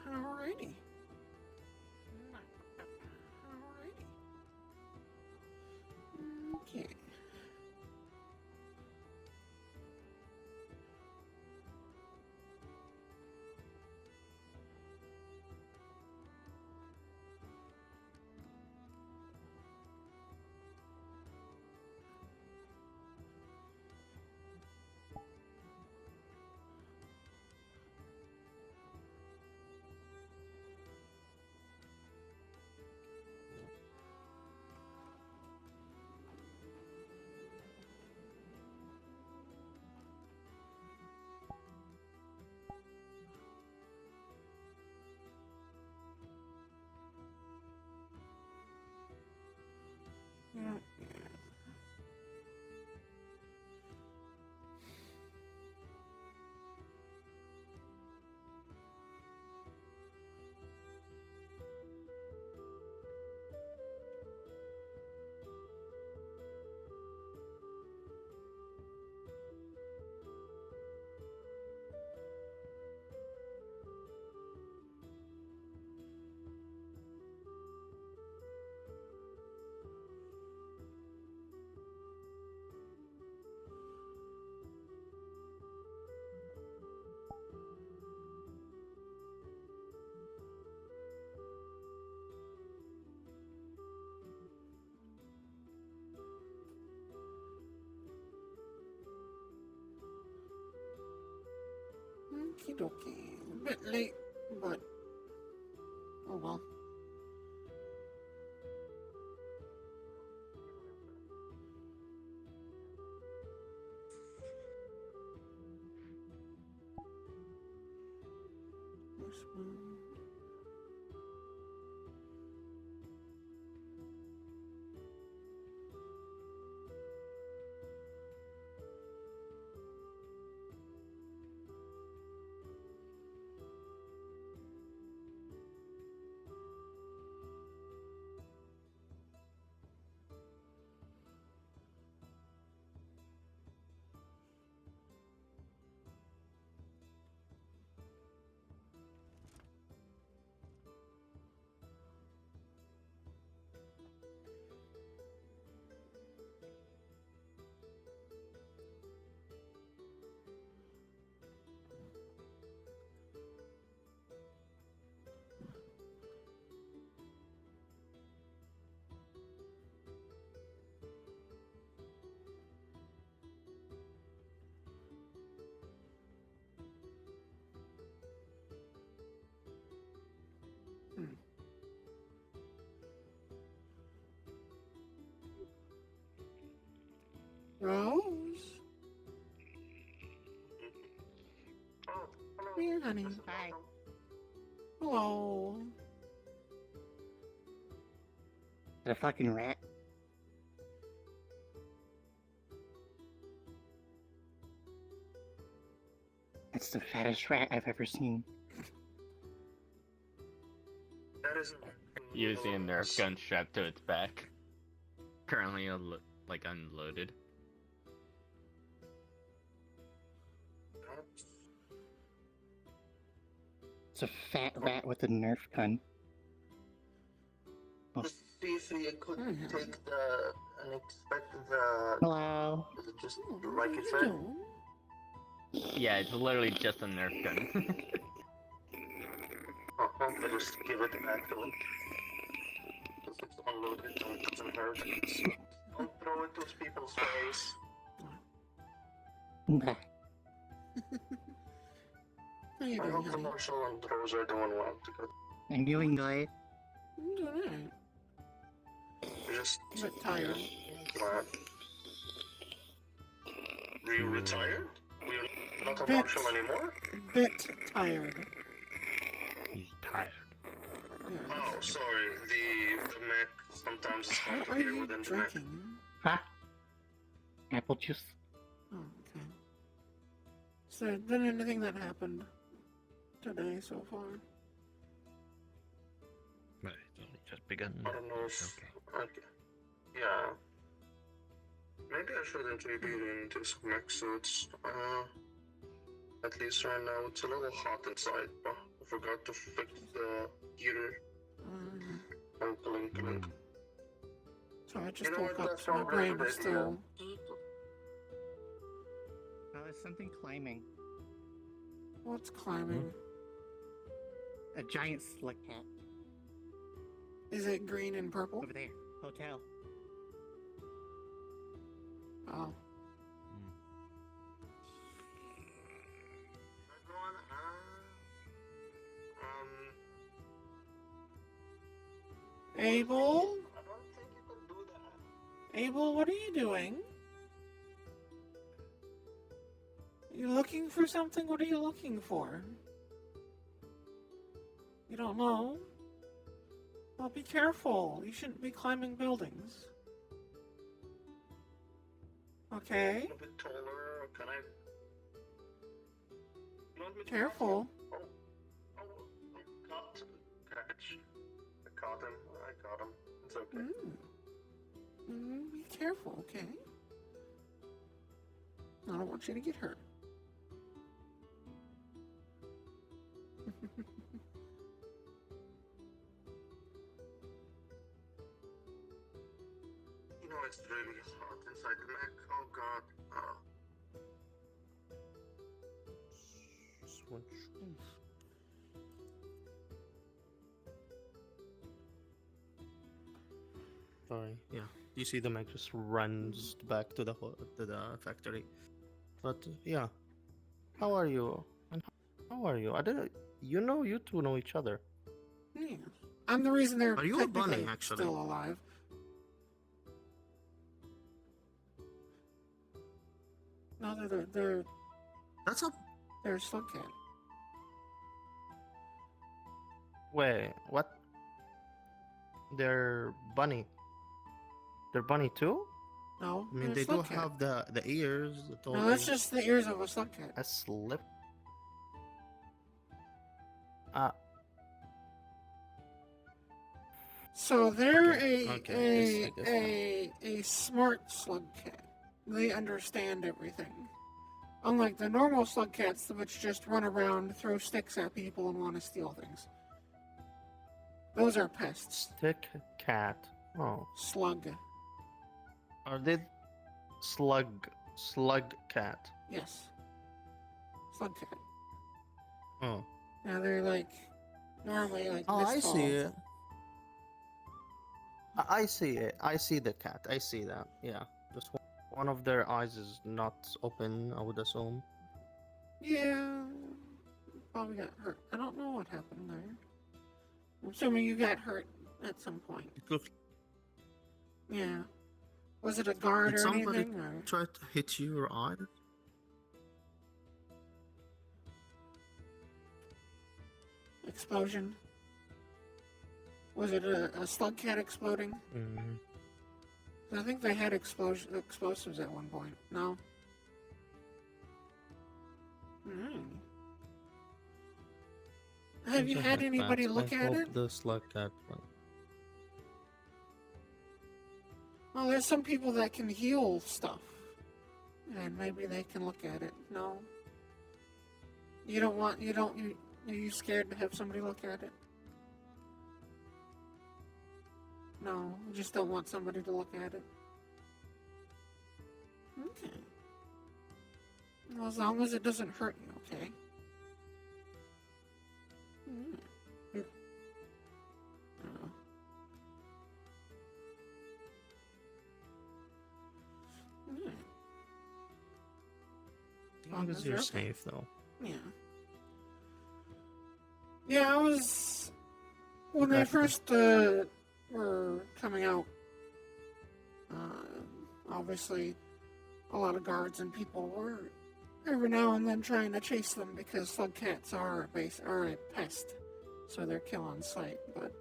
Alrighty. Okay. Yeah. Okie dokie. A bit late, but oh well. This one. honey. Hi. Hello. The fucking rat. It's the fattest rat I've ever seen. That isn't Using a Nerf gun strapped to its back. Currently, unloaded. It's a fat rat with a Nerf gun. Just see if you could Mhm. take the unexpected. Hello. Is it just Oh, like what you are said? doing? Yeah, it's literally just a Nerf gun. I'll just give it back to him. Because it's unloaded and it doesn't hurt. Don't throw it to people's face. Bah. How you I doing, hope the honey? Marshal and Rose are doing well together. I'm doing good. I'm doing alright. Just A bit tired. glad. You retired? You're not a Bit. Marshal anymore? Bit tired. He's tired. Yeah. Oh, sorry. The Mac sometimes is hard What to are hear you within the Mac. drinking? Huh? Apple juice. Oh, okay. Has there been anything that happened today so far? But it's only just begun. I don't know if. Okay. Okay. Yeah. Maybe I shouldn't be into some mech suits. At least right now it's a little hot inside. I forgot to fix the heater. Uncle. So I just You know woke what, up, that's so my not really brain good is still... Oh, there's something climbing. What's climbing? A giant slick cat. Is it green and purple? Over there. Hotel. Oh. Everyone, Abel? I don't think you can do that. Abel, what are you doing? You looking for something? What are you looking for? You don't know? Well, be careful. You shouldn't be climbing buildings. Okay? A little bit taller. Can I? You want me to Careful. Oh, catch. I caught him. It's okay. Be careful, okay? I don't want you to get hurt. You know it's really hot inside the Mac. Oh god. Sorry, yeah. You see the mech just runs back to the factory. But yeah, how are you? And how are you? I didn't. You two know each other. Yeah. I'm the reason they're Are you a technically bunny, actually? still alive. No, That's a they're a slug cat. wait. What? They're bunny. They're bunny too. No, I mean, they're they a do slug cat. have the ears. No, that's just the ears of a slug cat. a slip. So they're Okay, I guess a smart slug cat. They understand everything. Unlike the normal slug cats, which just run around, throw sticks at people, and want to steal things. Those are pests. Stick cat. Oh, Slug. are they slug cat? Yes. Slug cat. Oh. Now they're like normally like Oh, this I tall. see it. I see it. I see the cat. I see that. Yeah. Just one of their eyes is not open, I would assume. Yeah. Probably got hurt. I don't know what happened there. I'm assuming you got hurt at some point. It looked Yeah. Was it a guard Did or somebody anything? Or... try to hit your eye. explosion. Was it a slug cat exploding? I think they had explosives at one point. No? Have you had anybody look at it? The slug cat one. Well, there's some people that can heal stuff. And maybe they can look at it. No? Are you scared to have somebody look at it? No, you just don't want somebody to look at it. Okay. Well, as long as it doesn't hurt you, okay? As long as you're safe, though. Yeah. Yeah, I was... When they first were coming out, obviously a lot of guards and people were every now and then trying to chase them because slug cats are a pest, so they're kill on sight, but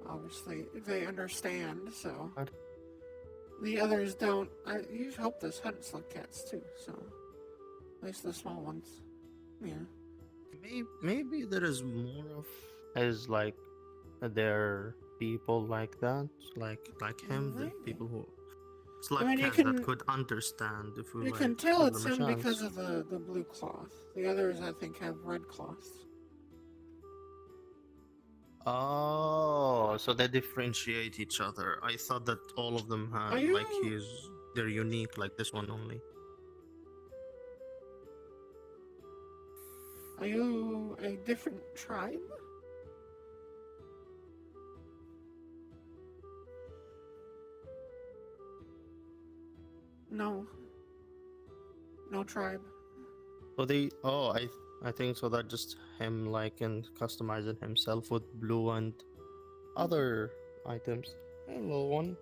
obviously they understand, so the others don't. You've helped us hunt slug cats too, so at least the small ones. Yeah. Maybe there is more of as like there are people like that, like him, the people who slug cats that could understand if we. You can tell it's him because of the blue cloth. The others, I think, have red cloths. Oh, so they differentiate each other. I thought that all of them had they're unique, like this one only. Are you a different tribe? No. No tribe. So I think so that just him like and customizing himself with blue and other items. Hey, little one.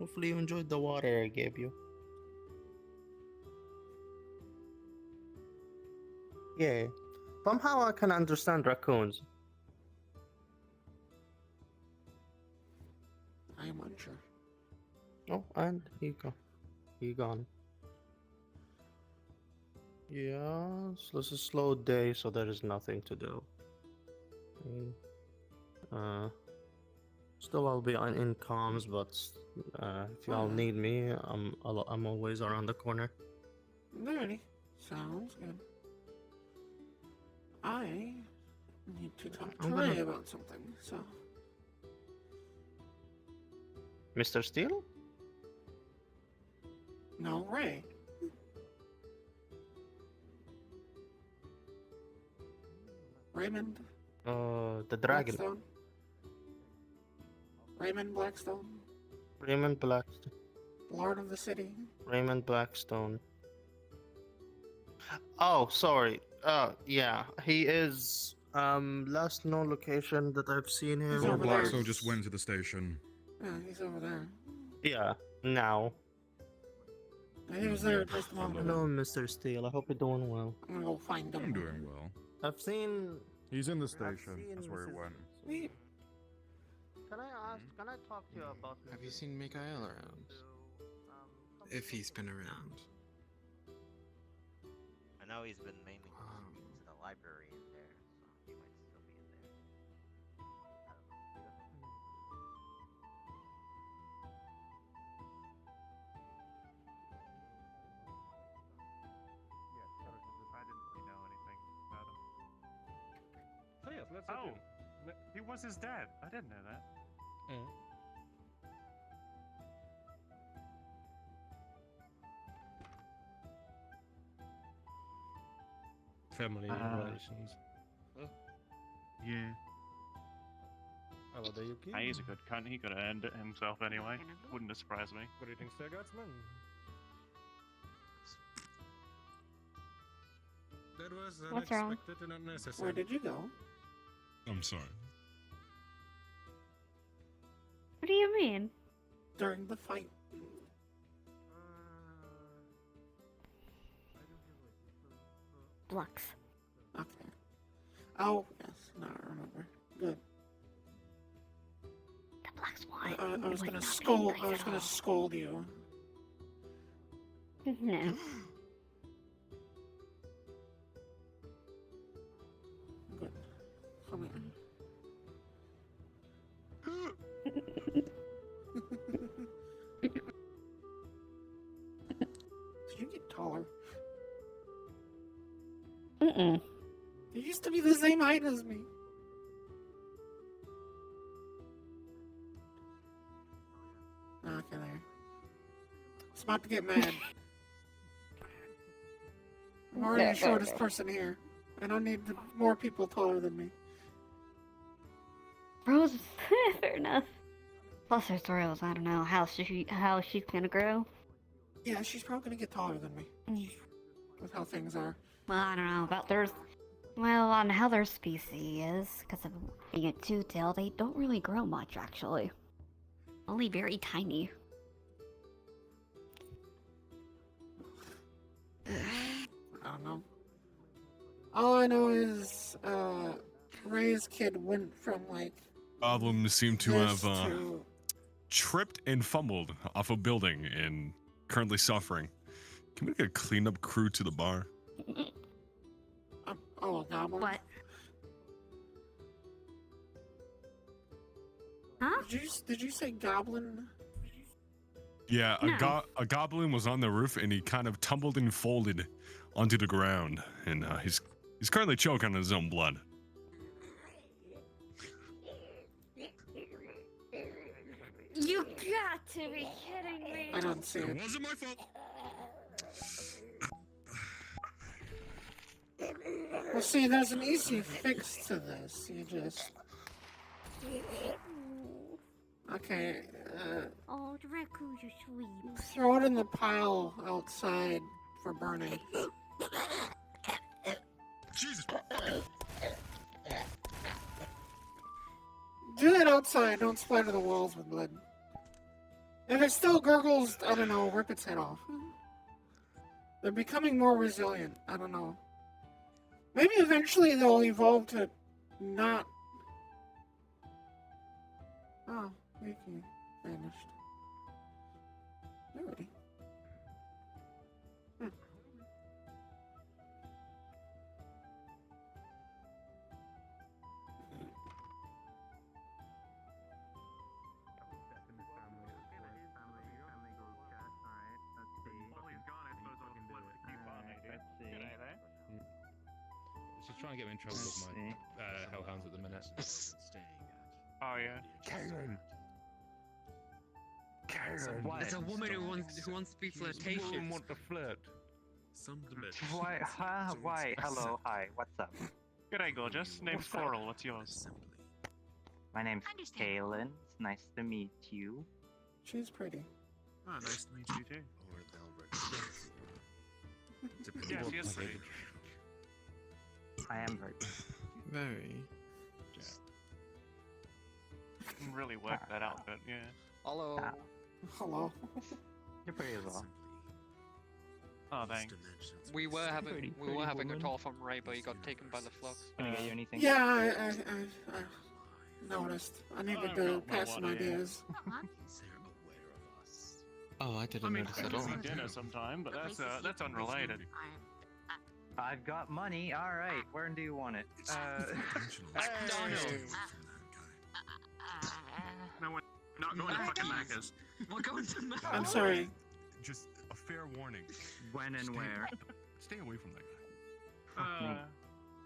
Hopefully you enjoyed the water I gave you. Yeah. Somehow I can understand raccoons. I am unsure. Oh, and he gone. Yeah, so it's a slow day, so there is nothing to do. Still I'll be in comms, but if y'all need me, I'm always around the corner. Alrighty, sounds good. I need to talk to Ray about something, so... Mr. Steele? No, Ray. Raymond? The dragon. Blackstone? Raymond Blackstone? Raymond Blackstone. Lord of the City? Raymond Blackstone. Oh, sorry. Yeah, he is. Last known location that I've seen him. He's over there. Blackstone just went to the station. Yeah, he's over there. Yeah, now. He was there just a moment ago. Hello, Mr. Steele. I hope you're doing well. I'm gonna go find him. I'm doing well. I've seen. He's in the station. That's where he went. Sweet. Can I talk to you about? Have you seen Mikhail around? If he's been around. I know he's been mainly to the library in there, so he might still be in there. I don't know. Yeah, I didn't really know anything about him. So yes, let's He was his dad. I didn't know that. family relations. Yeah. Hello there, Yuki. He's a good cunt. He could have ended it himself anyway. Wouldn't surprise me. Greetings, Fair Guardsman. That was What's wrong? unexpected and unnecessary. Where did you go? I'm sorry. What do you mean? During the fight. Lux. Okay. Oh, yes. Now I remember. Good. The black swan. I was would gonna not be scold. nice I was at gonna all. scold you. No. Good. Come here. Did you get taller? Mm-mm. You used to be the same height as me. Okay, there. It's about to get mad. I'm already the shortest person here. I don't need more people taller than me. Rose, fair enough. Plus, there's Rose. I don't know how she's gonna grow. Yeah, she's probably gonna get taller than me. With how things are. Well, I don't know about theirs. Well, on how their species is, because of being a two-tail, they don't really grow much, actually. Only very tiny. I don't know. All I know is, Ray's kid went from, like, Goblins seem to this have to... tripped and fumbled off a building and currently suffering. Can we get a cleanup crew to the bar? Oh, a goblin? What? Huh? Did you say goblin? Yeah, No. a goblin was on the roof and he kind of tumbled and folded onto the ground, and he's currently choking on his own blood. You got to be kidding me! I don't see it. Wasn't my fault. Well, see, there's an easy fix to this. You just... Okay, Oh, the raccoons are sweet. throw it in the pile outside for burning. Jesus. Do it outside, don't splatter the walls with blood. If it still gurgles, I don't know, rip its head off. They're becoming more resilient, I don't know. Maybe eventually they'll evolve to not... Oh, Vicky vanished. Really? Hmm. She's trying to get me in trouble with my hellhounds at the minute. Oh yeah. Karen! There's a woman who wants to be flirtatious. Women want to flirt. Why? Huh? Why? Hello. Hi. What's up? G'day, gorgeous. Name's Coral. What's yours? My name's Kaylin. It's nice to meet you. She's pretty. Oh, nice to meet you too. Yes, yes, sweet. I am very. Very. Can really work that outfit, yeah. Hello. Hello. You're pretty as well. Oh, thanks. We were having a talk from Ray, but he got taken by the flock. Can I get you anything? Yeah, I noticed. I needed to got pass one some idea. ideas. Oh, I didn't I mean, notice at all. dinner sometime, but that's unrelated. I've got money. All right. Where do you want it? McDonald's. No, we're not going to fucking Macca's. We're going to Macca's. I'm sorry. Just a fair warning. When and where? Stay away from that guy.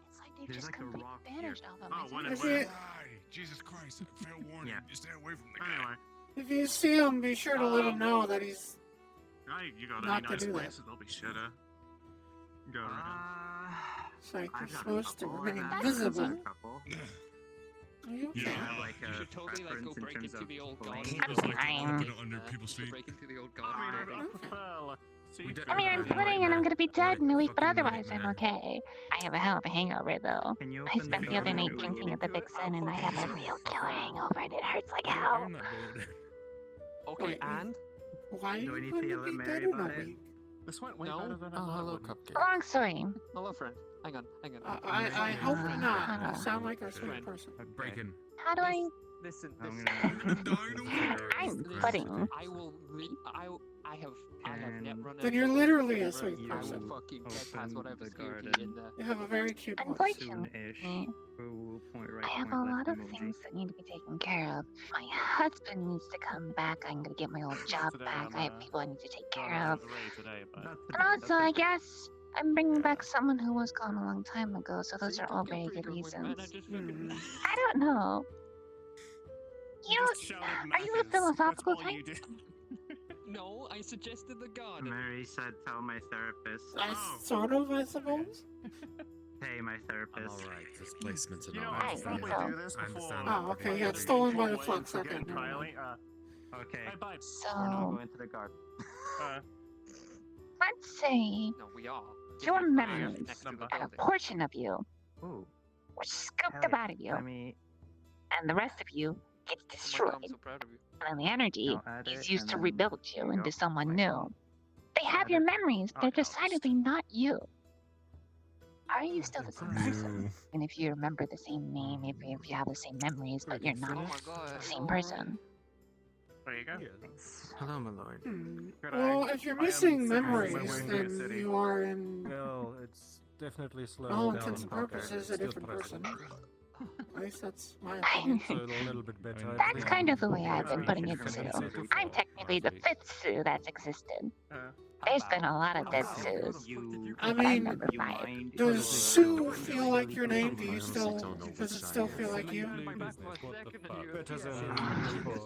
It's like they've There's just like a completely rock banished here. all of Oh, them. when and If where? you, Jesus Christ, fair warning. Yeah. You stay away from the guy. Anyway, if you see him, be sure to let him know that he's... you got Not any to nice do that. places? I'll be sure to go around. It's like you're I've got a supposed to couple. remain I've got invisible. a couple. Are you okay? Yeah. Have like You a should totally like go preference in break terms into of the old blame. garden. It's like fine. open it under people's feet. Break into the old I garden. mean, I Okay. prefer like, I mean, I'm quitting and I'm gonna be dead in a week, but otherwise I'm nightmare. okay. I have a hell of a hangover though. Can you I open spent the other night drinking at the Big Sun and I have a real killer hangover and it hurts like hell. Okay, Wait, and Why are Do I you need going to to yell be at dead Mary in a about it? week? This went way No? better than I Oh, thought it hello, would. Cupcake. Long story. Hello, friend. Hang on. I hope not. Hello. You sound like a sweet Friend. person. Breaking. How do I? Listen. I'm I'm Listen, pudding. I will. I have net run. Then you're literally a sweet You I will person. fucking get past open whatever's the scary garden. in there. You have a very cute voice. Soon-ish. Unfortunately, Point right, I have a point lot left of emoji. things that need to be taken care of. My husband needs to come back. I'm gonna get my old job Today back. I'm, I have people I need to take Going care over of. to the Ray today, but Not And today, also, that's I okay. guess I'm bringing back someone who was gone a long time ago. So those See, are all don't get very good triggered, man. I reasons. just fucking. I don't know. You just shouted are you a Mathers. philosophical That's all you type? did. No, I suggested the garden. Mary said, "Tell my therapist." Sort of, I suppose. Hey, my I'm therapist. alright. This placement's You know, not I I probably think so. do this I before. understand. Oh, okay, yeah, it's stolen by the Before flux. forget Okay, never mind. Kylie. Okay. Hey, bye. We're not So going to the garden. let's say No, we are. your Next memories to the and a building. portion of you Ooh. were scooped Hell up yeah. out of you, Let me. and the rest of you gets Oh my god, destroyed. I'm so proud of you. And then the energy I'll add is it, used and to then rebuild there you you into go. someone Nice new. one. They have Add your it. memories, Oh, they're yeah, decidedly not you. Are you still the same person? You. And if you remember the same name, if you have the same memories, but you're not Oh my god. the same person. There you go. Thanks. Hello, my lord. Well, if you're missing memories, then you are in Well, it's definitely slowing all down. intents and but purposes it's a still different present. person. At least that's my opinion. So a little bit better. That's kind of the way I've been putting it Can you too. say before I'm technically the last week? 5th Sue that's existed. Uh, There's been a lot of dead Sues. I but I'm mean, number 5. does Sue feel like your name? Does it still feel like you?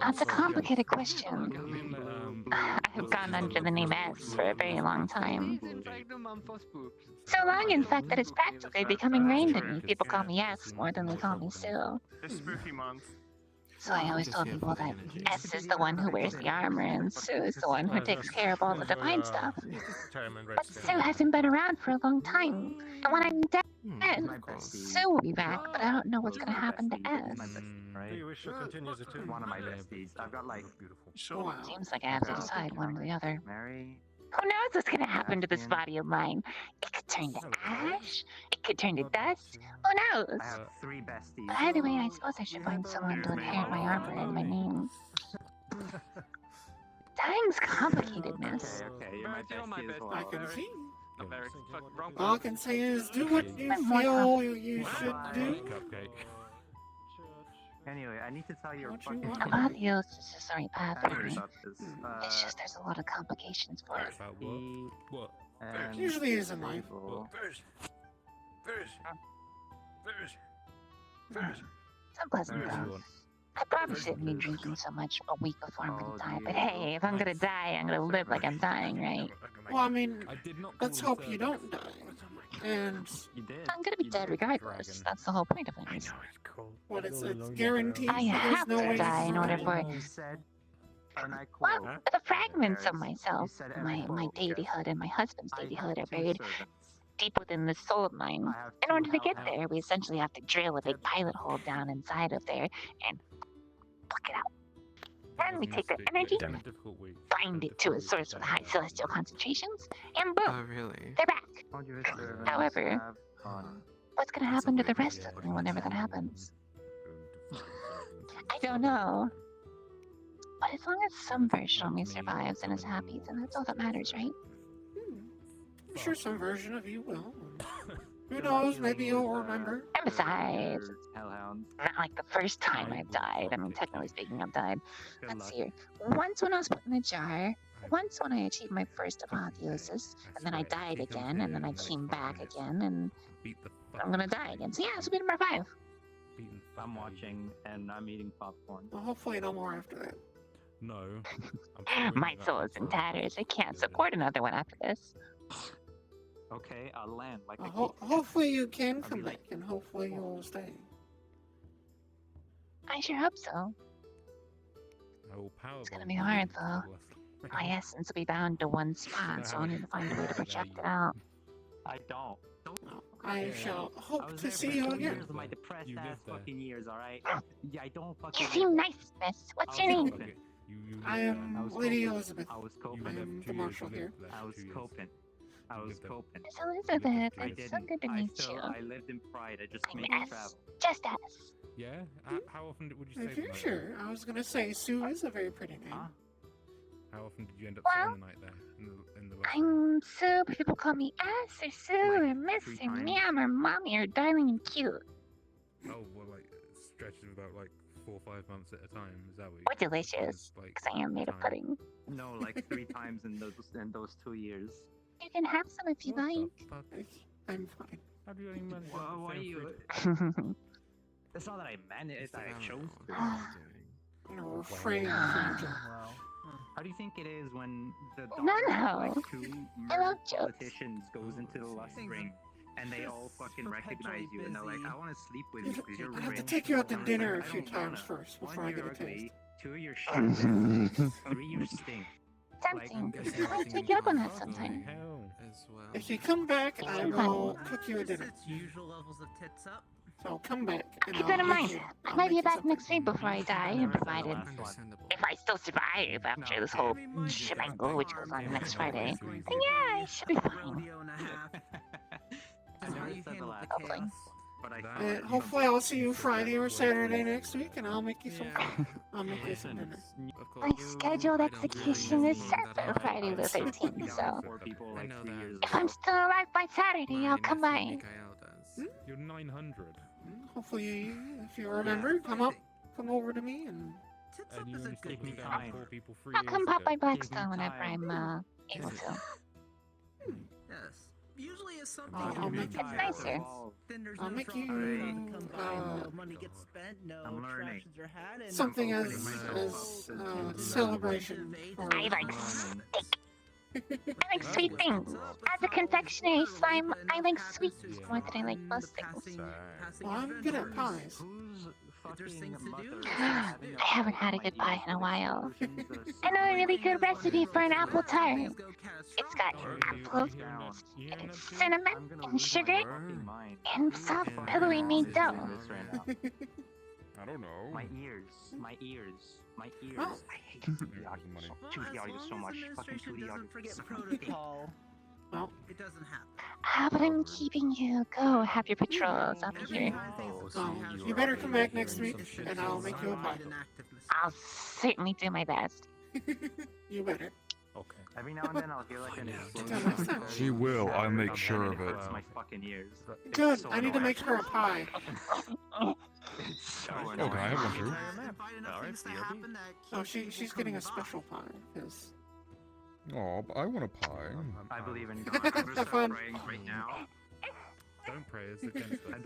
That's a complicated question. I have gone under the name S for a very long time. So long, in fact, that it's practically becoming ingrained in me. People call me S more than they call me Sue. it's spooky month. So I always told people that S is the one who wears the armor and Sue is the one who takes care of all the divine stuff. But Sue hasn't been around for a long time. And when I'm dead, Sue will be back, but I don't know what's going to happen to S. Do you wish to continue the two? One of my besties. I've got like Sure. Wow. Seems like I have to decide one or the other. Mary. Who knows what's going to happen to this body of mine? It could turn to ash. It could turn to dust. Who knows? I have 3 besties. But either way, I suppose I should find someone to inherit my armor and my name. Dying's complicated, miss. Okay, you're my You're my bestie as bestie. well. I can see. I'm very fucking wrong. All I can say is do what you More feel you should do. Cupcake. Anyway, I need to tell you What you fucking want. Apotheos is a sorry path for angry me. about this. It's just there's a lot of complications for it. About what? What? and Usually is in life. table. It's unpleasant Whatever you though. want. I probably shouldn't be drinking so much a week before I'm Oh, gonna die. dear. But hey, if I'm gonna die, I'm gonna live like I'm dying, right? Well, I mean, I did not let's call hope the you third. don't die. And You did. I'm gonna be You dead did. regardless. Dragon. That's the whole point of things. what it's guaranteed. I There's have no to way die in order for You said, and I quote, well, the fragments of You myself, said, and I my quote, deityhood and my husband's I deityhood are have 2 buried servants. deep within the soul of mine. I have In 2 order to get hellhounds. there, we essentially have to drill a big pilot hole down inside of there and pluck it out. Then we take the energy, bind it to a source with high celestial concentrations, and boom, Oh, really? they're back. Hold your servants, However, have fun. what's gonna happen to the rest of me whenever that happens? I don't know. But as long as some version of me survives and is happy, then that's all that matters, right? I'm sure some version of you will. Who knows? Maybe you'll remember. And besides, Hellhounds. not like the first time I've died. I mean, technically speaking, I've died. Let's see here. Once when I was put in a jar, once when I achieved my first apotheosis, and then I died again, and then I came back again, and I'm gonna die again. So yeah, this will be number 5. I'm watching and I'm eating popcorn. Well, hopefully no more after that. No. My soul is in tatters. I can't support another one after this. Okay, I'll land like a Hopefully you can come back, and hopefully you'll stay. I sure hope so. It's gonna be hard though. My essence will be bound to one spot, so I'll need to find a way to project it out. I don't. I shall I hope was to there see for you 2 again. years of my depressed You ass lived there. fucking years, alright? Yeah, I don't fucking. You seem nice, miss. What's your name? I am Lady Elizabeth. I was I coping. am the marshal here. I was coping. I was coping. Miss Elizabeth, I it's so didn't. good to I meet still. you. I lived in Pride. I just made Yes, travel. just us. Yeah? How often would you If stay the you're night sure, I was gonna say Sue is a very pretty name. Huh? there? How often did you end up Well, staying the night there? In the restaurant? I'm Sue, but people call me Ass or Sue or Miss 3 or times. Ma'am or Mommy or Darling and Cute. Oh, well, like stretches of about like 4 or 5 months at a time. Is that what you? Or delicious, Like, because I am made of time. pudding. No, like 3 times in those 2 years. You can have some if you What the like. fuck? I'm fine. How do you even manage Well, to why stay you? free? It's not that I meant it. It's that I chose to. I'm gonna refrain from joke. Well, how do you think it is when the No, daughter no. of like 2 I love murdered jokes. politicians goes into the lust ring and they all fucking recognize you and they're like, I want to sleep with you because you're I have to rich. take you out to And I'm dinner like, a few I don't times wanna. first before 1, I you're get a ugly. taste. 2, you're shit. 3, you stink. Tempting. guessing I might everything take you up on in that Rockrose, sometime. hell. As well. If you come back, I Fine. will cook you a dinner. Usual levels of tits up. So come back and Keep I'll that in make mind. you- I I'll might make be you back something. next week before I die, and provided Understandable. if I still survive after this whole shebang, which goes on next Friday, then yeah, I should be fine. Rodeo and a half. I That's how never you said the handle last the Hopefully. chaos. but I That- thought And hopefully I'll see you Friday or Saturday next week and I'll make you some Yeah. I'll make you some dinner. Of My course. scheduled I don't really execution is set understand that for Friday the I- 13th, so 4 people I like know 3 that. years if I'm ago. still alive by Saturday, My I'll come nephew by. Mikhail does. You're 900. Hopefully if you remember, come over to me and Tits up And you is a only good took me thing. down to 4 people 3 I'll years come pop ago. by Take Blackstone me whenever time. I'm able to. Yes. Usually it's something I'll in make the you- It's nicer. Then there's I'll no make fraud you, come by, no money gets spent, no I'm learning. attractions are had, and something opening as myself up to celebration for I like learning. I like sweet things. As a confectionery slime, I like sweets more than I like most things. Well, I'm good at pies. Who's there's fucking things to do, mother there's is things to having do. a I haven't had a my good pie in a ears while. explosions that are I know a so really good big. recipe for an apple tart. It's It's got Oh, apple, you hearing that? You hearing and that too? cinnamon, I'm gonna and lose my sugar, fucking mind. and soft, And pillowy made Is dough. doing this right now. I don't know. My ears. My ears. My ears. Oh. I hate 2D There's audio. money. So, Well, 2D as audio long so as much. Fucking administration 2D audio. doesn't forget so protocol, Well, it doesn't happen. Ah, but I'm keeping you. Go have your patrols. I'll be Every here. high faith well, society has you better rules come back and next week regulations, and I'll make you a pie. made an active mistake. I'll certainly do my best. You better. Okay. Every now and then I'll hear like an Until next time. She will, I'll make and sure then of it it. hurts my fucking ears. It's Good. so I need to annoying. make her a pie. It's so Oh, annoying. can I have one too? If I had enough things to happen that Oh, keep people she's getting a coming special pie. 'Cause- Oh, I want a pie. I believe in God. I'm gonna Have start fun. praying right now. Don't pray, it's against I it.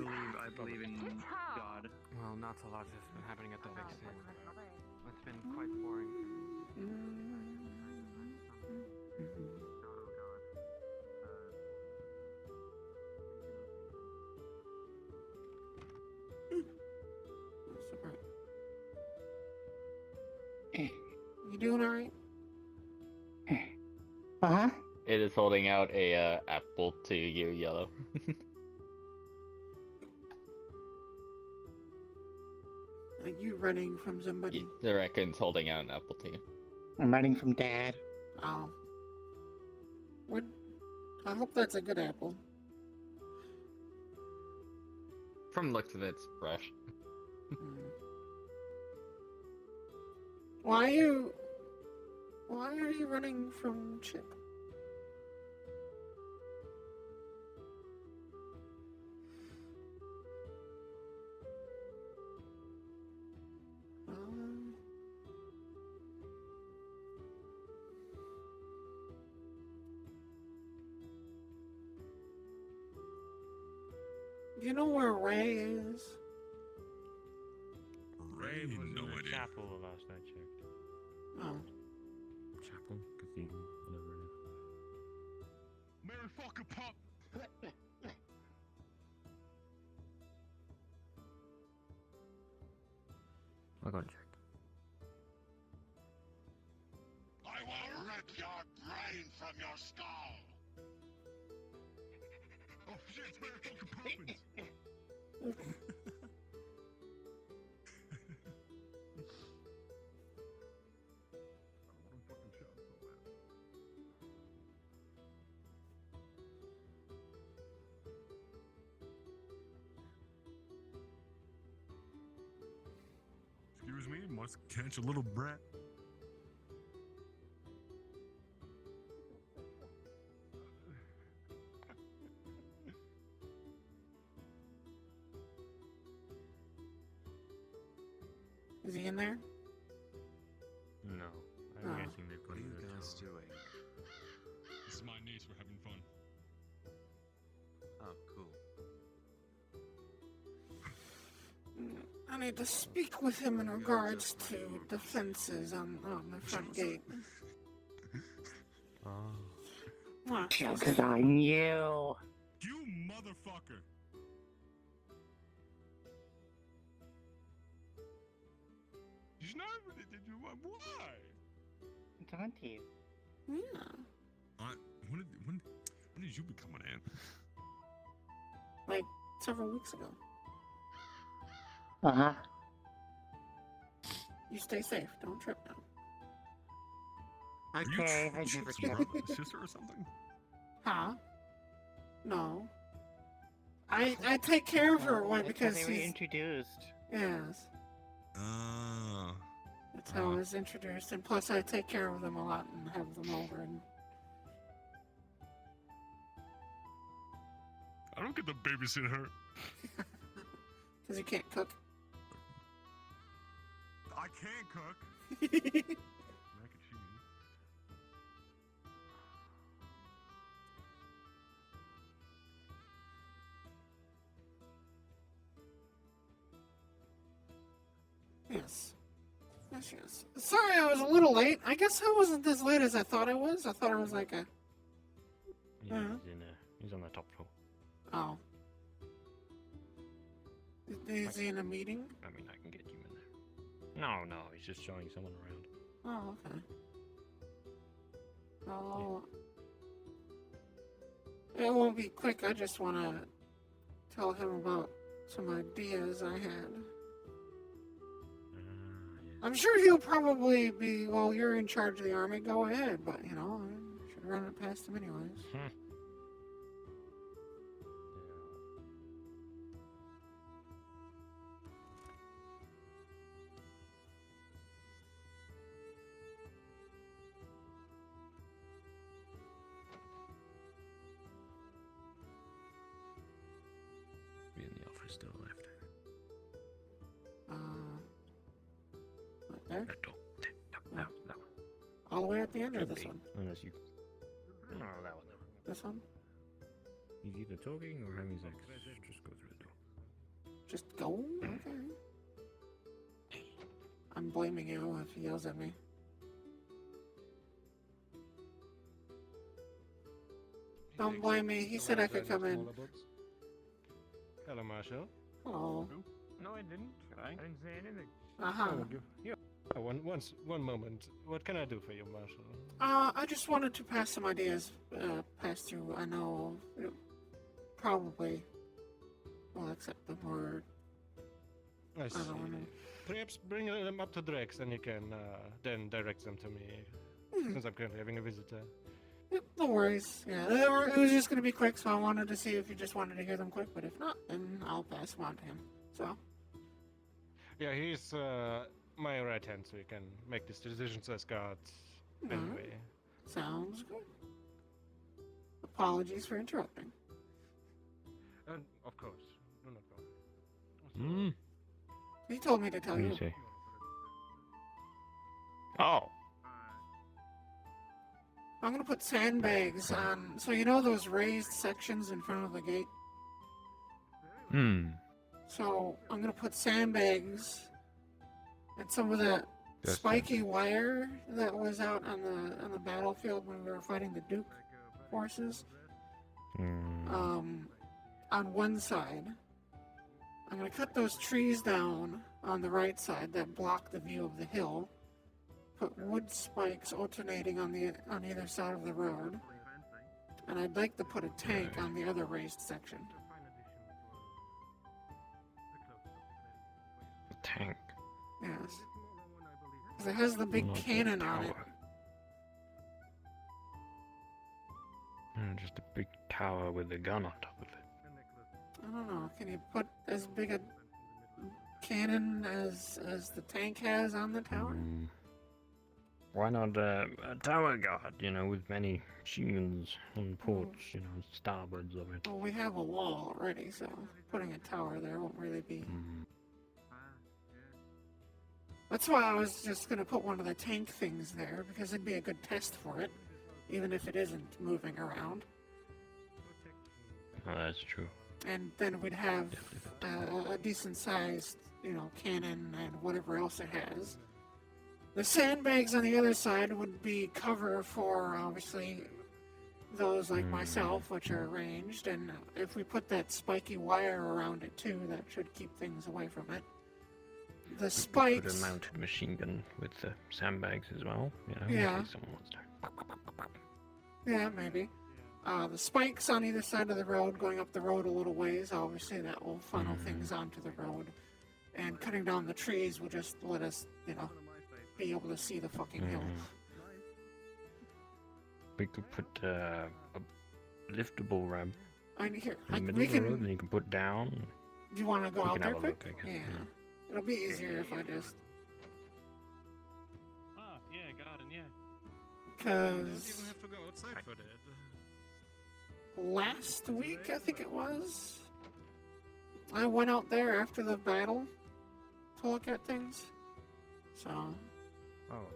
believe in God. Well, not a lot has been happening at the big city. It's been quite boring. That's alright. You doing alright? Uh-huh. It is holding out a apple to you, Yellow. Are you running from somebody? The raccoon's holding out an apple to you. I'm running from Dad. Oh. What? I hope that's a good apple. From the looks of it, it's fresh. Why are you running from Chip? Do you know where Ray is? Ray was in no the idea. chapel the last I checked. Oh. Chapel? Cathedral? Whatever it is. Mary fucking pop! I'll go and check. I will rip your brain from your skull! Oh shit, it's Mary fucking Poppins! Let's catch a little brat. Is he in there? No, Oh. I'm guessing they've What got are you the guys tour. doing? This is my niece. We're having fun. Oh, cool. I need to speak with him in regards to defenses on the front gate. What? Because on you. You motherfucker! He's not. Why? Don't you? Yeah. When did you become an ant? Like several weeks ago. Uh-huh. You stay safe. Don't trip now. Okay, I never Chip's brother, sister or something? Huh? No. I take care of her. Why? That's Because how they were he's... introduced. Yes. That's how I was introduced, and plus I take care of them a lot and have them over. And I don't get to babysit her. because you can't cook. I can't cook. Mac and cheese. Yes. Yes, yes. Sorry I was a little late. I guess I wasn't as late as I thought I was. I thought I was like a... Yeah, he's on the top floor. Oh. Is he in a meeting? I mean, I can get you in there. No, he's just showing someone around. Oh, okay. Oh. It won't be quick. I just want to tell him about some ideas I had. I'm sure he'll probably be, well, you're in charge of the army, go ahead, but, you know, I should run it past him anyways. Be in the office to the left. Right there? That door. No. All the way at the end or Could this be, one? Unless you... No, that one. This one? He's either talking or having sex. Just go through the door. Just go? Okay. I'm blaming you if he yells at me. Don't blame me. He said I could come in. Hello, Marshall. Hello. No, I didn't. I didn't say anything. Uh-huh. One moment. What can I do for you, Marshall? I just wanted to pass some ideas past you. I know you probably will accept the word. I see. don't know. Perhaps bring them up to Drex, and you can then direct them to me, since I'm currently having a visitor. Yep, no worries. Yeah, it was just going to be quick, so I wanted to see if you just wanted to hear them quick, but if not, then I'll pass them on to him. So. Yeah, he's my right hand, so he can make these decisions as God. Anyway. Sounds good. Apologies for interrupting. Of course. Do not go. He told me to tell What do you. you say? Oh. I'm gonna put sandbags on, so you know those raised sections in front of the gate? So I'm gonna put sandbags and some of that spiky wire that was out on the battlefield when we were fighting the Duke forces. On one side. I'm gonna cut those trees down on the right side that block the view of the hill. Put wood spikes alternating on either side of the road. And I'd like to put a tank on the other raised section. Tank. Yes. Because it has the big cannon on it. Just a big tower with a gun on top of it. I don't know. Can you put as big a cannon as the tank has on the tower? Why not a tower guard, you know, with many shields on ports, you know, starboards of it? Well, we have a wall already, so putting a tower there won't really be. That's why I was just gonna put one of the tank things there, because it'd be a good test for it, even if it isn't moving around. Oh, that's true. And then we'd have a decent sized, you know, cannon and whatever else it has. The sandbags on the other side would be cover for, obviously, those like myself, which are arranged, and if we put that spiky wire around it too, that should keep things away from it. The Put spikes... a mounted machine gun with the sandbags as well, you know, Yeah. in case someone wants to... Yeah, maybe. The spikes on either side of the road, going up the road a little ways, obviously that will funnel things onto the road. And cutting down the trees will just let us, you know, be able to see the fucking hill. We could put a liftable ramp I mean, here, in the middle we of the can... road, and you can put down. Do you want to go We out can there have a look, quick? I guess, Yeah. It'll be easier if I just... Ah, yeah, garden, yeah. Because... have to go outside for that. Last week, I think it was, I went out there after the battle to look at things. So... Oh.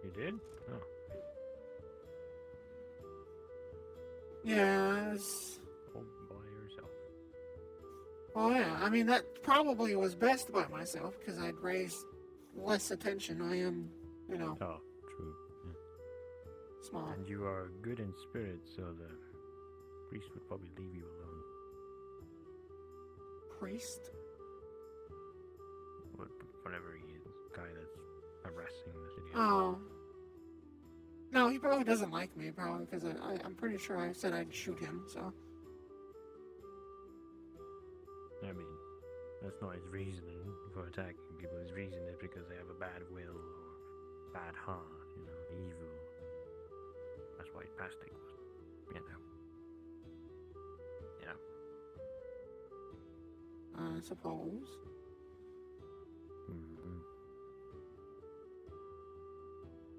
You did? Oh. Yeah, it's... All by yourself. Well, yeah, I mean, that probably was best by myself, because I'd raise less attention. I am, you know, Oh, true. Yeah. small. And you are good in spirit, so the priest would probably leave you alone. Priest? Whatever he is, guy that's harassing the city. Oh. No, he probably doesn't like me, probably, because I'm pretty sure I said I'd shoot him, so... I mean, that's not his reasoning for attacking people. His reason is because they have a bad will or bad heart, you know, evil. That's why Pastic was, you know. I suppose.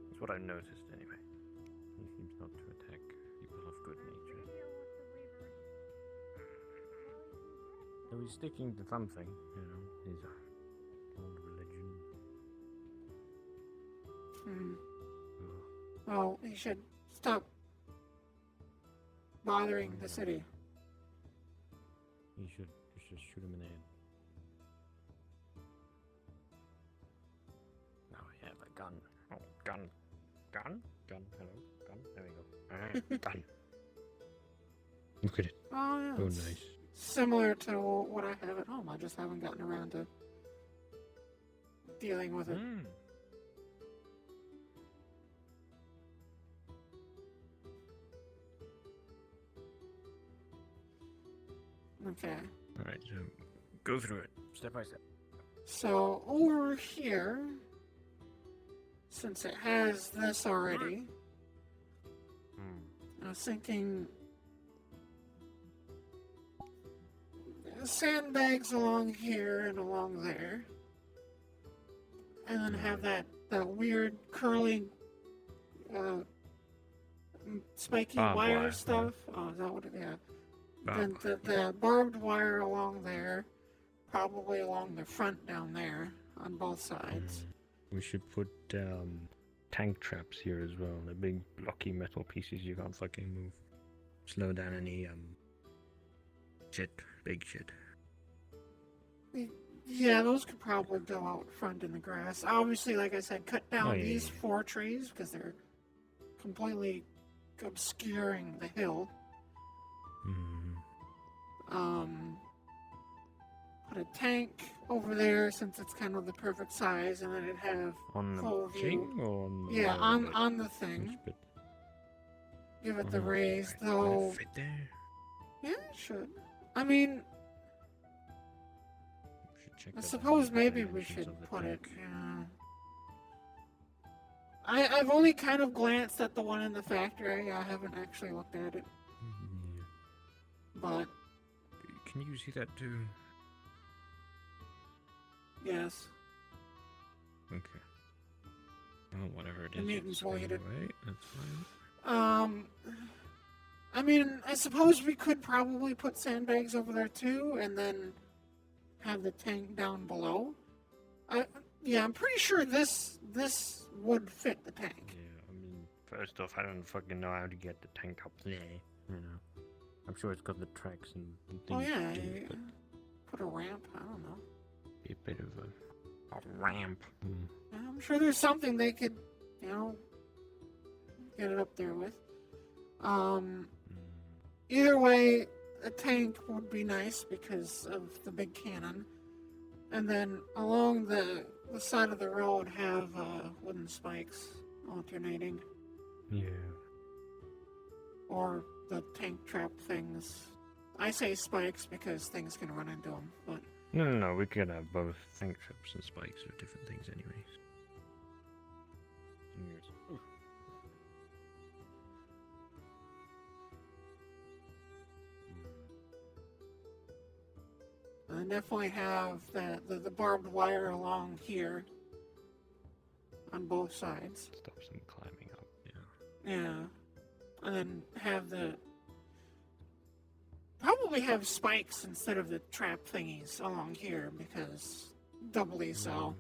That's what I've noticed anyway. He seems not to attack people of good nature. So he's sticking to something, you know, his old religion. Well, he should stop bothering the city. You should shoot him in the head. Now I have a gun. Oh, gun. Hello, gun. There we go. Alright, gun. Look at it. Oh, yeah. Oh, it's nice. Similar to what I have at home. I just haven't gotten around to dealing with it. Okay. Alright, so go through it, step by step. So, over here, since it has this already, I was thinking sandbags along here and along there, and then have that weird curly spiky Barbed wire wire, stuff. Oh, is that what it is? Yeah. Then Barbed the barbed wire along there, probably along the front down there, on both sides. We should put tank traps here as well. The big blocky metal pieces you can't fucking move. Slow down any big shit. Yeah, those could probably go out front in the grass. Obviously, like I said, cut down these 4 trees because they're completely obscuring the hill. Put a tank over there since it's kind of the perfect size, and then it'd have On the full thing view. or on the Yeah, wall? on the thing. Which bit? Give it the Oh, raise, Will though. it fit there? Yeah, it should. I mean, Check I the suppose maybe we dimensions should of the put it. tank. I've only kind of glanced at the one in the factory. I haven't actually looked at it. But Can you see that too? Yes. Okay. Well, whatever it The is. mutants will eat it. Right, that's fine. I mean, I suppose we could probably put sandbags over there too, and then have the tank down below. Yeah, I'm pretty sure this would fit the tank. Yeah, I mean, first off, I don't fucking know how to get the tank up there. You know, I'm sure it's got the tracks and things. Oh yeah, to do, but put a ramp. I don't know. be a bit of a ramp. I'm sure there's something they could, get it up there with. Either way, a tank would be nice because of the big cannon. And then along the side of the road have wooden spikes alternating. Yeah. Or the tank trap things. I say spikes because things can run into them, but... No, we could have both tank traps and spikes or different things anyways. Oof. I definitely have the barbed wire along here on both sides. Stops them climbing up, Yeah. And then have probably have spikes instead of the trap thingies along here because doubly so.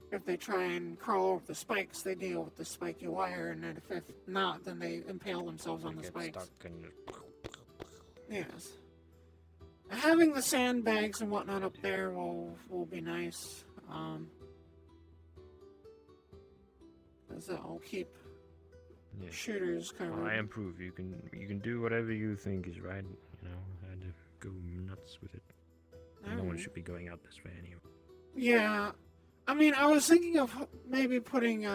If they try and crawl over the spikes, they deal with the spiky wire, and then if not, then they impale themselves on the spikes. Stuck and Yes. Having the sandbags and whatnot up there will be nice. Because that will keep shooters covered. I approve. You can do whatever you think is right. You know, I had to go nuts with it. No one should be going out this way anyway. Yeah. I mean, I was thinking of maybe putting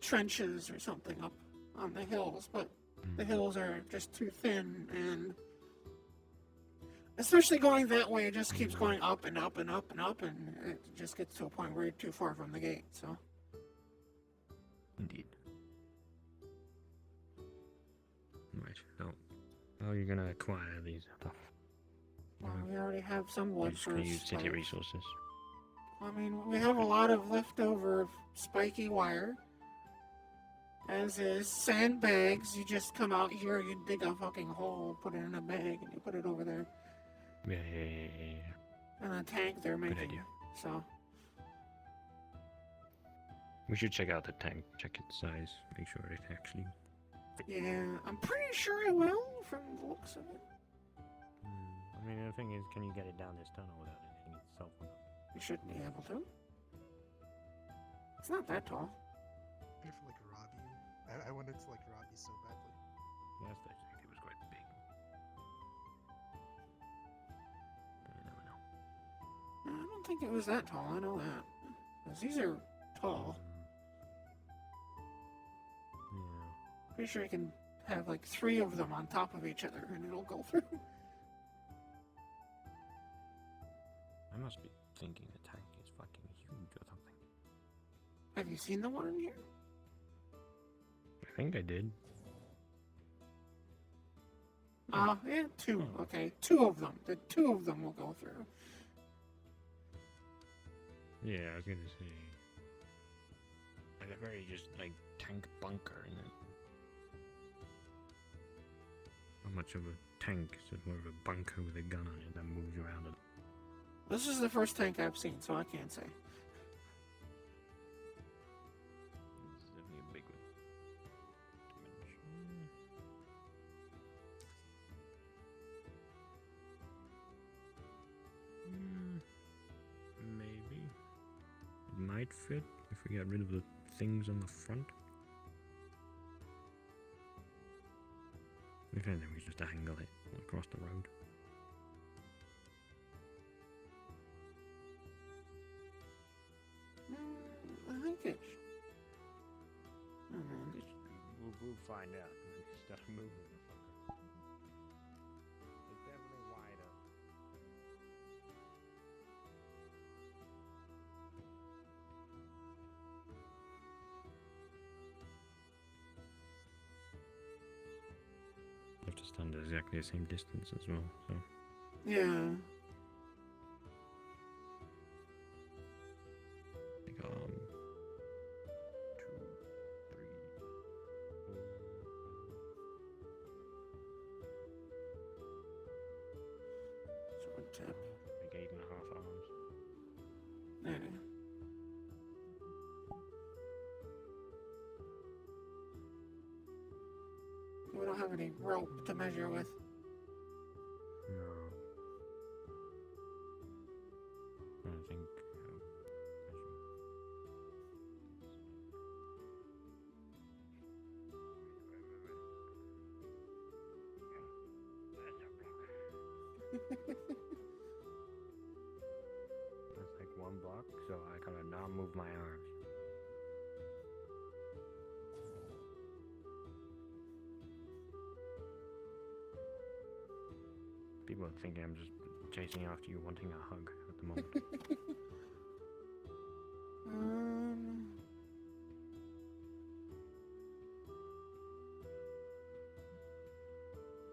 trenches or something up on the hills, but the hills are just too thin, and especially going that way, it just keeps going up and up and up and up, and it just gets to a point where you're too far from the gate, so. Indeed. Right, so how are you gonna acquire these stuff? Well, we already have some wood You're just for gonna use city spikes. resources. I mean, we have a lot of leftover spiky wire. As is, sandbags, you just come out here, you dig a fucking hole, put it in a bag, and you put it over there. Yeah. And a tank they're making. idea. So, We should check out the tank, check its size, make sure it actually. yeah, I'm pretty sure it will from the looks of it. I mean, the thing is, can you get it down this tunnel without it hitting itself? You should be able to. It's not that tall. I feel like Robbie. I wanted to like Robbie so badly. Yes, I think it was quite big. But you never know. I don't think it was that tall, I know that. 'Cause these are tall. Yeah. Pretty sure you can have like 3 of them on top of each other and it'll go through. I must be thinking the tank is fucking huge or something. Have you seen the one in here? I think I did. Yeah, 2. Okay, 2 of them. The 2 of them will go through. Yeah, I was gonna say. Like a very just like tank bunker in it. How much of a tank is it? More of a bunker with a gun on it that moves around it. This is the first tank I've seen, so I can't say. It's definitely a big one. Maybe. It might fit if we get rid of the things on the front. If anything, we just angle it across the road. I think it. We'll find out. We start moving the fucker. It's definitely wider. You have to stand at exactly the same distance as well, so. Yeah. tip. Like 8.5 arms. Yeah. We don't have any rope to measure with. No. I think. That's like 1 block, so I gotta not move my arms. People are thinking I'm just chasing after you, wanting a hug at the moment.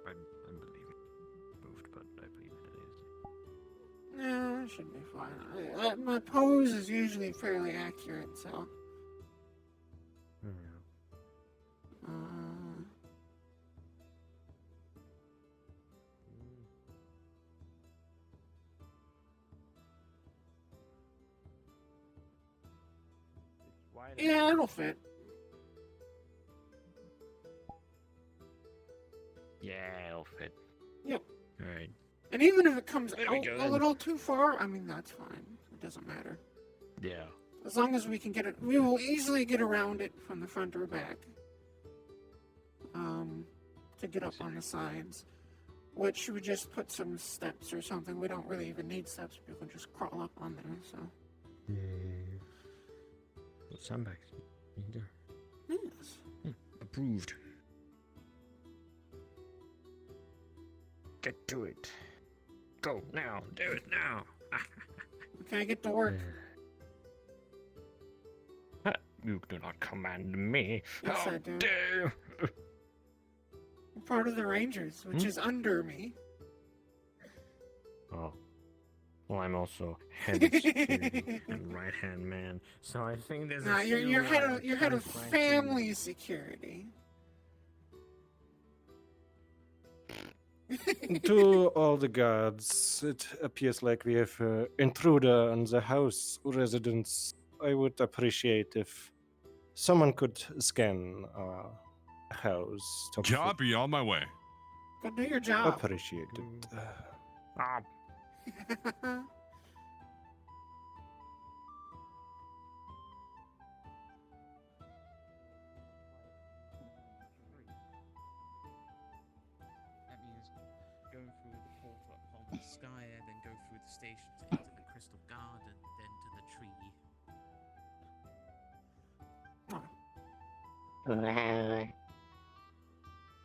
I believe it moved, but I believe it is. Yeah, it should be fine. My pose is usually fairly accurate, so. Yeah. Yeah, it'll fit. Yeah, it'll fit. Yep. Alright. And even if it comes There we out go, a then. little too far, I mean, that's fine. It doesn't matter. Yeah. As long as we can get it, we will easily get around it from the front or back. To get up on the sides. Which we just put some steps or something. We don't really even need steps. We can just crawl up on there, so. Yeah. Well, sandbags. Either. Yes. Approved. Get to it. Go now. Do it now. Okay, get to work. You do not command me. Yes, How I do. dare you? I'm part of the Rangers, which is under me. Oh. Well, I'm also head of security and right-hand man, so I think there's Nah, a you're few, head of conflicts in- family security. To all the guards, it appears like we have an intruder on the house residence. I would appreciate if someone could scan our house. to Copy, on my way. Go do your job. Appreciate it. Ah, That means going through the portal up on the sky, and then go through the station to get to the crystal garden, then to the tree.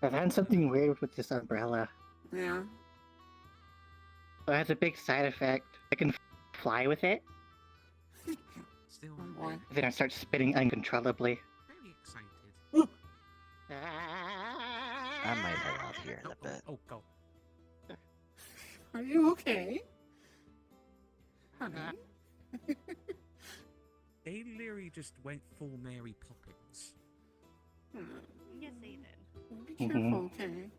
I found something weird with this umbrella. Yeah. It has a big side effect. I can fly with it. Still, Then I start spitting uncontrollably. very excited. I might head out here in a bit. Oh, go. Are you okay? Honey? They literally just went full Mary Poppins. Yes, they did. Be careful, okay?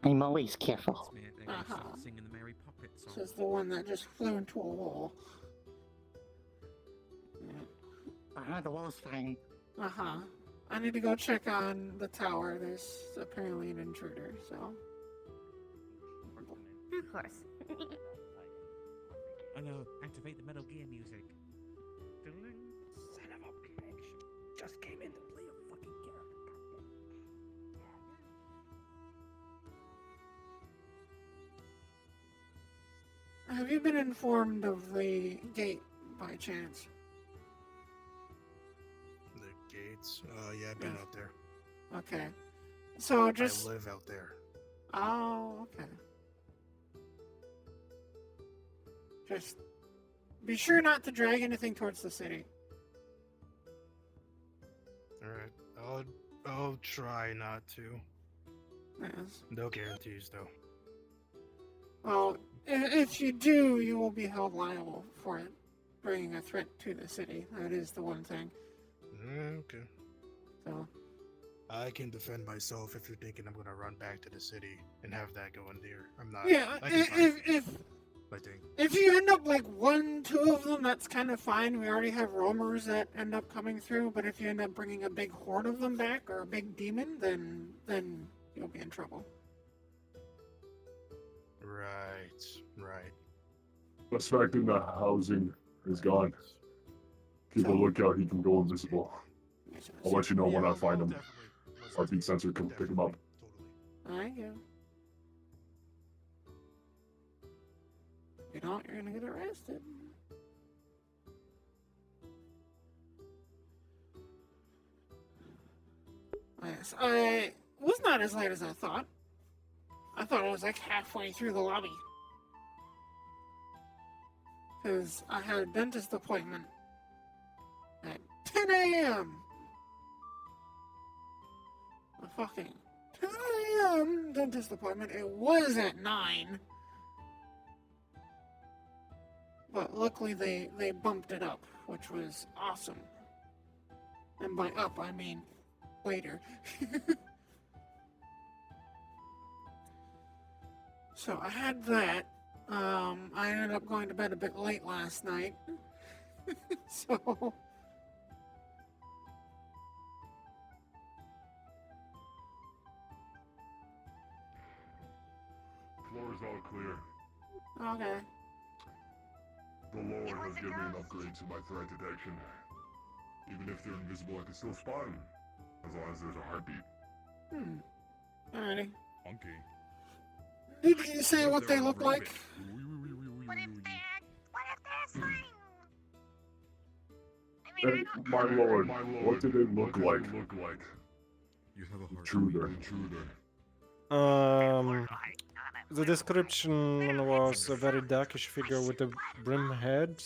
I'm always careful. They're gonna start singing the Mary Poppins song. This is the one that just flew into a wall. The wall's fine. Uh-huh. I need to go check on the tower. There's apparently an intruder, so. Of course. Oh no, activate the Metal Gear music. Son of a bitch. Just came in to play a fucking character. Have you been informed of the gate by chance? The gates? Yeah, I've been out there. Okay. So just. I live out there. Oh, okay. Just be sure not to drag anything towards the city. Alright, I'll try not to. Yes. No guarantees, though. Well, if you do, you will be held liable for it, bringing a threat to the city. That is the one thing. Okay. So, I can defend myself if you're thinking I'm gonna run back to the city and have that go in there. I'm not. Yeah, I can find I think. if you end up like 1, 2 of them, that's kind of fine. We already have roamers that end up coming through. But if you end up bringing a big horde of them back or a big demon, then you'll be in trouble. Right. Suspect in the housing is gone. Keep a lookout, he can go invisible. I'll let you know when I find him. Heartbeat sensor can pick him up. Thank you. If you don't, you're gonna get arrested. Yes, I was not as late as I thought. I thought I was like halfway through the lobby. Because I had a dentist appointment at 10 a.m. A fucking 10 a.m. dentist appointment. It was at 9. But luckily they bumped it up, which was awesome. And by up, I mean later. So I had that. I ended up going to bed a bit late last night. So... Floor is all clear. Okay. The Lord has given me an upgrade to my threat detection. Even if they're invisible, I can still spot them. As long as there's a heartbeat. Alrighty. Funky. Did you say what they look like? Hey, my lord, what do they look like? You have a Intruder. The description was a very darkish figure with a brim head.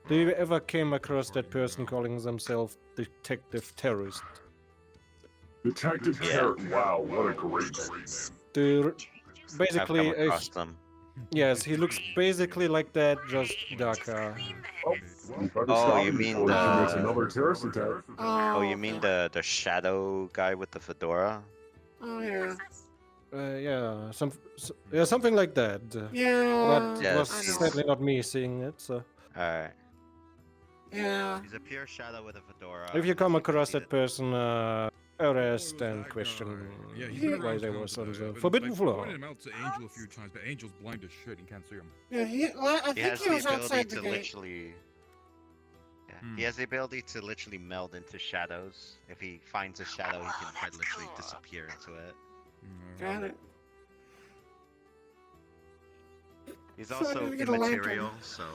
Do you ever came across that person calling themselves Detective Terrorist? Detective Terror. Wow, what a great name. Basically, I've come across them. yes, he looks basically like that, just darker. Oh, you mean the another terrorist attack. Oh, you mean the shadow guy with the fedora? Oh yeah. Yeah, something like that. Yeah. But it was sadly not me seeing it. So. Alright. Yeah. He's a pure shadow with a fedora. If you come across that person, arrest and question Yeah, he's been why around they town was on today. the I've been, forbidden like, floor. pointed him out to Angel a few times, but Angel's blind as shit and can't see him. Yeah, I He think has he the was ability outside the to gate. literally. Yeah, he has the ability to literally meld into shadows. If he finds a shadow, he can quite literally disappear into it. Got it. He's So I also need to get a lantern. immaterial, so.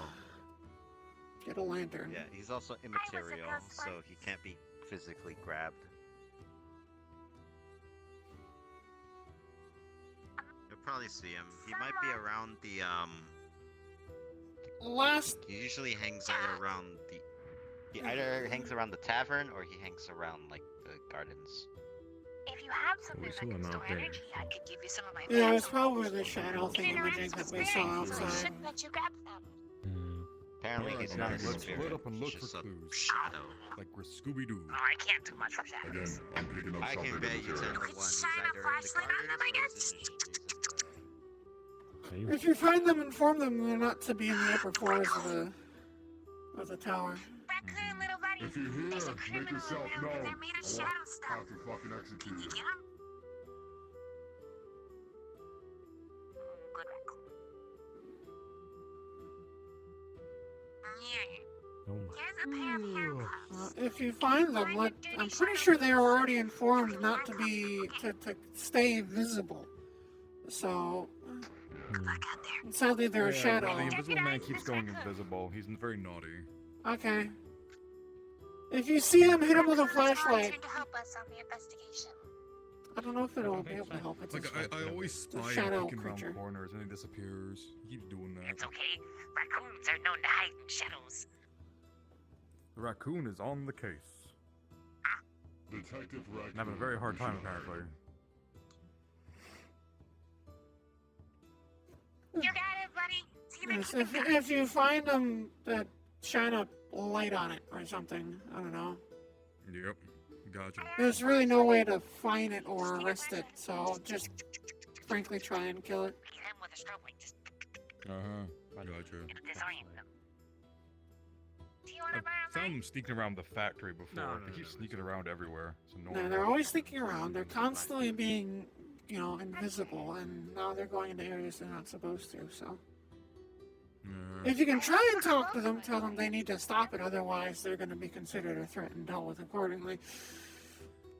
Get a lantern. Yeah, he's also immaterial, so he can't be physically grabbed. You'll probably see him. He might be around the He usually hangs out around the. He either hangs around the tavern or he hangs around like the gardens. If you have something we that still can are store not there. energy, I could give you some of my Yeah, pets. it's probably the shadow thing imaging that we saw outside. Shouldn't let you grab them. Apparently he's not a Let's spirit. split up and look He's for just a clues. shadow. Like we're Scooby-Doo. Oh, I can't do much with that. Again, I'm picking up I something can bet in you this 10 area. to 1 he's Shine a either in the flashlight on them, I gardens or he's in the If you find them, inform them they're not to be in the upper floors of the tower. Raccoon, little buddy. If you're here, There's a make criminal yourself around known. and they're made of I shadow won't stuff. have to fucking execute Can you you. get him? Good raccoon. Here's a pair of handcuffs. If you find them, I'm pretty sure they are already informed not to be to stay visible. So sadly, they're a shadow. The invisible man keeps going invisible. He's very naughty. Okay. If you see him, hit him with a flashlight. Trying to help us on the investigation. I don't know if it'll be able to help. It's Like I always a spy him shadow peeking around creature. corners and he disappears. He keeps doing that. It's okay. Raccoons are known to hide in shadows. The raccoon is on the case. Detective Raccoon. And having a very hard time apparently. You got it, buddy. See you Yes, next if you find them, that shine a light on it or something. I don't know. Yep. Gotcha. There's really no way to find it or arrest it, so I'll just frankly try and kill it. Gotcha. I've found them sneaking around the factory before. They keep sneaking around everywhere. It's annoying. No, they're always sneaking around. They're constantly being, you know, invisible, and now they're going into areas they're not supposed to, so. If you can try and talk to them, tell them they need to stop it, otherwise they're going to be considered a threat and dealt with accordingly.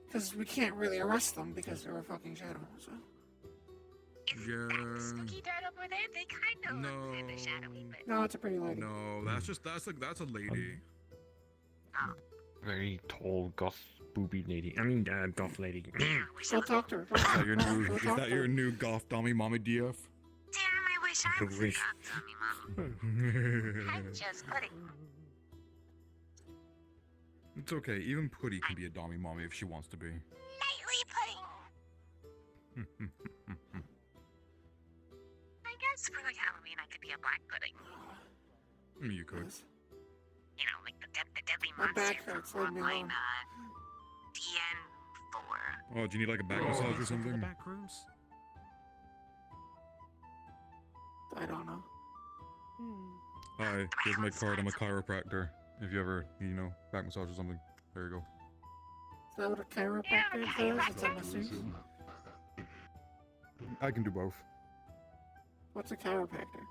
Because we can't really arrest them because they're a fucking shadow, so. Yeah. No, it's a pretty lady. No, that's a lady. Very tall, goth, booby lady. Goth lady. Go talk to her. Is that your new goth dummy mommy DF? I wish I I'm just kidding. It's okay, even Putty can be a dummy mommy if she wants to be. Lightly pudding. I guess for like Halloween I could be a black pudding. You could. You know, like the deadly My monster back hurts, leave me alone. DN4. Oh, do you need like a back massage or something? Back rooms? I don't know. Hi, here's my card. I'm a chiropractor. If you ever, you know, back massage or something, there you go. Is that what a chiropractor does? It's a masseuse? I can do both. What's a chiropractor?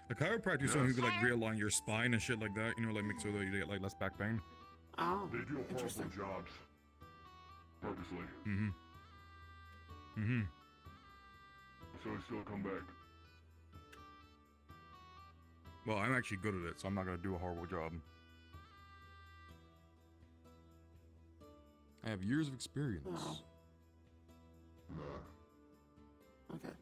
A chiropractor is someone who can like realign your spine and shit like that. You know, like make sure that you get like less back pain. Oh, They do interesting. horrible jobs. Purposely. So I still come back. Well, I'm actually good at it, so I'm not gonna do a horrible job. I have years of experience. Oh. Okay.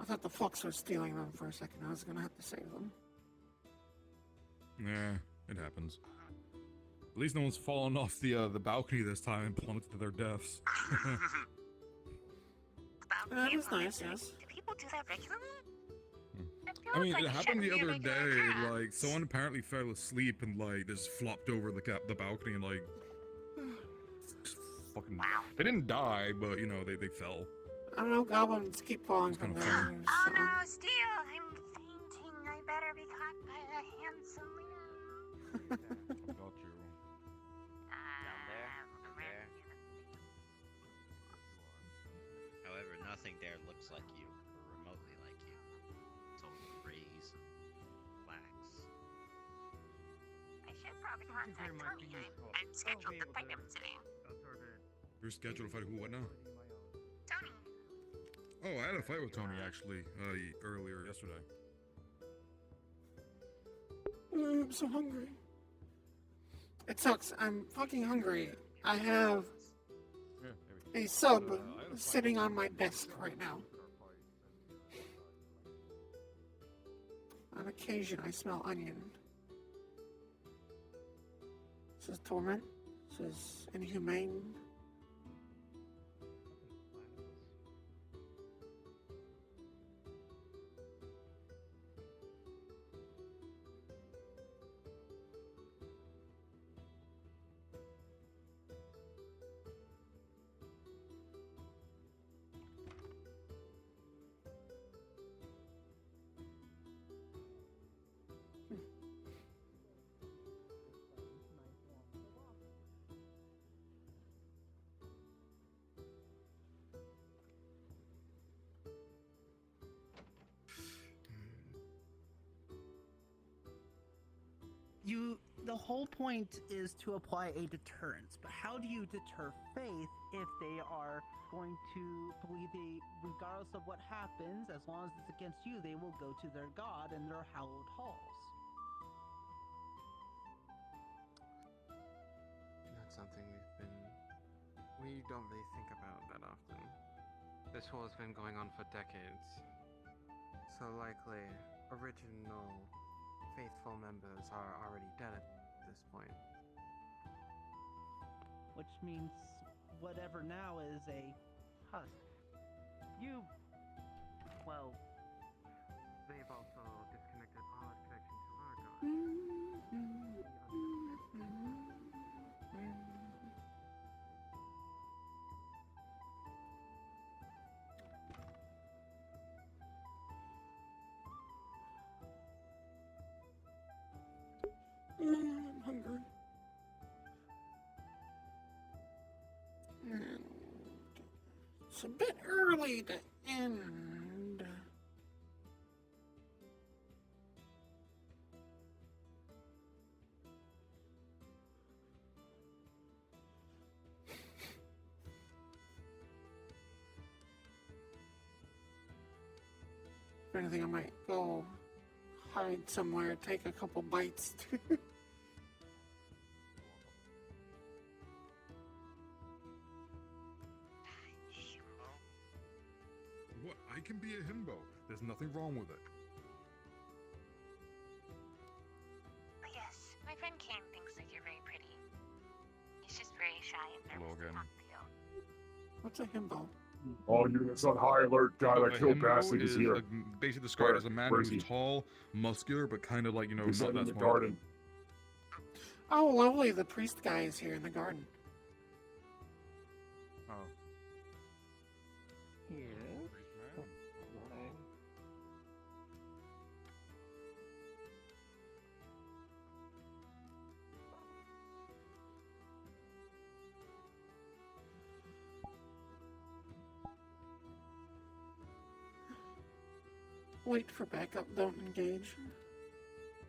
I thought the Flux was stealing them for a second. I was gonna have to save them. Yeah, it happens. At least no one's fallen off the balcony this time and plummeted to their deaths. That is nice, yes. Do people do that regularly? I mean, it happened the other day. Like, someone apparently fell asleep and like just flopped over the balcony and like, just fucking. They didn't die, but you know they fell. I don't know, goblins keep falling from there. Oh no, Steel! I'm fainting. I better be caught by the handsome leader. Got you. However, nothing there looks like you, or remotely like you. It's all grays and blacks. I should probably contact Tony. I'm scheduled to fight him today. You're scheduled to fight who? What now? Tony. Oh, I had a fight with Tony actually earlier yesterday. I'm so hungry. It sucks. I'm fucking hungry. I have a sub sitting on my desk right now. On occasion, I smell onion. This is torment. This is inhumane. The whole point is to apply a deterrence, but how do you deter faith if they are going to believe regardless of what happens, as long as it's against you, they will go to their god and their hallowed halls? That's something we don't really think about that often. This war has been going on for decades, so likely original faithful members are already dead at this point. Which means whatever now is a husk. Well, they've also disconnected all connection to our god. I'm hungry. And it's a bit early to end. If anything, I might go hide somewhere, take a couple bites. What? I can be a himbo. There's nothing wrong with it. Oh, yes, my friend Kane thinks that you're very pretty. He's just very shy and nervous to Logan. talk to you. What's a himbo? All units on high alert. Guy that A killed himbo Bastard is here. basically described as a man Where is who's he? tall, muscular, but kind of like, you know, He's not in that the smart. garden. Oh, lovely. The priest guy is here in the garden. Oh. Yeah. Wait for backup. Don't engage.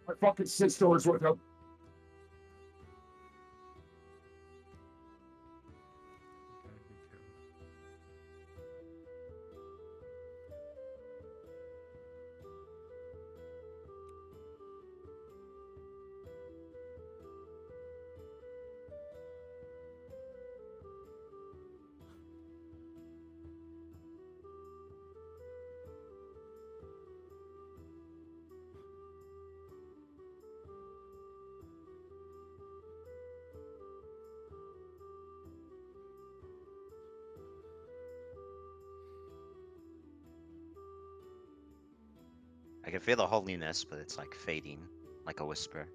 My fucking sister is with him. I can feel the holiness, but it's like fading, like a whisper.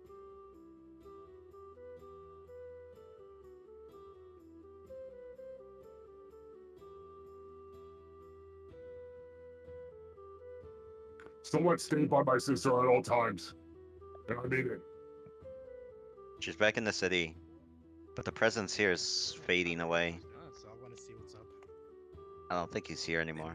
Someone stay by my sister at all times. And I mean it. She's back in the city, but the presence here is fading away. So I want to see what's up. I don't think he's here anymore.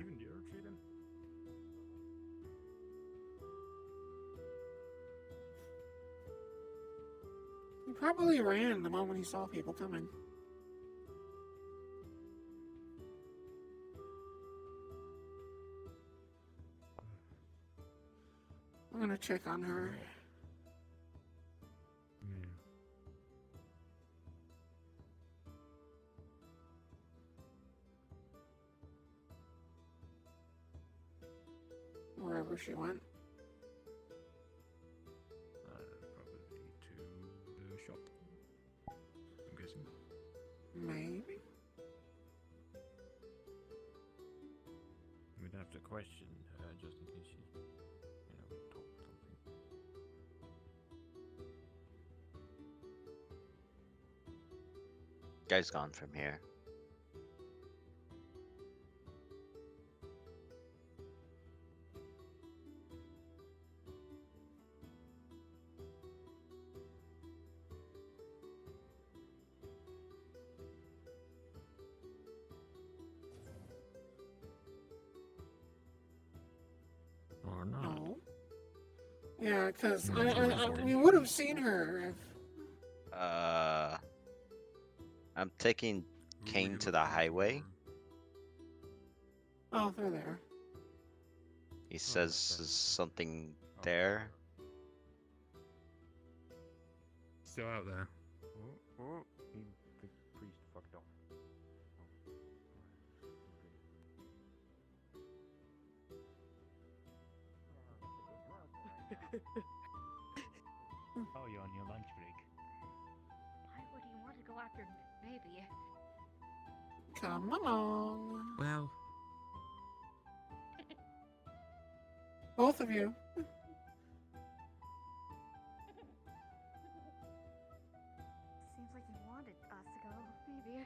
He probably ran the moment he saw people coming. I'm gonna check on her. Wherever she went. Probably to the shop. I'm guessing. Maybe. We'd have to question her just in case she's, you know, told something. Guy's gone from here. Or not. No. Yeah, because we would have seen her if... I'm taking Kane to the highway. Oh, they're there. He says something there. Still out there. The priest fucked off. Oh, you're on your lunch break. Why would he want to go after baby? Come along. Well, Both of you. Seems like he wanted us to go, maybe.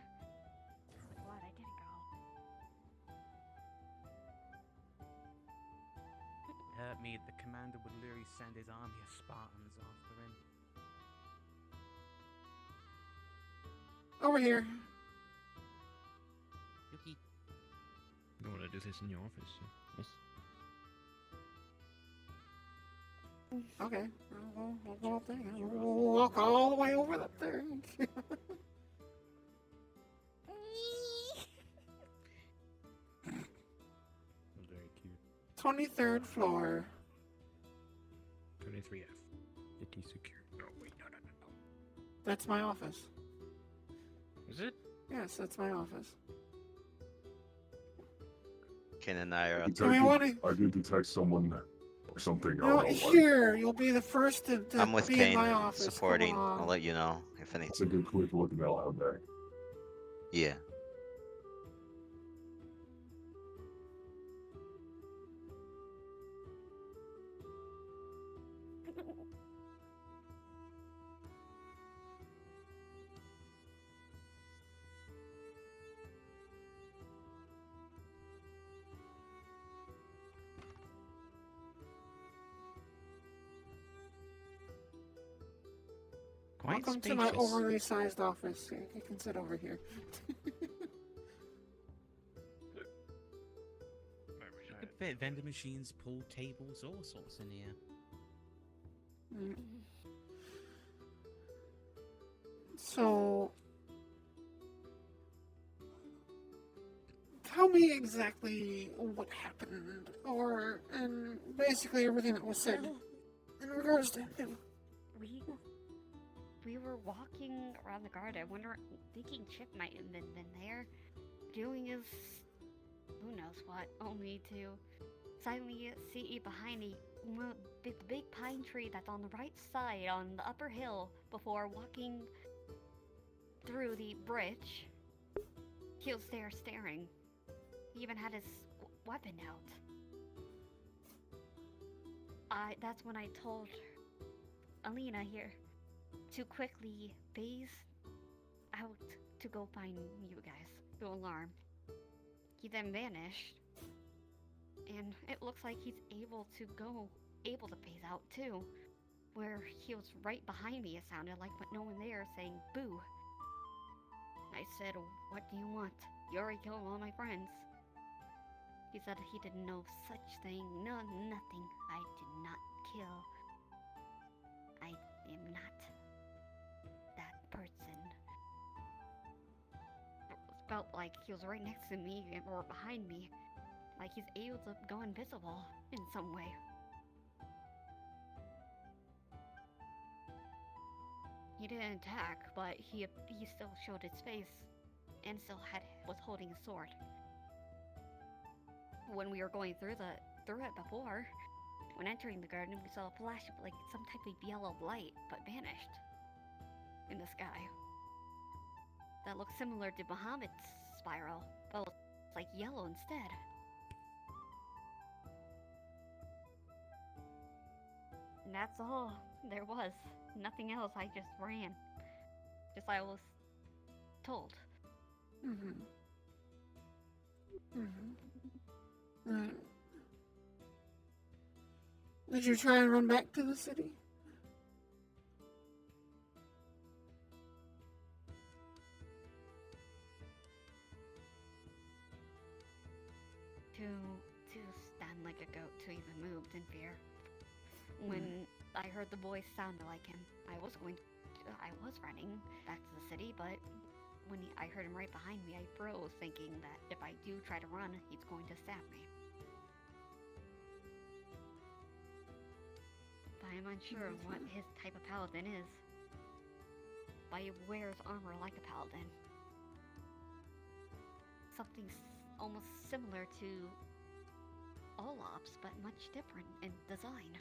Glad I didn't go. hurt me, the commander would literally send his army of Spartans after him. Over here. Yuki. You want to do this in your office? Yes. Okay. I'll go up there. We'll walk all the way over there. Very cute. 23rd floor. 23F. City secure. No, wait, no. That's my office. Is it? Yes, that's my office. Ken and I are. I did detect someone or something. I You don't know, know what. here, you'll be the first to I'm with be Kane, in my office. supporting. Come along. I'll let you know if anything. It's a good quick look at that loud bag. Yeah. Quite Welcome to my spacious. overly sized office. You can sit over here. Could fit vending machines, pool tables, all sorts in here. Mm. So, tell me exactly what happened, and basically everything that was said in regards to him. We were walking around the garden, thinking Chip might have been there, doing his who knows what, only to suddenly see behind me the big pine tree that's on the right side on the upper hill before walking through the bridge. He was there staring. He even had his weapon out. That's when I told Alina here to quickly phase out to go find you guys, to alarm. He then vanished, and it looks like he's able to phase out too, where he was right behind me, it sounded like, but no one there, saying boo. I said, what do you want? You already killed all my friends. He said he didn't know such thing. No, nothing. I did not kill. I am not that person. It felt like he was right next to me or behind me. Like he's able to go invisible in some way. He didn't attack, but he still showed his face and still was holding a sword. When we were going through it before, when entering the garden, we saw a flash of like some type of yellow light, but vanished in the sky. That looked similar to Bahamut's spiral, but was like yellow instead. And that's all there was. Nothing else. I just ran. Just I was told. Mm-hmm. Mm-hmm. Did you try and run back to the city? To stand like a goat, to even move in fear. When I heard the voice sounded like him, I was running back to the city, but when I heard him right behind me, I froze, thinking that if I do try to run, he's going to stab me. But I'm unsure of what his type of paladin is. But he wears armor like a paladin. Something almost similar to Olaf's, but much different in design.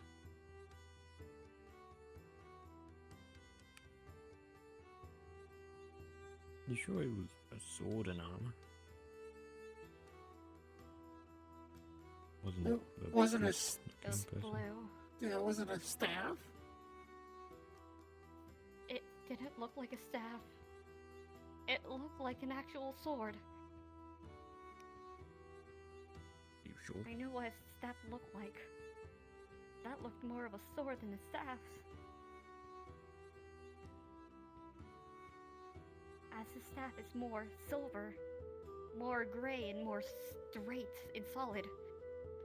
You sure it was a sword and armor? It wasn't a blue. Yeah, it wasn't a staff. It didn't look like a staff. It looked like an actual sword. You sure? I knew what a staff looked like. That looked more of a sword than a staff. as his staff is more silver, more gray, and more straight and solid.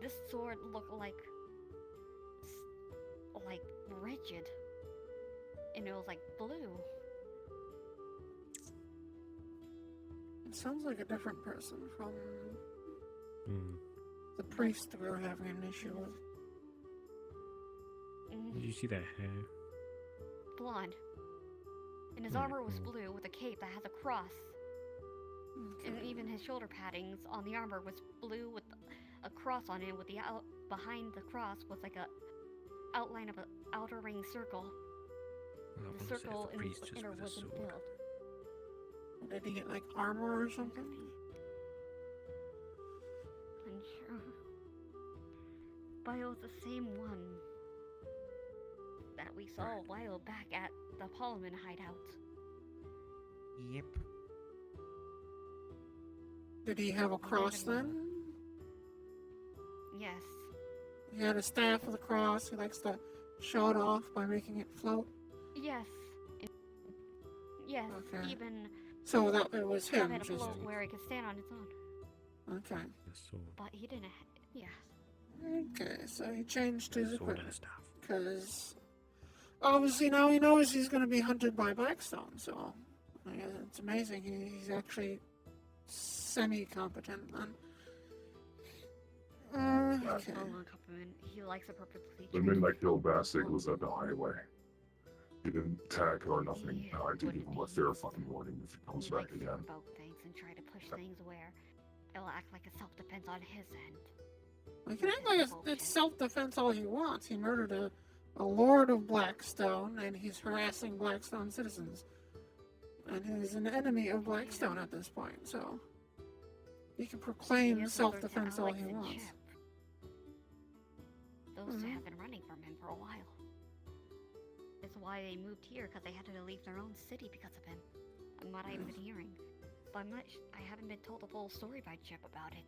This sword looked like rigid, and it was like blue. It sounds like a different person from the priest we were having an issue with. Did you see that hair? Blonde. And his armor was blue with a cape that has a cross. And even his shoulder paddings on the armor was blue with a cross on it, with the behind the cross was like a outline of an outer ring circle. The circle in the inner wasn't filled. Did he get like armor or something? Unsure. But it was the same one that we saw a while back at the Parliament hideout. Yep. Did he have a cross then? Yes. He had a staff with a cross. He likes to show it off by making it float. Yes. Yes. Okay. Even. So that it was him. Have it Just float where he could stand on its own. okay. But he didn't. Yes. Okay, so he changed his Sword and equipment staff. because obviously now he knows he's going to be hunted by Blackstone. So it's amazing. He's actually semi-competent then. Okay. He likes a perfectly. The midnight kill Bastig was at the highway. He didn't attack or nothing. I had to give him a fair fucking warning if he comes back again. About things and try to push things where it'll act like a self-defense on his end. He can act like it's self-defense all he wants. He murdered a lord of Blackstone, and he's harassing Blackstone citizens. And he's an enemy of Blackstone at this point, so he can proclaim self-defense all he wants. Those two have been running from him for a while. It's why they moved here, because they had to leave their own city because of him. And what I've been hearing. But I haven't been told the full story by Chip about it.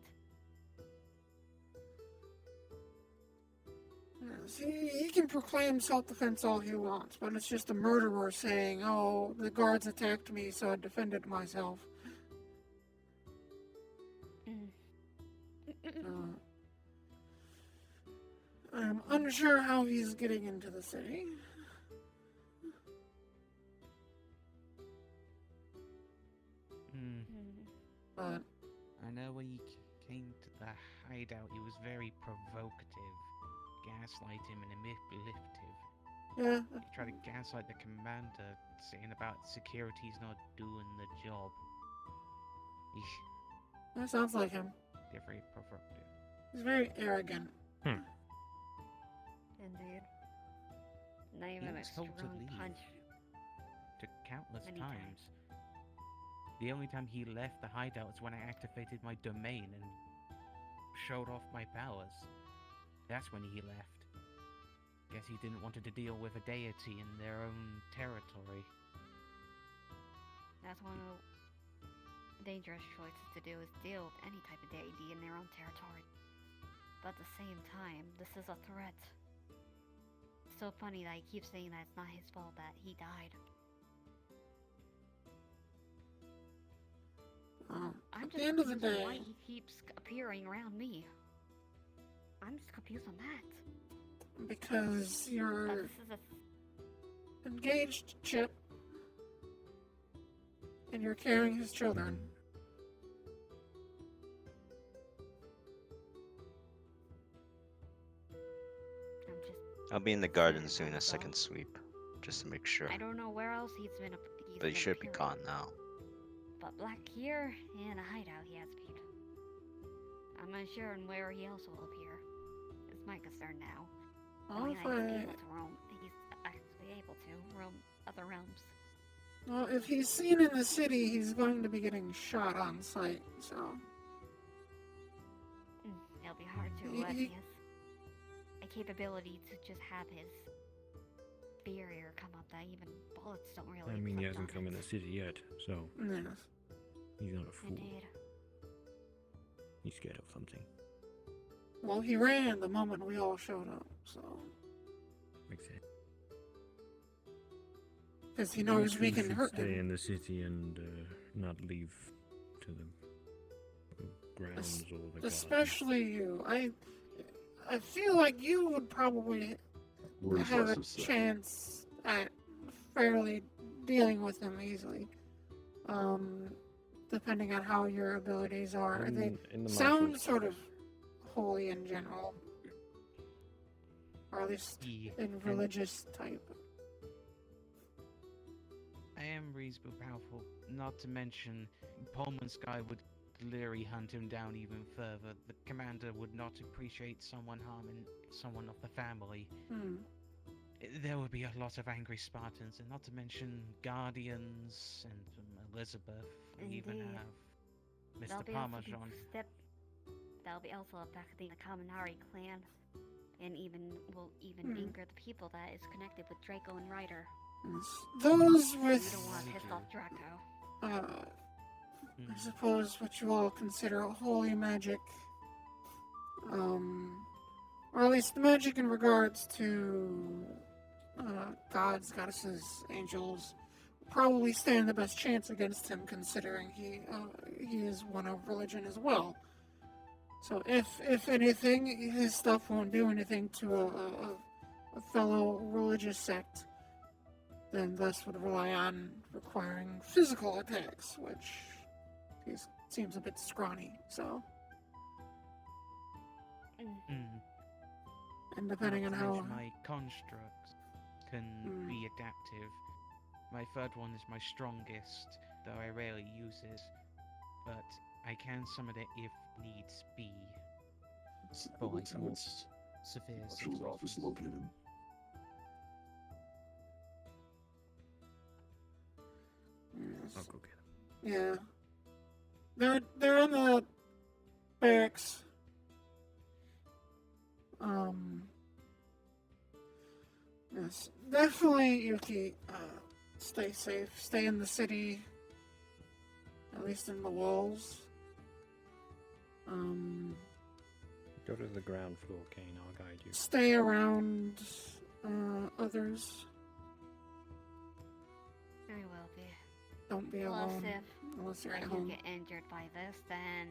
Yes, he can proclaim self-defense all he wants, but it's just a murderer saying, oh, the guards attacked me, so I defended myself. I'm unsure how he's getting into the city. But I know when he came to the hideout, he was very provocative, gaslighting and manipulative. yeah, He tried to gaslight the commander, saying about security's not doing the job. Eesh. that sounds like him. They're very provocative. He's very arrogant. Indeed. Not even a was told to strong leave. punch. To countless Many times. The only time he left the hideout was when I activated my domain and showed off my powers. That's when he left. Guess he didn't want to deal with a deity in their own territory. That's one of the dangerous choices to do, is deal with any type of deity in their own territory. But at the same time, this is a threat. It's so funny that he keeps saying that it's not his fault that he died. I'm At just the end of the confused day, why he keeps appearing around me. I'm just confused on that. because you're This is a engaged, Chip, and you're carrying his children. I'll be in the gardens doing a second sweep, just to make sure. I don't know where else he's been. But he should be gone now. But Black here and a hideout he has appeared. I'm unsure on where he else will appear. It's my concern now. Oh, He's if able I- to roam. He's actually able to roam other realms. Well, if he's seen in the city, he's going to be getting shot on sight, so... It'll be hard to He- unless he- he has a capability to just have his barrier come up that even bullets don't really I mean, he affect hasn't on come it. in the city yet, so Yes. he's not a fool. Indeed. He's scared of something. Well, he ran the moment we all showed up, so... Makes sense. Because he knows we can hurt Stay him. in the city and not leave to the grounds or the Especially you. I feel like you would probably Where's have a Russ's set? chance at fairly dealing with him easily. Depending on how your abilities are. They in the sound martial sort of holy in general. Or at least in religious type. I am reasonably powerful, not to mention Pullman Sky would clearly hunt him down even further. The commander would not appreciate someone harming someone of the family. There would be a lot of angry Spartans, and not to mention Guardians and Elizabeth. We even Indeed. have That'll Mr. be also Parmesan. That'll be also affecting the Kaminari clan, and will anger the people that is connected with Draco and Ryder. Those You with, don't want to piss off Draco. I suppose what you all consider holy magic, or at least magic in regards to gods, goddesses, angels, probably stand the best chance against him, considering he is one of religion as well. So if anything, his stuff won't do anything to a fellow religious sect, then thus would rely on requiring physical attacks, which seems a bit scrawny, so. And depending on Not to how... mention my constructs can be adaptive. My third one is my strongest, though I rarely use it, but I can summon it if needs be. For like more severe Marshal's office located. Yes. I'll go get him. Yeah. They're in the barracks. Yes. Definitely, Yuki, stay safe. Stay in the city. At least in the walls. Go to the ground floor, Kane. I'll guide you. Stay around others. Very well be. Don't be Plus, alone if unless you're I at do home. get injured by this, then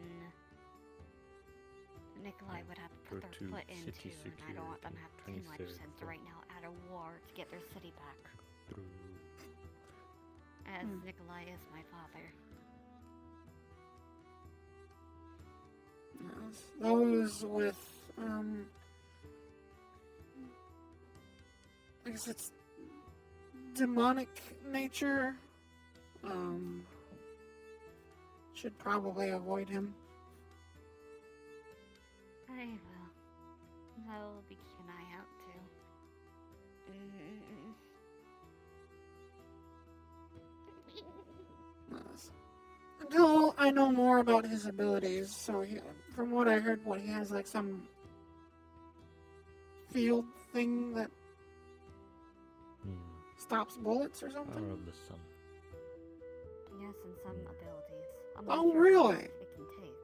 Nikolai would have to put Go their to foot in city too, and I don't want them to have too much 23rd since they're right now at a war to get their city back. Through. As Nikolai is my father. Yes. Those with, I guess it's demonic nature, should probably avoid him. I will. I will be keeping an eye out too. Yes. Until I know more about his abilities, so from what I heard, he has like some field thing that stops bullets or something? Power of the sun. Yes, and some abilities. I'm Oh, not sure really? how much it can take.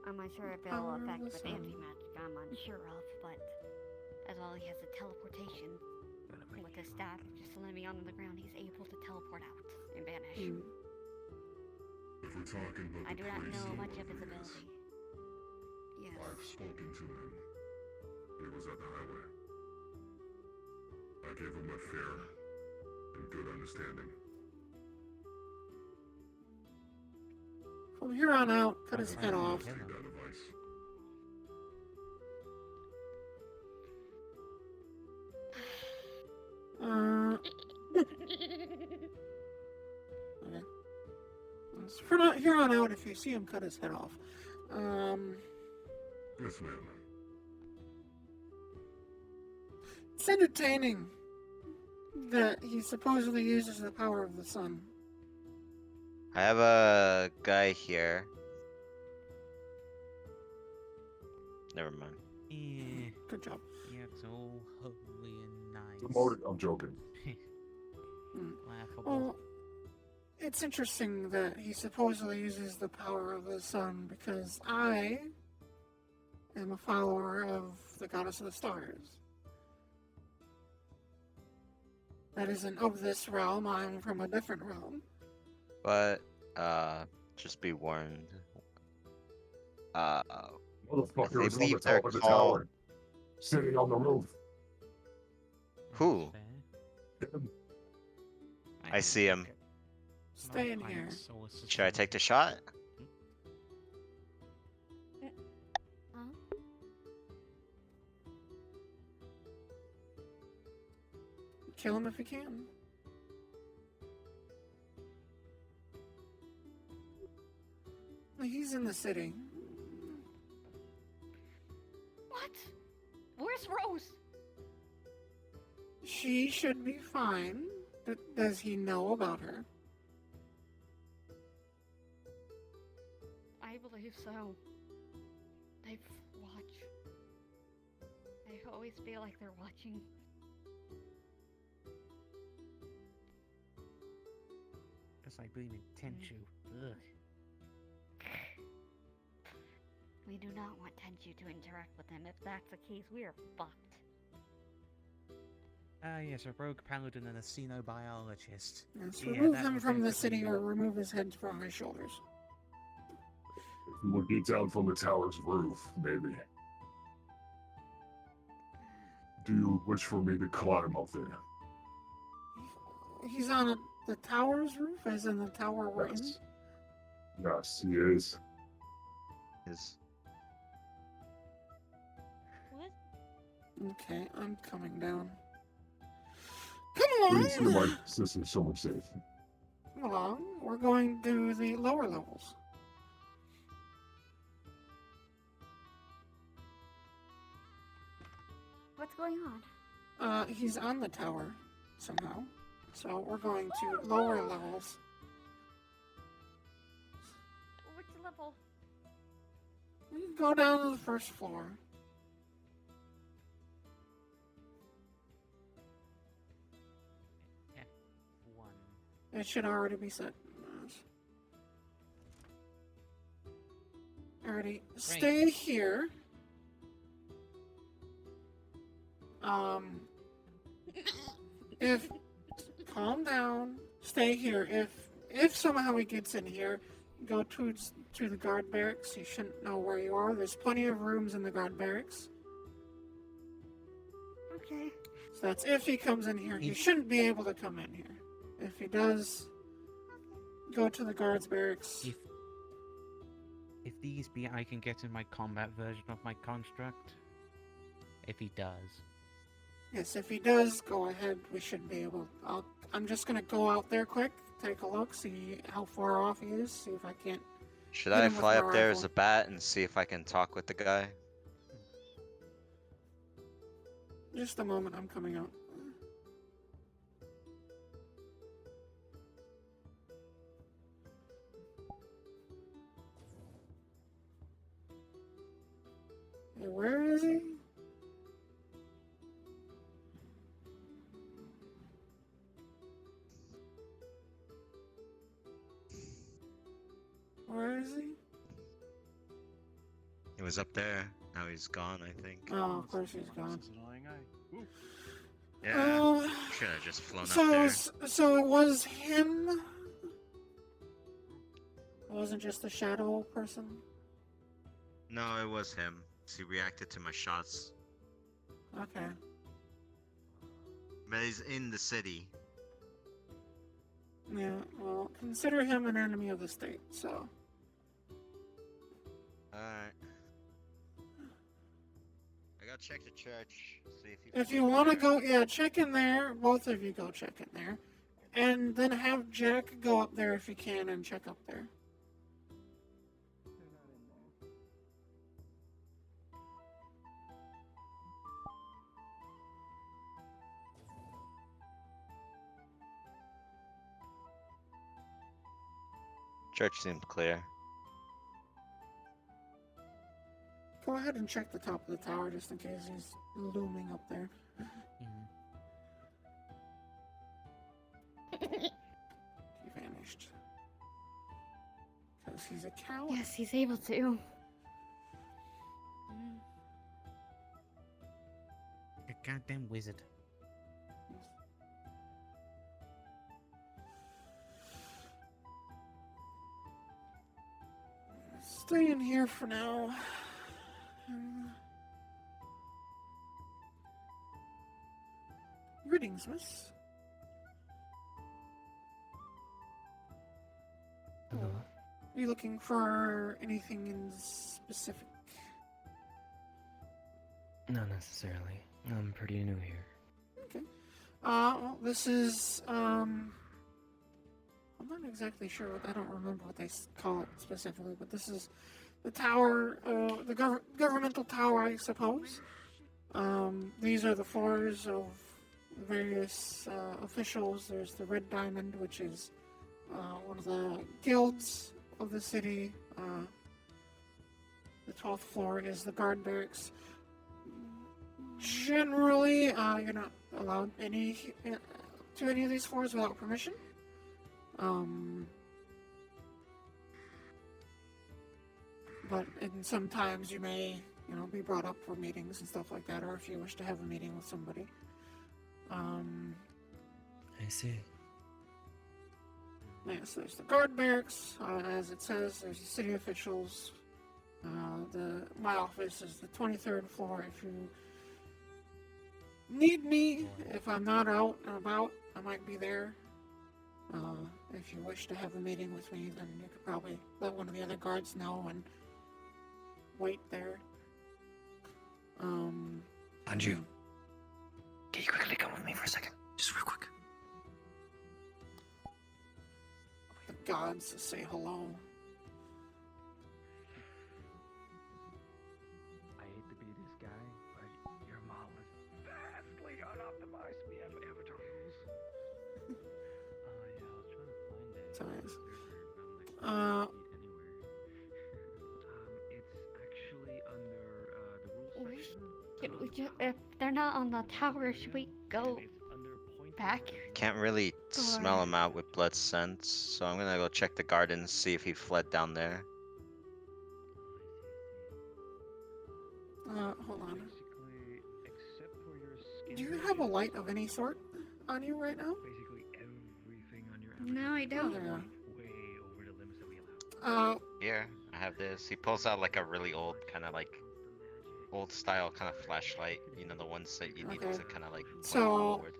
I'm not sure if it'll Power of affect the with sun. anti-magic, I'm unsure of, but as well he has a teleportation with his staff, just landing on the ground, he's able to teleport out and vanish. If we're talking about I do the not crazy know much one of his he is, ability. Yes. I've spoken to him. He was at the highway. I gave him a fair and good understanding. From here on out, cut his head off. Take that advice. Okay. From here on out, if you see him, cut his head off. Yes, ma'am. It's entertaining that he supposedly uses the power of the sun. I have a guy here. Never mind. Yeah. Good job. Yeah, it's all holy and nice. I'm joking. Laughable. Well, it's interesting that he supposedly uses the power of the sun because I am a follower of the goddess of the stars. that isn't of this realm. I'm from a different realm. But, just be warned. Motherfucker They is on the believe they're top of the called... tower. Sitting on the roof. Who? I see him. Stay in here. Should I take the shot? Kill him if you can. He's in the city. What? Where's Rose? She should be fine. Does he know about her? I believe so. They watch. I always feel like they're watching. Just like being in Tenchu. Ugh. We do not want Tenchu to interact with him. If that's the case, we are fucked. Yes, a rogue paladin and a xenobiologist. Yes, Yeah, remove that him would from the basically city be- or remove his head from my shoulders. If you would get down from the tower's roof, maybe. Do you wish for me to climb up there? He's on the tower's roof, as in the tower we're in? Yes, he is. What? Okay, I'm coming down. Come Please do along! my sister so much safe. Come along. We're going to the lower levels. What's going on? He's on the tower somehow. So we're going to lower levels. Which level? We can go down to the first floor. F1. It should already be set. Alrighty, stay here. If calm down, stay here. If somehow he gets in here, go to the guard barracks. He shouldn't know where you are. There's plenty of rooms in the guard barracks. Okay. So that's if he comes in here. He shouldn't be able to come in here. If he does, go to the guards barracks. If these be, I can get in my combat version of my construct. If he does. Yes, if he does, go ahead. We should be able. I'm just gonna go out there quick, take a look, see how far off he is, see if I can't. Should hit I him with fly my up there as rifle. a bat and see if I can talk with the guy? Just a moment, I'm coming out. Hey, where is he? Where is he? He was up there. Now he's gone, I think. Oh, of course he's gone. Yeah. Should have just flown up So, there. so it was him? It wasn't just a shadow person? No, it was him. He reacted to my shots. Okay. But he's in the city. Yeah, well, consider him an enemy of the state, so. Alright. I gotta check the church. See If you want to go, yeah, check in there. Both of you go check in there. And then have Jack go up there if you can and check up there. Church seemed clear. Go ahead and check the top of the tower just in case he's looming up there. He vanished. Because he's a coward. Yes, he's able to. A goddamn wizard. Stay in here for now. Greetings, miss. Hello. Are you looking for anything in specific? Not necessarily. I'm pretty new here. Okay. Well, this is, I'm not exactly sure I don't remember what they call it specifically, but this is the tower, the governmental tower, I suppose. These are the floors of various officials. There's the Red Diamond, which is one of the guilds of the city. The 12th floor is the guard barracks. Generally, you're not allowed to any of these floors without permission. But sometimes you may, be brought up for meetings and stuff like that, or if you wish to have a meeting with somebody. I see. Yes, there's the guard barracks, as it says. There's the city officials. My office is the 23rd floor. If you need me, if I'm not out and about, I might be there. If you wish to have a meeting with me, then you could probably let one of the other guards know and wait there. Anju, can you quickly come with me for a second? Just real quick. The gods say hello. I hate to be this guy, but your mom was vastly unoptimized. We have avatar rules. Yeah, I was trying to find it. So yes. It's actually under the rules section. If they're not on the tower, should we go back? Can't really smell him out with blood scents, so I'm gonna go check the gardens, see if he fled down there. Hold on. Do you have a light of any sort on you right now? No, I don't. Here, I have this. He pulls out like a really old, kind of like old style kind of flashlight. You know, the ones that you need to kind of like put forward.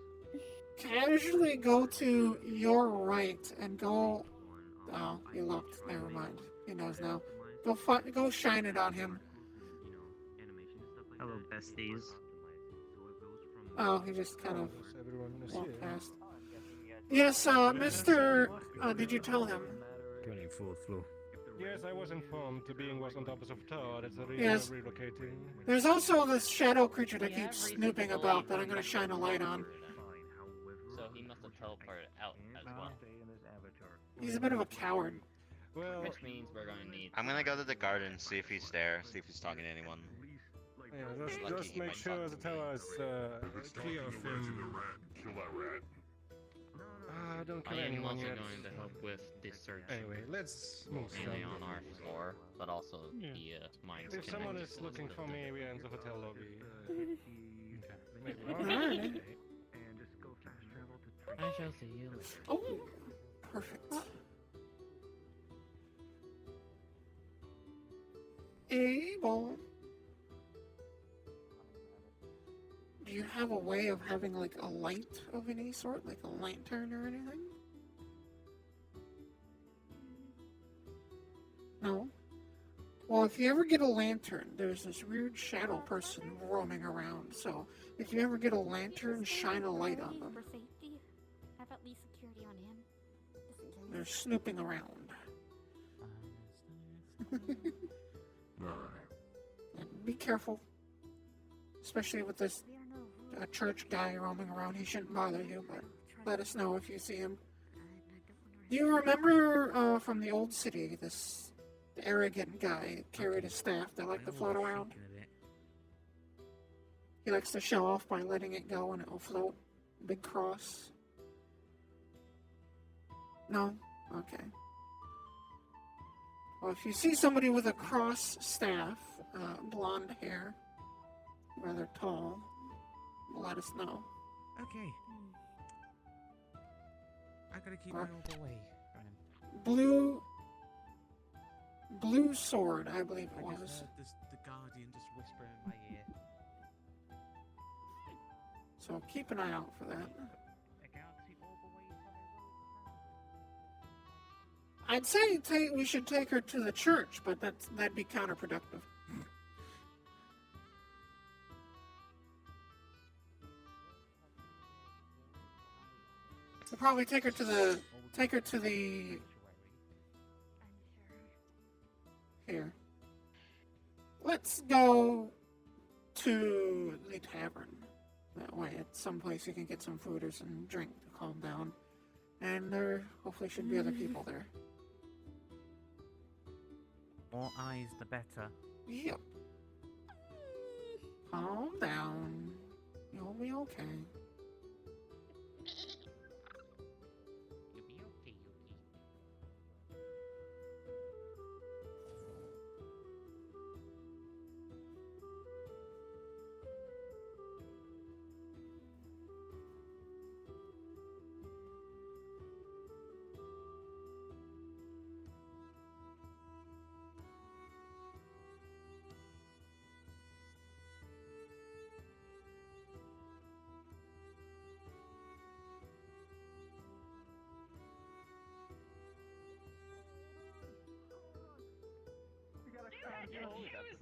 Casually go to your right and go. Oh, you looked. Never mind. He knows now. Go shine it on him. Hello, besties. Oh, he just kind of walked past. Yes, Mr. Did you tell him? 24th floor. Yes, I was informed. The being was on top of a tower. That's the reason Yes. of relocating. There's also this shadow creature that keeps snooping about that I'm going to shine a light on. So he must have teleported out as well. He's a bit of a coward. Well, which means we're going to need. I'm gonna go to the garden, see if he's there, see if he's talking to anyone. Yeah, Lucky just he make might sure talk the to me. tower is clear of him. Kill that rat. Don't kill I am anyone also yet. going to help with this search. Anyway, let's move Mainly on. on our floor, but also Yeah. the mines. If someone is looking for me, we are in the hotel lobby. Maybe not. Alright. I shall see you later. Oh, perfect. Abel. Do you have a way of having like a light of any sort, like a lantern or anything? No? Well, if you ever get a lantern, there's this weird shadow person roaming around, so if you ever get a lantern, shine a light on them. For safety, have at least security on him. Just in case. They're snooping around. And be careful. Especially with this church guy roaming around. He shouldn't bother you, but let us know if you see him. Do you remember from the old city, this arrogant guy carried a staff that liked to float around? He likes to show off by letting it go and it will float. Big cross. No? Okay. Well, if you see somebody with a cross staff, blonde hair, rather tall, let us know. Okay. I gotta keep my old away. Blue Blue Sword, I believe it I just was. heard the Guardian just whisper in my ear. So keep an eye out for that. A galaxy all the way from I'd say we should take her to the church, but that'd be counterproductive. We'll probably take her to the here. Let's go to the tavern. That way, it's someplace you can get some food or some drink to calm down. And there hopefully should be other people there. More eyes, the better. Yep. Calm down. You'll be okay.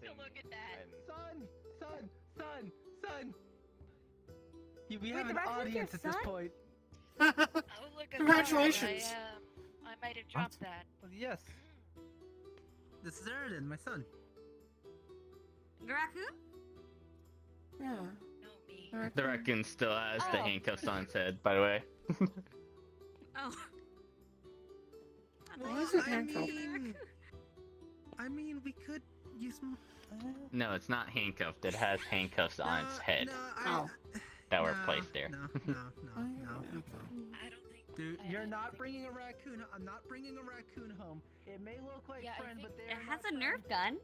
To look at that. Son. We have an audience at this point. Oh, look at Congratulations. that. I might have dropped that. Yes. This is Eridan, my son. Raccoon? Yeah. The raccoon still has the Oh. handcuffs on its head, by the way. Oh. Why is it handcuffed? I mean, we could use more. No, it's not handcuffed. It has handcuffs on its head that were placed there. No. Dude, you're not bringing a raccoon. I'm not bringing a raccoon home. It may look like friend, but It has a Nerf gun.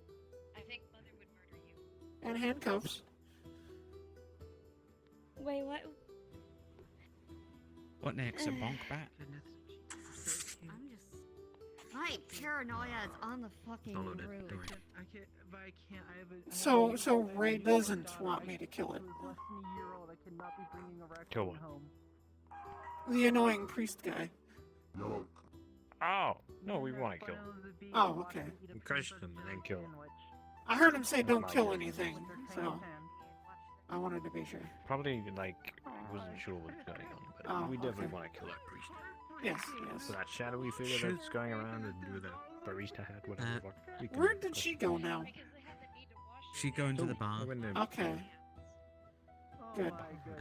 I think Mother would murder you. And handcuffs. Wait, what? What next? A bonk bat? I'm just. My paranoia is on the fucking roof. I can't. But I can't. I have a. So Ray doesn't want me to kill it. Less than a year old. I cannot be bringing a raccoon Kill what? home. The annoying priest guy. No. Oh, no, we want to kill him. Oh, okay. Question and then kill him. I heard him say don't kill anything, so I wanted to be sure. Probably, like, wasn't sure what's going on, but Oh, we definitely okay. want to kill that priest. Yes. So that shadowy figure that's going around and with a barista hat, whatever the fuck. we can Where did she go now? She go into the bar. Okay. Good.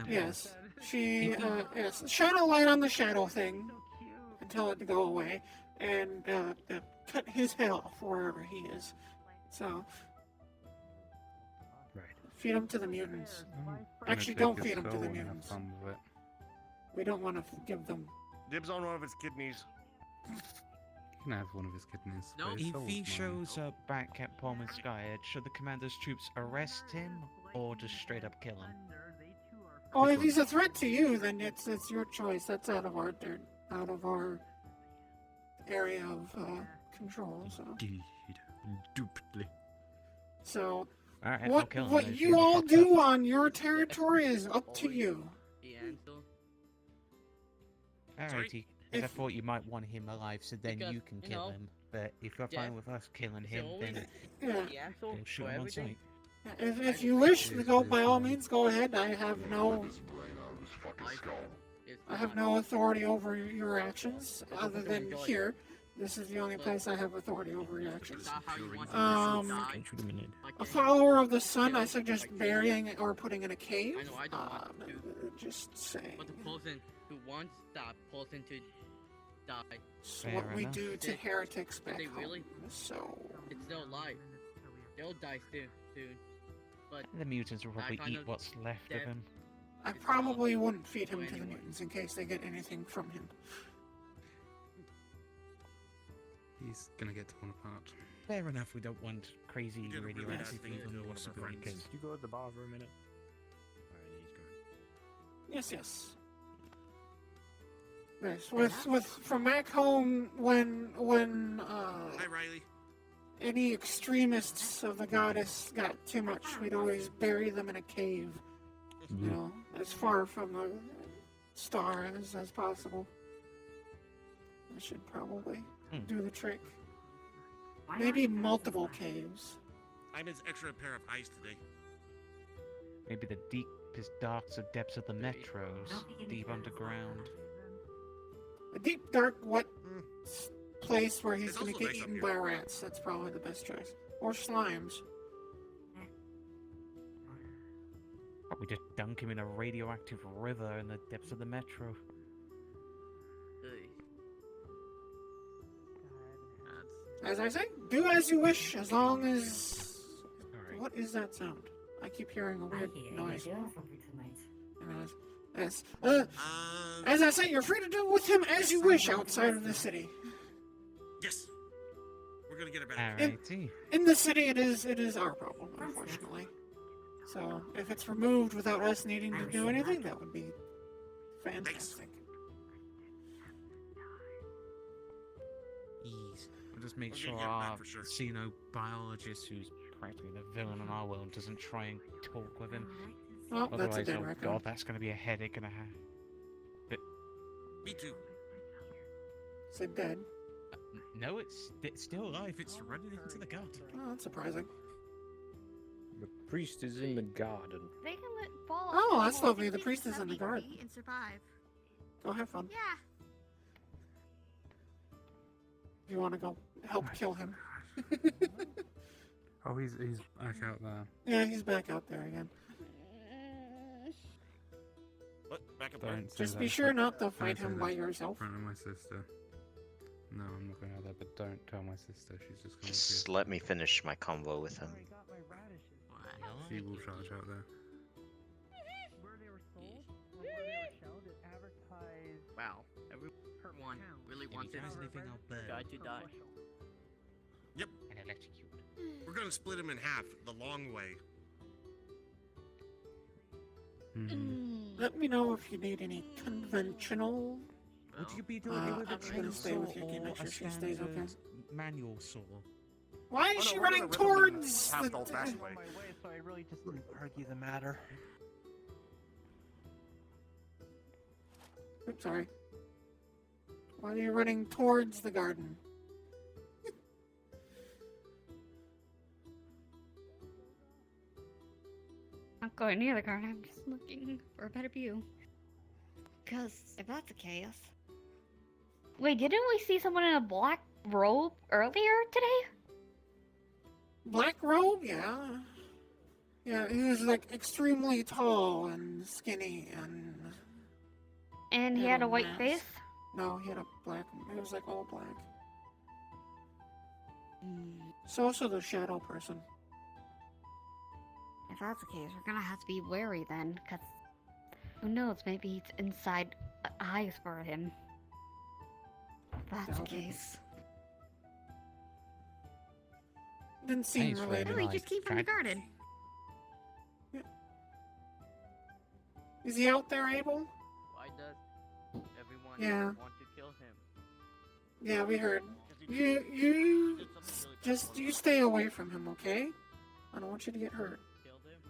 Yes. She, yes. Shine a light on the shadow thing and tell it to go away and cut his head off wherever he is. So, feed him to the mutants. Actually, don't feed him to the mutants. We don't want to give them. Dibs on one of his kidneys. Can have one of his kidneys. No. but his If soul's he mine. shows up back at Palmerskaya, should the commander's troops arrest him or just straight up kill him? Well, if he's a threat to you, then it's your choice. That's out of our area of control. So. Indeed. Indubitably. So, Alright, I'll what kill him what then if you he all fucks do up. on your territory is up to you. Alrighty. I thought you might want him alive, so then you can kill him. But if you're fine with us killing him, then Yeah. we'll shoot him on sight. If you wish to go, by all means, go ahead. I have no authority over your actions other than here. This is the only place I have authority over your actions. A follower of the sun, I suggest burying it or putting in a cave. Just saying. But the person who wants that person to die. It's what we do to heretics back They home. really? So It's their life. They'll die soon. But The mutants will probably kind eat of what's left of him. I probably wouldn't feed him to the mutants in case they get anything from him. He's gonna get torn apart. Fair enough, we don't want crazy did a really radioactive bad thing to evil one of our friends. civilians. Could you go to the bar for a minute? Yes. Yes, with from back home when Hi, Riley. any extremists of the goddess got too much, we'd always bury them in a cave. You know, as far from the stars as possible. I should probably do the trick. Maybe multiple caves. I'm his extra pair of eyes today. Maybe the deepest, darkest depths of the metros, deep underground. A deep, dark, wet place where he's going to get eaten by rats. That's probably the best choice. Or slimes. Probably just dunk him in a radioactive river in the depths of the metro. As I say, do as you wish, as long as... What is that sound? I keep hearing a weird noise. As I say, you're free to do with him as you wish outside of the city. Yes. We're gonna get it back. In the city, it is our problem, unfortunately. So, if it's removed without us needing to do anything, that would be fantastic. Ease. We'll just make sure our xenobiologist, who's practically the villain in our world, doesn't try and talk with him. Oh, Otherwise, that's a dead oh record. god, that's gonna be a headache and a half. But Me too. Is it dead? no, it's still alive. It's running into the garden. Oh, that's surprising. The priest is in the garden. They can let fall. Oh, that's lovely. The priest is in the garden. And survive. Go have fun. Yeah. You want to go help kill him? Oh, he's back out there. Yeah, he's back out there again. What? Back up Don't say Just that be in sure front- not to don't fight say him that by in yourself. front of my sister. No, I'm not going out there, but don't tell my sister. She's just going Just let me finish my convo with him. She will charge out there. Wow, everyone really wants it. Guy to die. Yep. And electrocute. We're gonna split him in half the long way. Let me know if you need any conventional. Would you be doing it with a I'm gonna stay chainsaw with Yuki, or make sure a she stays okay. standard manual saw? Why is she running towards half the... the old-fashioned way, so I really just didn't argue the matter. Oops, sorry. Why are you running towards the garden? I'm going near the garden. I'm just looking for a better view. Because if that's the case. Wait, didn't we see someone in a black robe earlier today? Black robe? Yeah. Yeah, he was like extremely tall and skinny and... And he had a white mask. face? No, he had a black... It was like all black. So also the shadow person. If that's the case, we're gonna have to be wary then, because who knows, maybe it's inside eyes for him. If that's the case. Didn't seem Hey, related. No, he just came from the garden. Is he out there, Abel? Why does everyone Yeah. want to kill him? Yeah, we heard. You stay away from him, okay? I don't want you to get hurt. Killed him?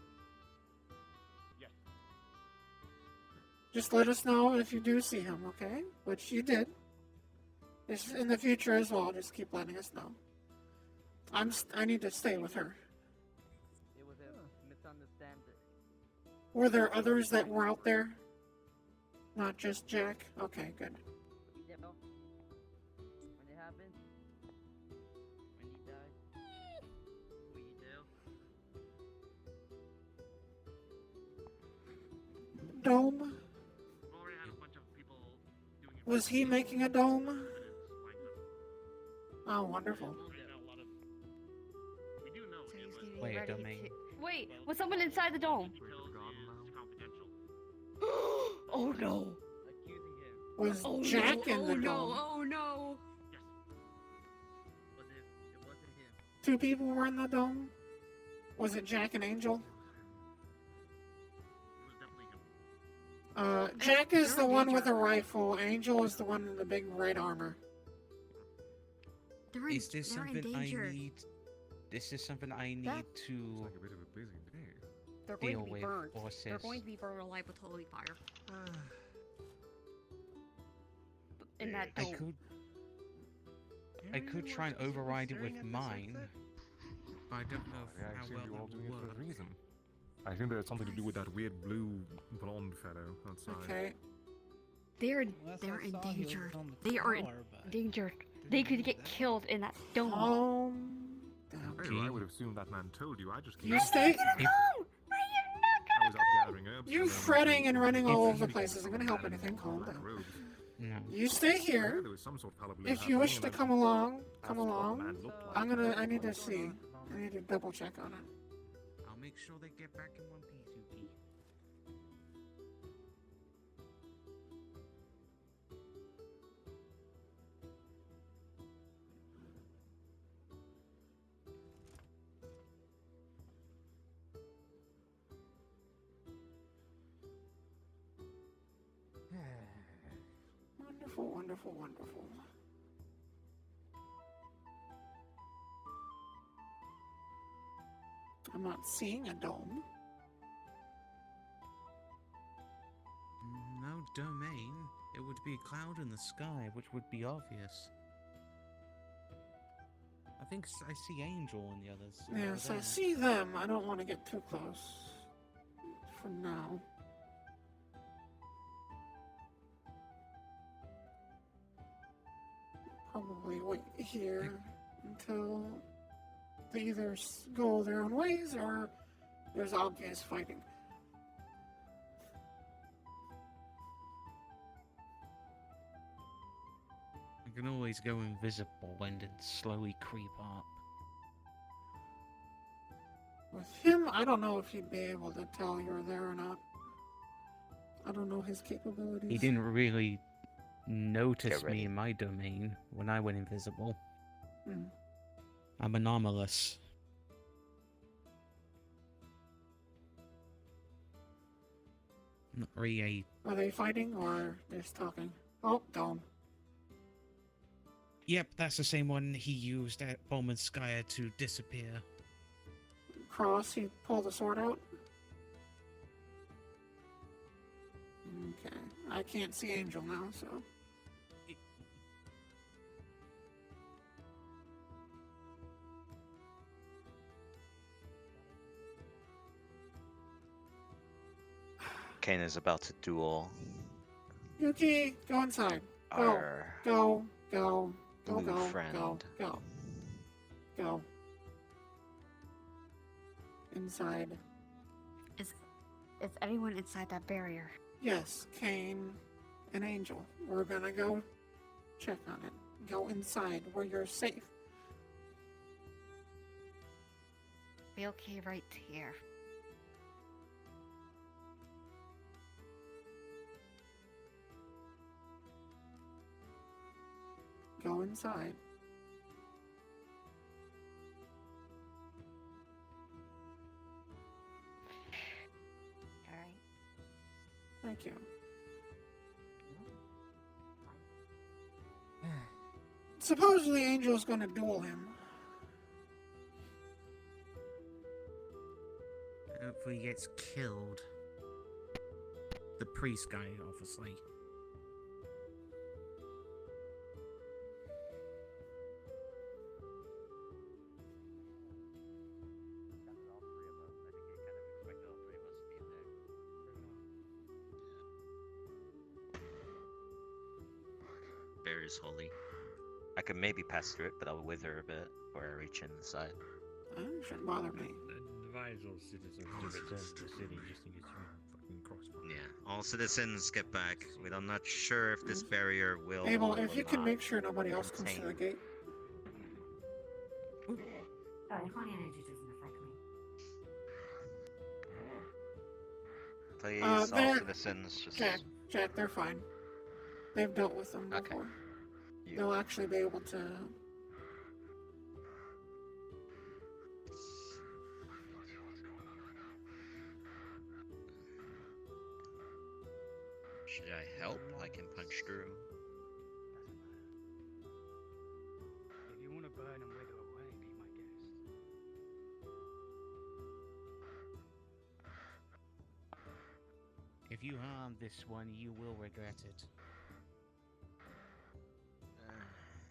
Yes. Just let us know if you do see him, okay? Which you did. This in the future as well. Just keep letting us know. I need to stay with her. It was a misunderstanding. Were there others that were out there? Not just Jack? Okay, good. You know, when it happened, when he died, what you do? Dome? We've already had a bunch of people doing it. Was he making a dome? Oh, wonderful. We do know it was Wait, a ready domain. Wait, was someone inside the dome? confidential. Oh no! Accusing him. Was Oh Jack no, in the oh dome? no, oh no! It wasn't him. Two people were in the dome? Was it Jack and Angel? Jack is the one with a rifle. Angel is the one in the big red armor. They're Is this they're in something I danger. need This is something I need to Like a bit of a busy day. They're going deal to be with, burned. bosses. They're going to be burned alive with holy fire. In that I dome. could try and override it with mine. I don't know Yeah, I how assume well you that all will doing it for work. a reason. I think that had something to do with that weird blue blonde fellow outside. Okay. They're Unless they're I in saw he was danger. on the They are in tower, but- danger. They could get killed in that dome. Calm down. Well, I would have assumed that man told you. I just You came. stay. I was out gathering herbs. You and then fretting and running all over the If- place isn't going to help anything. Calm down. Robes. No. You stay here. There was some sort of hullabaloo If you happening, wish and to I come just along, asked come what the along. man looked like. I need to see. I need to double check on it. I'll make sure they get back in one piece, Yuki. Wonderful, wonderful, wonderful. I'm not seeing a dome. No domain. It would be a cloud in the sky, which would be obvious. I think I see Angel in the others. Yes, over I there. see them. I don't want to get too close. For now. Probably wait here until they either go their own ways or there's obvious fighting. I can always go invisible and then slowly creep up. With him, I don't know if he'd be able to tell you're there or not. I don't know his capabilities. He didn't really notice Get ready. me in my domain when I went invisible. Hmm. I'm anomalous. Not really a... Are they fighting or just talking? Oh, dome. Yep, that's the same one he used at Bolmanskaya to disappear. Cross, he pulled the sword out. Okay. I can't see Angel now, so. Kane is about to duel Yuki, go inside. Go. our Go. Go. Go. blue Go. friend. Go. Go. Go. Inside. Is anyone inside that barrier? Yes, Kane and Angel. We're gonna go check on it. Go inside where you're safe. Be okay right here. Go inside. Alright. Thank you. Supposedly Angel's gonna duel him. Hopefully he gets killed. The priest guy, obviously. Barrier's holy. I could maybe pass through it, but I'll wither a bit before I reach inside. That shouldn't bother me. Advise all citizens to return to the city just in case you fucking crossfire. Yeah, all citizens get back. I'm not sure if this barrier will. Abel, or if will you can not make sure nobody else comes to the contain. gate. Holy energy doesn't affect me. Please, all they're- citizens, just. Jack, they're fine. They've dealt with them before. They'll actually be able to. Should I help? I can punch through. If you want to burn and wither away, be my guest. If you harm this one, you will regret it.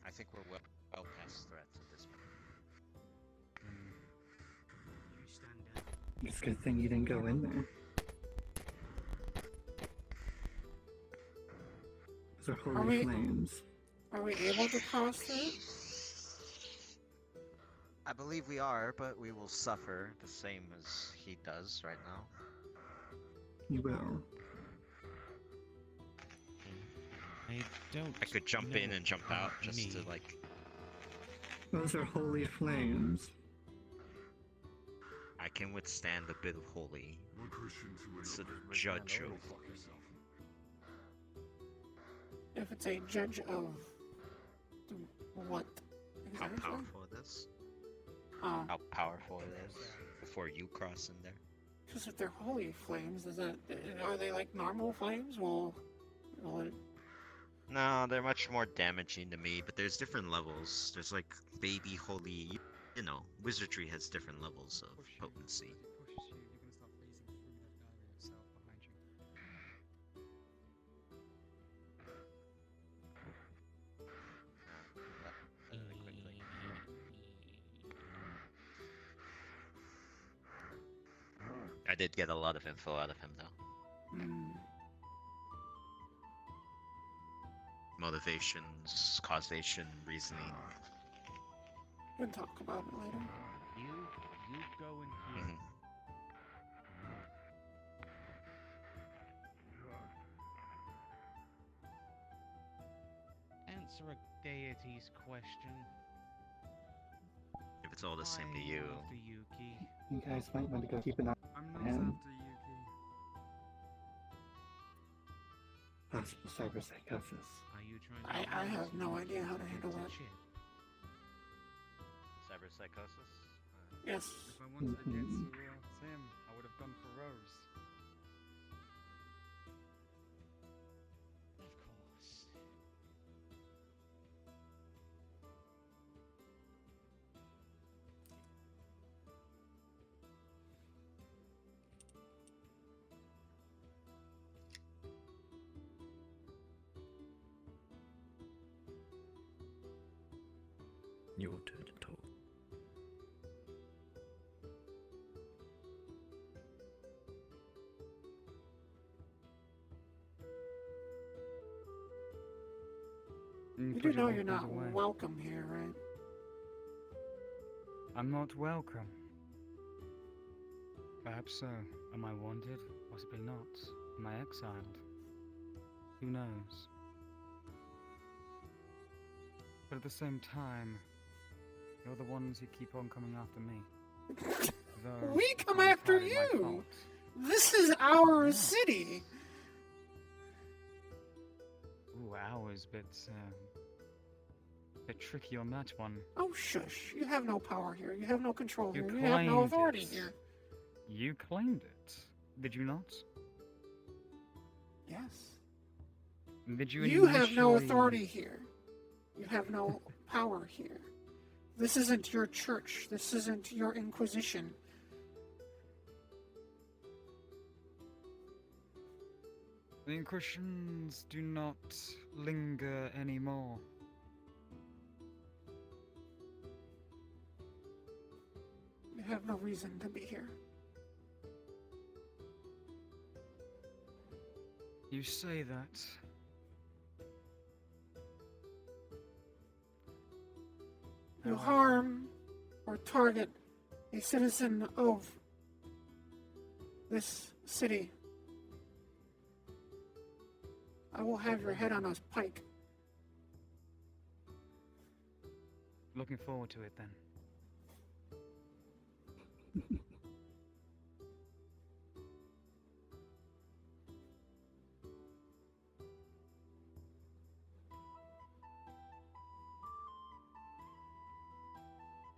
I think we're well past threat at this point. You stand down. It's a good thing you didn't go in there. Those are holy flames. Are we able to cross through? I believe we are, but we will suffer the same as he does right now. You will. I don't. I could jump in and jump out just to like. Those are holy flames. I can withstand a bit of holy. It's a judge of. If it's a judge of what? How Exactly? powerful it is. Oh. How powerful it is before you cross in there. Because if they're holy flames, are they like normal flames? Will it... No, they're much more damaging to me, but there's different levels. There's like baby holy, you know, wizardry has different levels of potency. I did get a lot of info out of him though. Motivations, causation, reasoning. We can talk about it later. You go in here. Answer a deity's question. If it's all the same to you. After Yuki. You guys might want to go keep an eye on him. Possible cyberpsychosis. Are you trying to I have no idea how to handle that. Cyberpsychosis? Yes. If I wanted to get Tim, I would have gone for Rose. Of course. Your turn to talk. You do know you're not welcome here, right? I'm not welcome. Perhaps so. Am I wanted? Possibly not. Am I exiled? Who knows? But at the same time, you're the ones who keep on coming after me. Though We come I'm after entirely my you! fault. This is our city! Ooh, ours, bit tricky on that one. Oh, shush. You have no power here. You have no control You here. You have no claimed authority it. here. You claimed it, did you not? Yes. Did you? You have no initially- authority here. You have no power here. This isn't your church. This isn't your inquisition. The Inquisitions do not linger anymore. You have no reason to be here. You say that. You harm or target a citizen of this city. I will have your head on a pike. Looking forward to it then.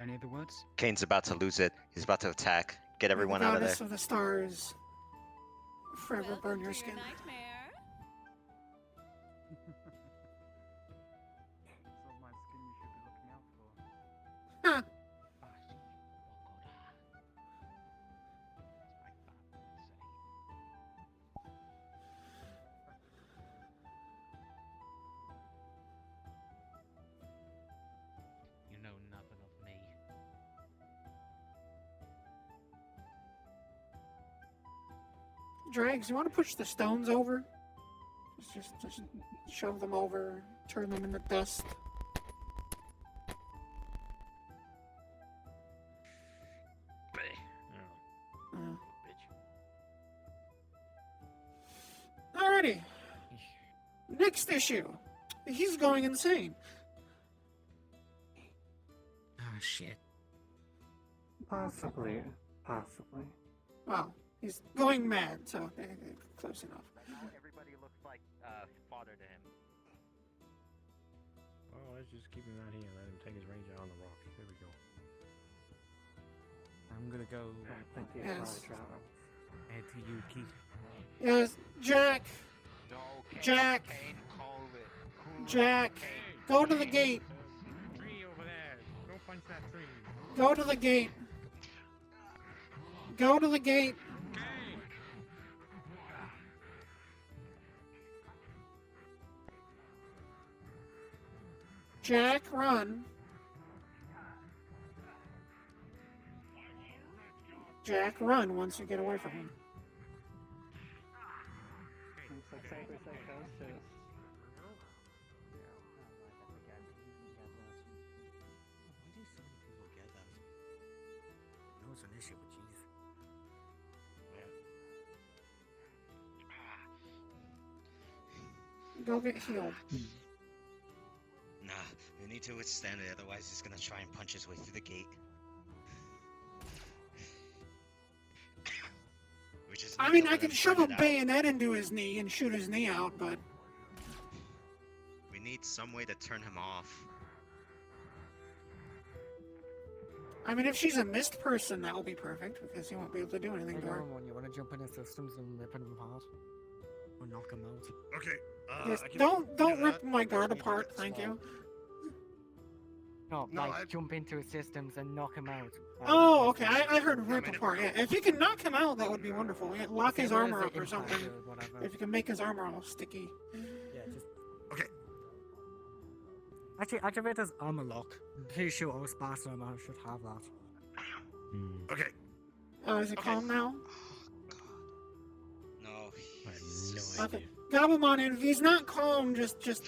Any other words? Kane's about to lose it. He's about to attack. Get everyone out of there. Goddess of the stars, forever burn your skin. It's not my skin you should be looking out for. Huh. Drags, you want to push the stones over? Just shove them over, turn them into dust. Alrighty. Next issue. He's going insane. Oh shit. Possibly. Well, he's going mad, so close enough. Now everybody looks like fodder to him. Oh, let's just keep him out here. Let him take his range out on the rock. There we go. I'm gonna go. Yes. Head to you, Keith. Yes, Jack. Jack. Jack. Go to the gate. Tree over there. Don't punch that tree. Go to the gate. Go to the gate. Jack, run. Jack, run once you get away from him. Looks like psychosis. Why do so many people get that? No, it's an issue with Keith. Go get healed. Nah, we need to withstand it, otherwise he's gonna try and punch his way through the gate. I mean, I could shove a bayonet into his knee and shoot his knee out, but... We need some way to turn him off. I mean, if she's a mist person, that will be perfect, because he won't be able to do anything to her. You want to jump in his systems and rip them apart? Or knock them out? Okay. Yes, I can don't do rip that. my guard Just need to apart, get thank small. you. No, No, like, I- jump into his systems and knock him out. Oh, okay, I heard rip apart, yeah. If you can knock him out, that would be wonderful. Yeah, lock his Where is armor it up or impact something. or whatever? If you can make his armor all sticky. Yeah, just... Okay. Actually, activate his armor lock. I'm pretty sure all sparse armor should have that. Okay. Oh, is he calm now? No. I have no Okay. idea. Gabumon, if he's not calm, just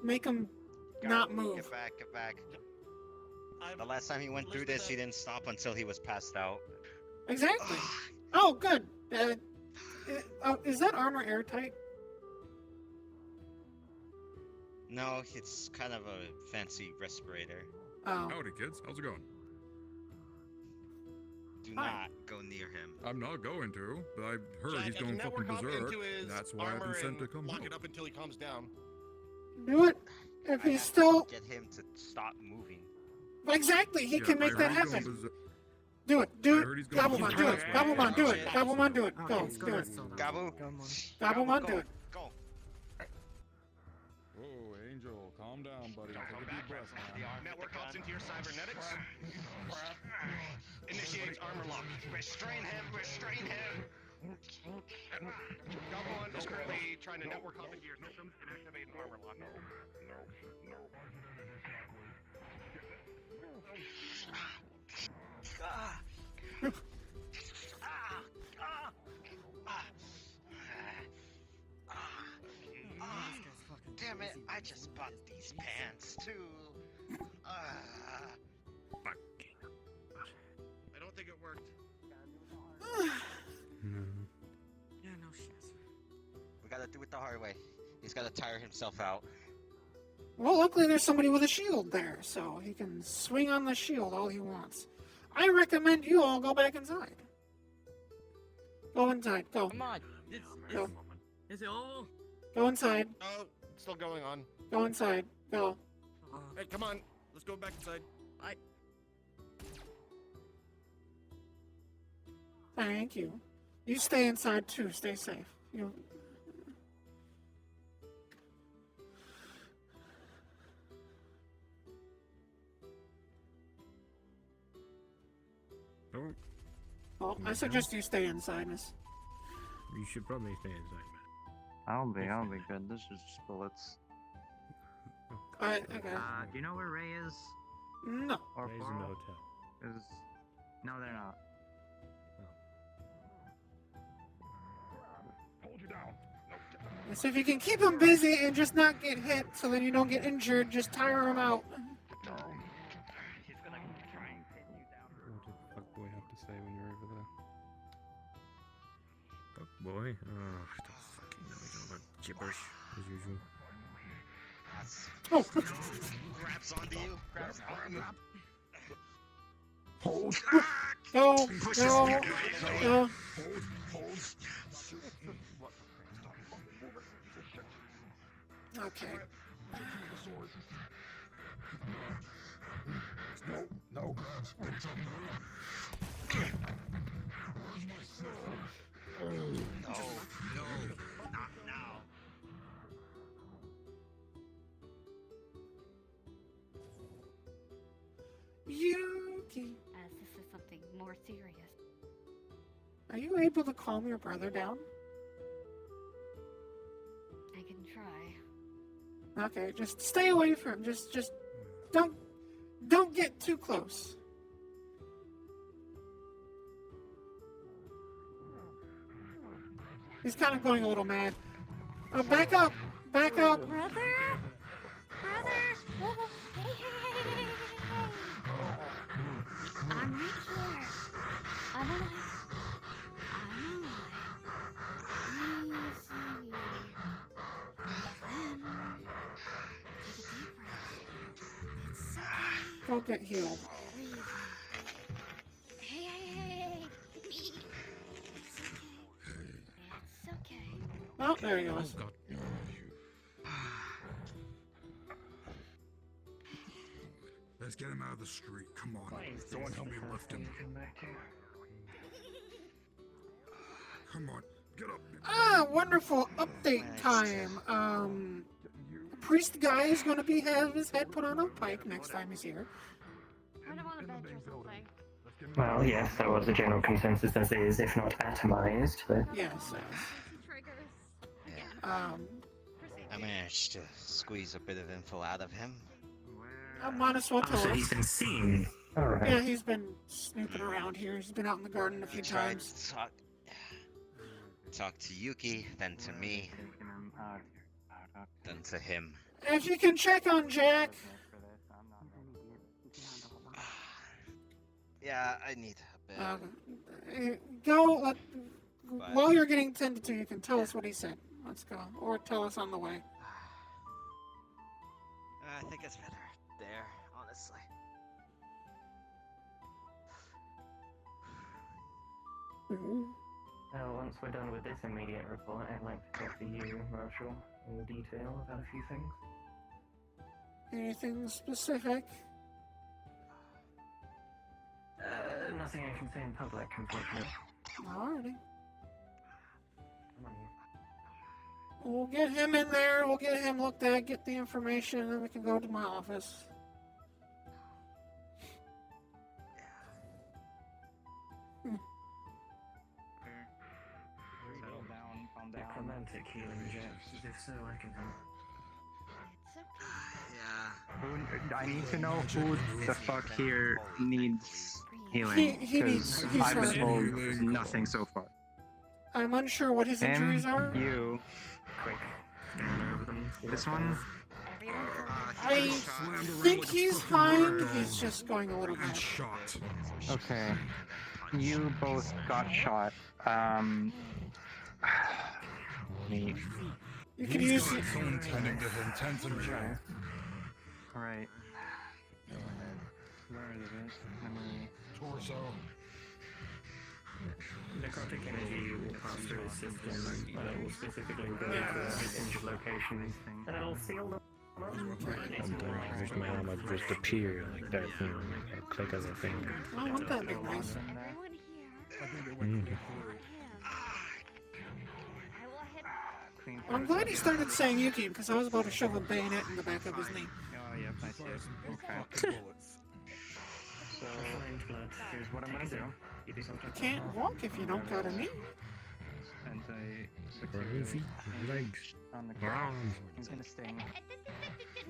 make him not move. Get back, get back. The last time he went through this, he didn't stop until he was passed out. Exactly. Oh, good. Is that armor airtight? No, it's kind of a fancy respirator. Oh. Howdy, kids. How's it going? Do Hi. not go near him. I'm not going to, but I've heard Jack, he's I can going fucking network hop berserk. into his That's why I've been armor sent to and come lock help. it up until he calms down. Do it. If I he's have still... to get him to stop moving. Exactly, he can make I that heard he's going happen. berserk. Do it, do I it. heard he's going Gabumon, do it. berserk. Gabumon, do it. Gabumon, do it. Go, Okay, do it. Gabu. Gabumon, do it. Go. Whoa, Angel, calm down, buddy. Take a deep breath, man. Network hops into your cybernetics. Initiates armor lock. Restrain him, restrain him. Gabumon is currently trying to network hop into your systems and activate an armor lock. Damn it, I just bought these pants too. I don't think it worked. Yeah, no shit. We gotta do it the hard way. He's gotta tire himself out. Well, luckily there's somebody with a shield there, so he can swing on the shield all he wants. I recommend you all go back inside. Go inside, go. Come on. Go. Is it all? Go inside. Oh, it's still going on. Go inside. Go. Hey, come on. Let's go back inside. Thank you. You stay inside too. Stay safe. You. Don't. Well, I suggest you stay inside, miss. You should probably stay inside, man. I'll be good. This is just bullets. Alright, okay. Do you know where Ray is? No. Or Ray's in the Faro? hotel. No, they're not. So if you can keep him busy and just not get hit, so then you don't get injured, just tire him out. He's gonna try and pin you down. What did Fuckboy have to say when you were over there? Fuckboy? Oh, I don't fucking know. He's all about gibberish, as usual. Oh! Grabs onto you. Grabs onto you. Hold. No, no, no. Okay. No. No, not now. Yuki, As this is something more serious. are you able to calm your brother down? I can try. Okay, just stay away from him. Just don't get too close. He's kind of going a little mad. Back up! Back up! Brother? Brother? Whoa, whoa. Hey, hey, hey, hey, hey. I'm right here. I'm alive. I'm alive. Easy. Don't get healed. Hey, hey, hey. It's okay. Oh, there he goes. God. Let's get him out of the street. Come on. Someone help me lift him. Come on. Get up. Ah, wonderful update time. Priest guy is going to have his head put on a pike next time he's here. Put him on a bench or something. Well, yes, that was the general consensus as is, if not atomized, but... Yes. I managed to squeeze a bit of info out of him. Might as well tell so us. he's been seen. Alright. Yeah, he's been snooping around here. He's been out in the garden a few Tried times. to talk to Yuki, then to me, then to him. If you can check on Jack. Yeah, I need a bit. Go. While you're getting tended to, you can tell us what he said. Let's go. Or tell us on the way. I think it's better there, honestly. Well, once we're done with this immediate report, I'd like to talk to you, Marshall, in detail about a few things. Anything specific? Nothing I can say in public, unfortunately. Alrighty. We'll get him in there, we'll get him looked at, get the information, and then we can go to my office. Settle down, calm down. Necromantic healing jets, if so, I can help. I need to know who the fuck here needs healing. He needs I've been told healing. nothing so far. I'm unsure what his injuries are. You. Quick. This one? I think he's fine, he's just going a little bit. Shot. Okay. You both got shot. Me. You can use it. Someone tending to him. Tend to me. Alright. Where is it? Torso. Necrotic energy will pass through his system, and it will specifically go to his injured locations, and it'll seal them. Sometimes my arm would just appear like that, you know, like a click of a finger. I want that big nice. I'm glad he started saying Yuki because I was about to shove a bayonet in the back of his knee. Oh, yep, I see it. Okay. So, here's what I'm gonna do. You can't walk if you don't got a knee. And I Feet, legs, on the ground. He's gonna sting.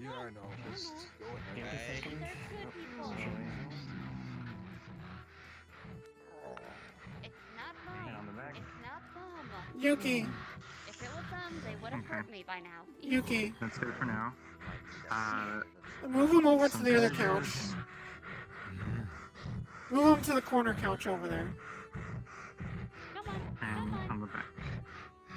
Yeah, I know. Just go Give ahead. it a second. It's not mine. And on the back. It's not them. Yuki. If it was them, they would have hurt me by now. Yuki, That's good for now. move him over to some the other pictures. couch. Move him to the corner couch over there. And on the back.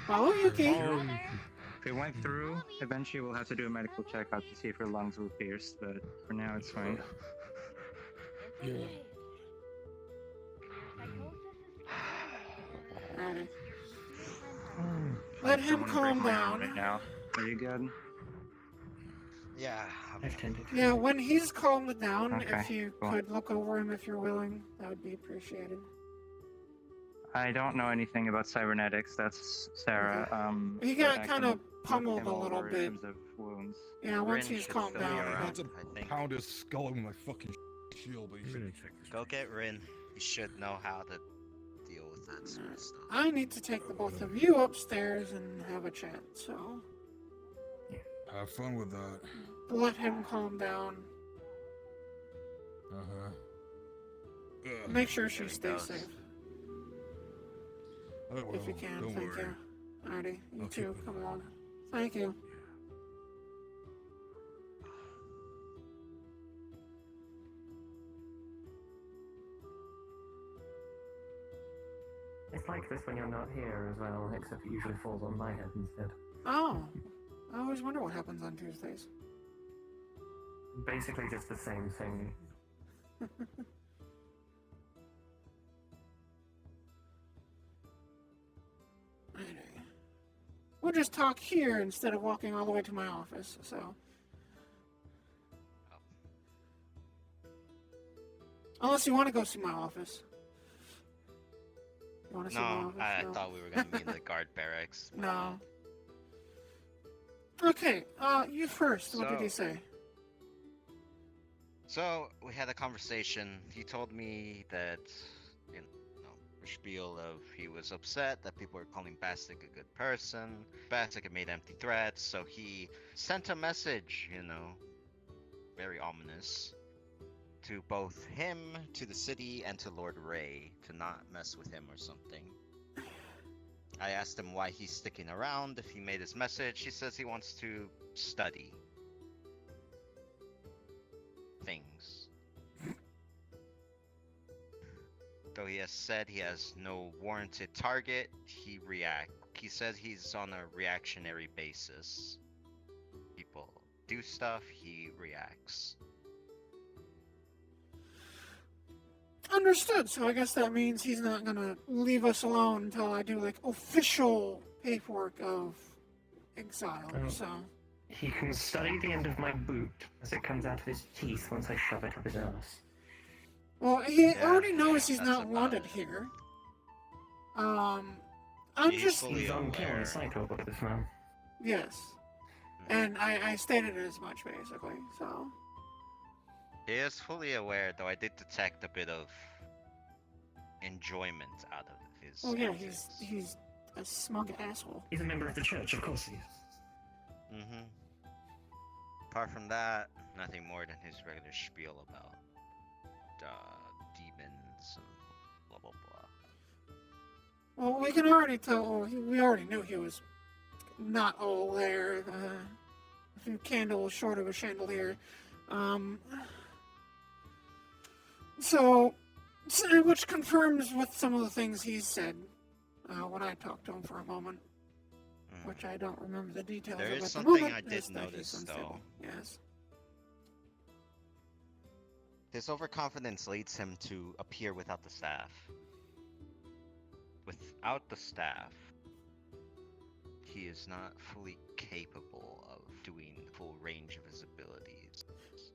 Follow Yuki. If it went through, eventually we'll have to do a medical checkup to see if her lungs were pierced, but for now it's fine. Yeah. Alright. Let him calm down. Right now. Are you good? Yeah. Yeah, when he's calmed down, Okay, if you cool. could look over him if you're willing, that would be appreciated. I don't know anything about cybernetics. That's Sarah. He but got I kind can of pummeled look a him little over bit. in terms of wounds. Yeah, once Rin he's should calmed still be down. around, then- I think. Pound his skull with my fucking shield, but you should Go get Rin. He should know how to deal with that sort of stuff. I need to take the both of you upstairs and have a chat, so have fun with that. let him calm down. Uh-huh. Make sure she stays safe. I will. If you can, Don't thank worry. you. Alrighty, you I'll too, keep it. come along. Thank you. It's like this when you're not here as well, except it usually falls on my head instead. Oh, I always wonder what happens on Tuesdays. Basically just the same thing. Alrighty. We'll just talk here instead of walking all the way to my office, so. Unless you want to go see my office. You want to see my No, office? I No. thought we were gonna be in the guard barracks. No. Okay, you first. What did he say? So we had a conversation. He told me that, you know, the spiel of he was upset that people were calling Bastic a good person. Bastic had made empty threats, so he sent a message, you know, very ominous, to both him, to the city, and to Lord Ray to not mess with him or something. I asked him why he's sticking around. If he made his message, he says he wants to study things. Though he has said he has no warranted target, he says he's on a reactionary basis. People do stuff, he reacts. Understood. So I guess that means he's not gonna leave us alone until I do like official paperwork of exile. Oh. So He can study the end of my boot as it comes out of his teeth once I shove it up his ass. well, he already knows he's not wanted here. I'm just He's on Karen's cycle with this man. yes, and I stated it as much basically. So He is fully aware, though I did detect a bit of enjoyment out of his. oh yeah, antics. he's a smug asshole. He's a member of the church, of course he is. Mm-hmm. Apart from that, nothing more than his regular spiel about demons and blah blah blah. Well, we can already tell. We already knew he was not all there. A few candles short of a chandelier. So, which confirms with some of the things he said when I talked to him for a moment, which I don't remember the details There of is at the something moment. I did is that he's notice, unstable. though. Yes. His overconfidence leads him to appear without the staff. Without the staff, he is not fully capable of doing the full range of his abilities.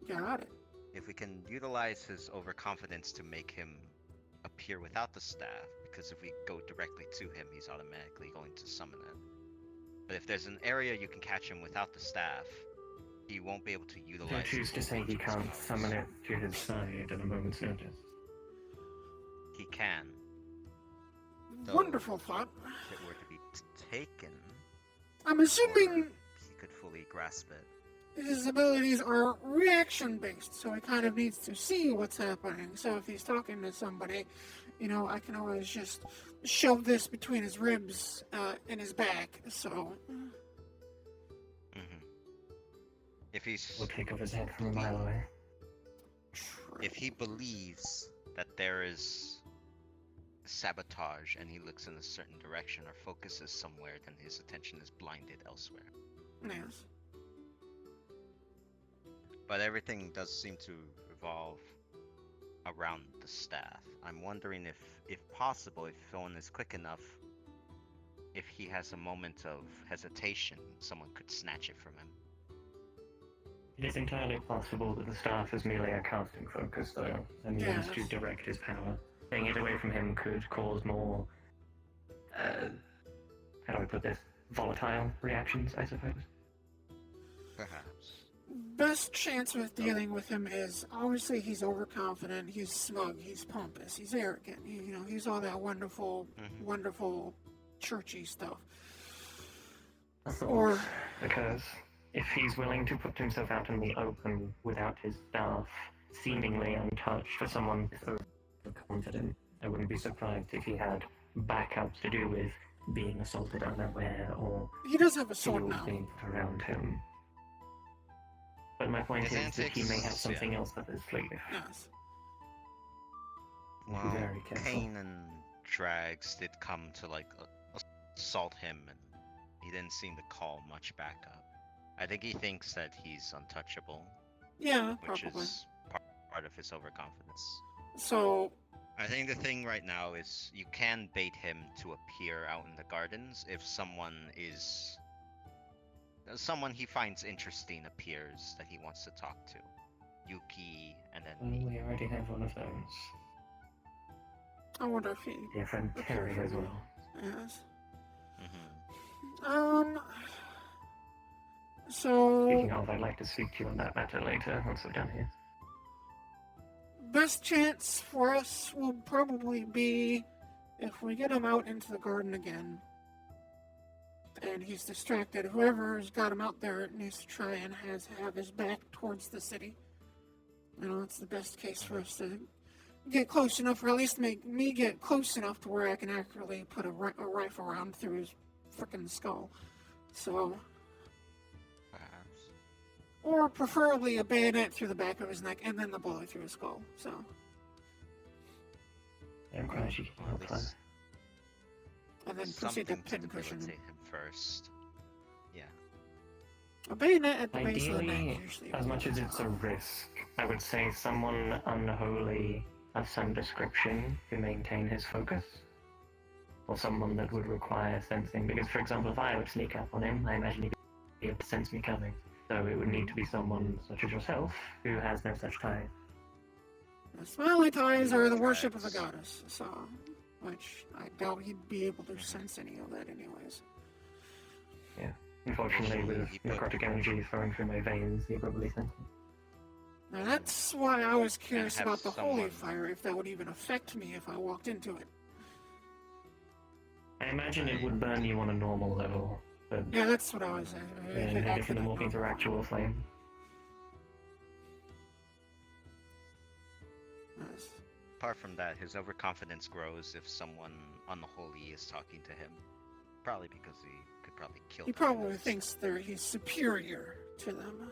Got it. If we can utilize his overconfidence to make him appear without the staff, because if we go directly to him, he's automatically going to summon it. But if there's an area you can catch him without the staff, he won't be able to utilize. Don't choose to say he can't summon it to his side at a moment's notice. He can. Though, Wonderful thought. If it were to be taken, I'm assuming he could fully grasp it. his abilities are reaction based, so he kind of needs to see what's happening. So if he's talking to somebody, you know, I can always just shove this between his ribs in his back. So If he's We'll take off his head from a mile away. if he believes that there is sabotage and he looks in a certain direction or focuses somewhere, then his attention is blinded elsewhere. Yes. But everything does seem to revolve around the staff. I'm wondering if possible, if someone is quick enough, if he has a moment of hesitation, someone could snatch it from him. It is entirely possible that the staff is merely a casting focus, though, and means to direct his power. Taking it away from him could cause more, how do I put this, volatile reactions, I suppose. Perhaps. Best chance with dealing with him is, obviously he's overconfident, he's smug, he's pompous, he's arrogant, he's all that wonderful, wonderful churchy stuff. Or because if he's willing to put himself out in the open without his staff, seemingly untouched, for someone so confident, I wouldn't be surprised if he had backups to do with being assaulted unaware or he does have a sword now being put around him. But my point is that he may have something else up his sleeve. Yes. Well, Be very careful. Kane and Drags did come to assault him, and he didn't seem to call much backup. I think he thinks that he's untouchable. Yeah, which probably. is part of his overconfidence. So I think the thing right now is you can bait him to appear out in the gardens if someone he finds interesting appears that he wants to talk to. Yuki, and then We already have one of those. I wonder if he... Your friend Terry as well. Yes. Mm-hmm. So... Speaking of, I'd like to speak to you on that matter later, once we're done here. Best chance for us will probably be if we get him out into the garden again. And he's distracted. Whoever's got him out there needs to try and have his back towards the city. It's the best case for us to get close enough, or at least make me get close enough to where I can accurately put a rifle round through his frickin' skull. So... Or preferably a bayonet through the back of his neck and then the bullet through his skull. So... I'm glad you can help that. And then proceed to pincushion him. him first. Yeah. A bayonet at the base of the neck Ideally, usually. as much as it's a risk, I would say someone unholy of some description to maintain his focus. Or someone that would require sensing. Because, for example, if I would sneak up on him, I imagine he'd be able to sense me coming. So it would need to be someone such as yourself, who has no such ties. The smiley ties are the worship of the goddess, so... Which I doubt he'd be able to sense any of that anyways. Yeah. Unfortunately, with necrotic energy flowing through my veins, he probably senses it. Now that's why I was curious about the holy fire, if that would even affect me if I walked into it. I imagine it would burn you on a normal level, but... Yeah, that's what I was if the morphine through actual flame. Yes. Apart from that, his overconfidence grows if someone unholy is talking to him. Probably because he could probably kill He them. probably thinks he's superior to them.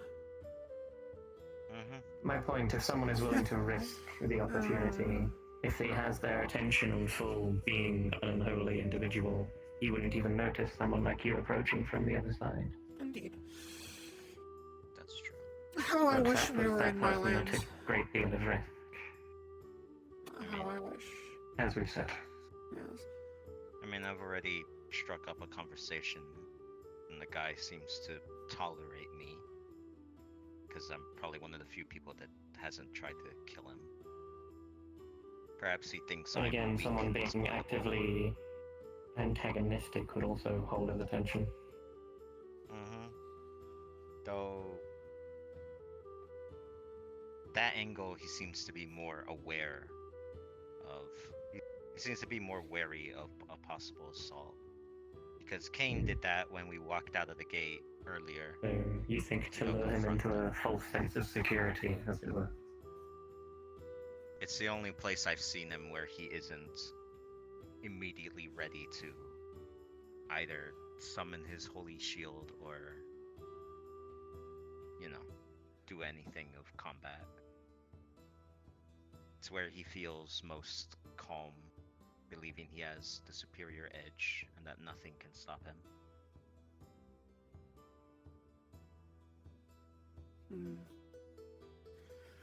My point, if someone is willing to risk the opportunity, if he has their attention on full being an unholy individual, he wouldn't even notice someone like you approaching from the other side. Indeed. That's true. How I But wish that we was were that in my person that lands. took a great deal of risk, How I wish. as we've said. Yes. I mean, I've already struck up a conversation, and the guy seems to tolerate me. Because I'm probably one of the few people that hasn't tried to kill him. Perhaps he thinks And I'm again, weak. someone being actively antagonistic could also hold his attention. Though that angle, he seems to be more aware of. He seems to be more wary of a possible assault. Because Kane did that when we walked out of the gate earlier. So you think to lure him into a false sense of security, as it were. It's the only place I've seen him where he isn't immediately ready to either summon his holy shield or do anything of combat. It's where he feels most calm, believing he has the superior edge and that nothing can stop him.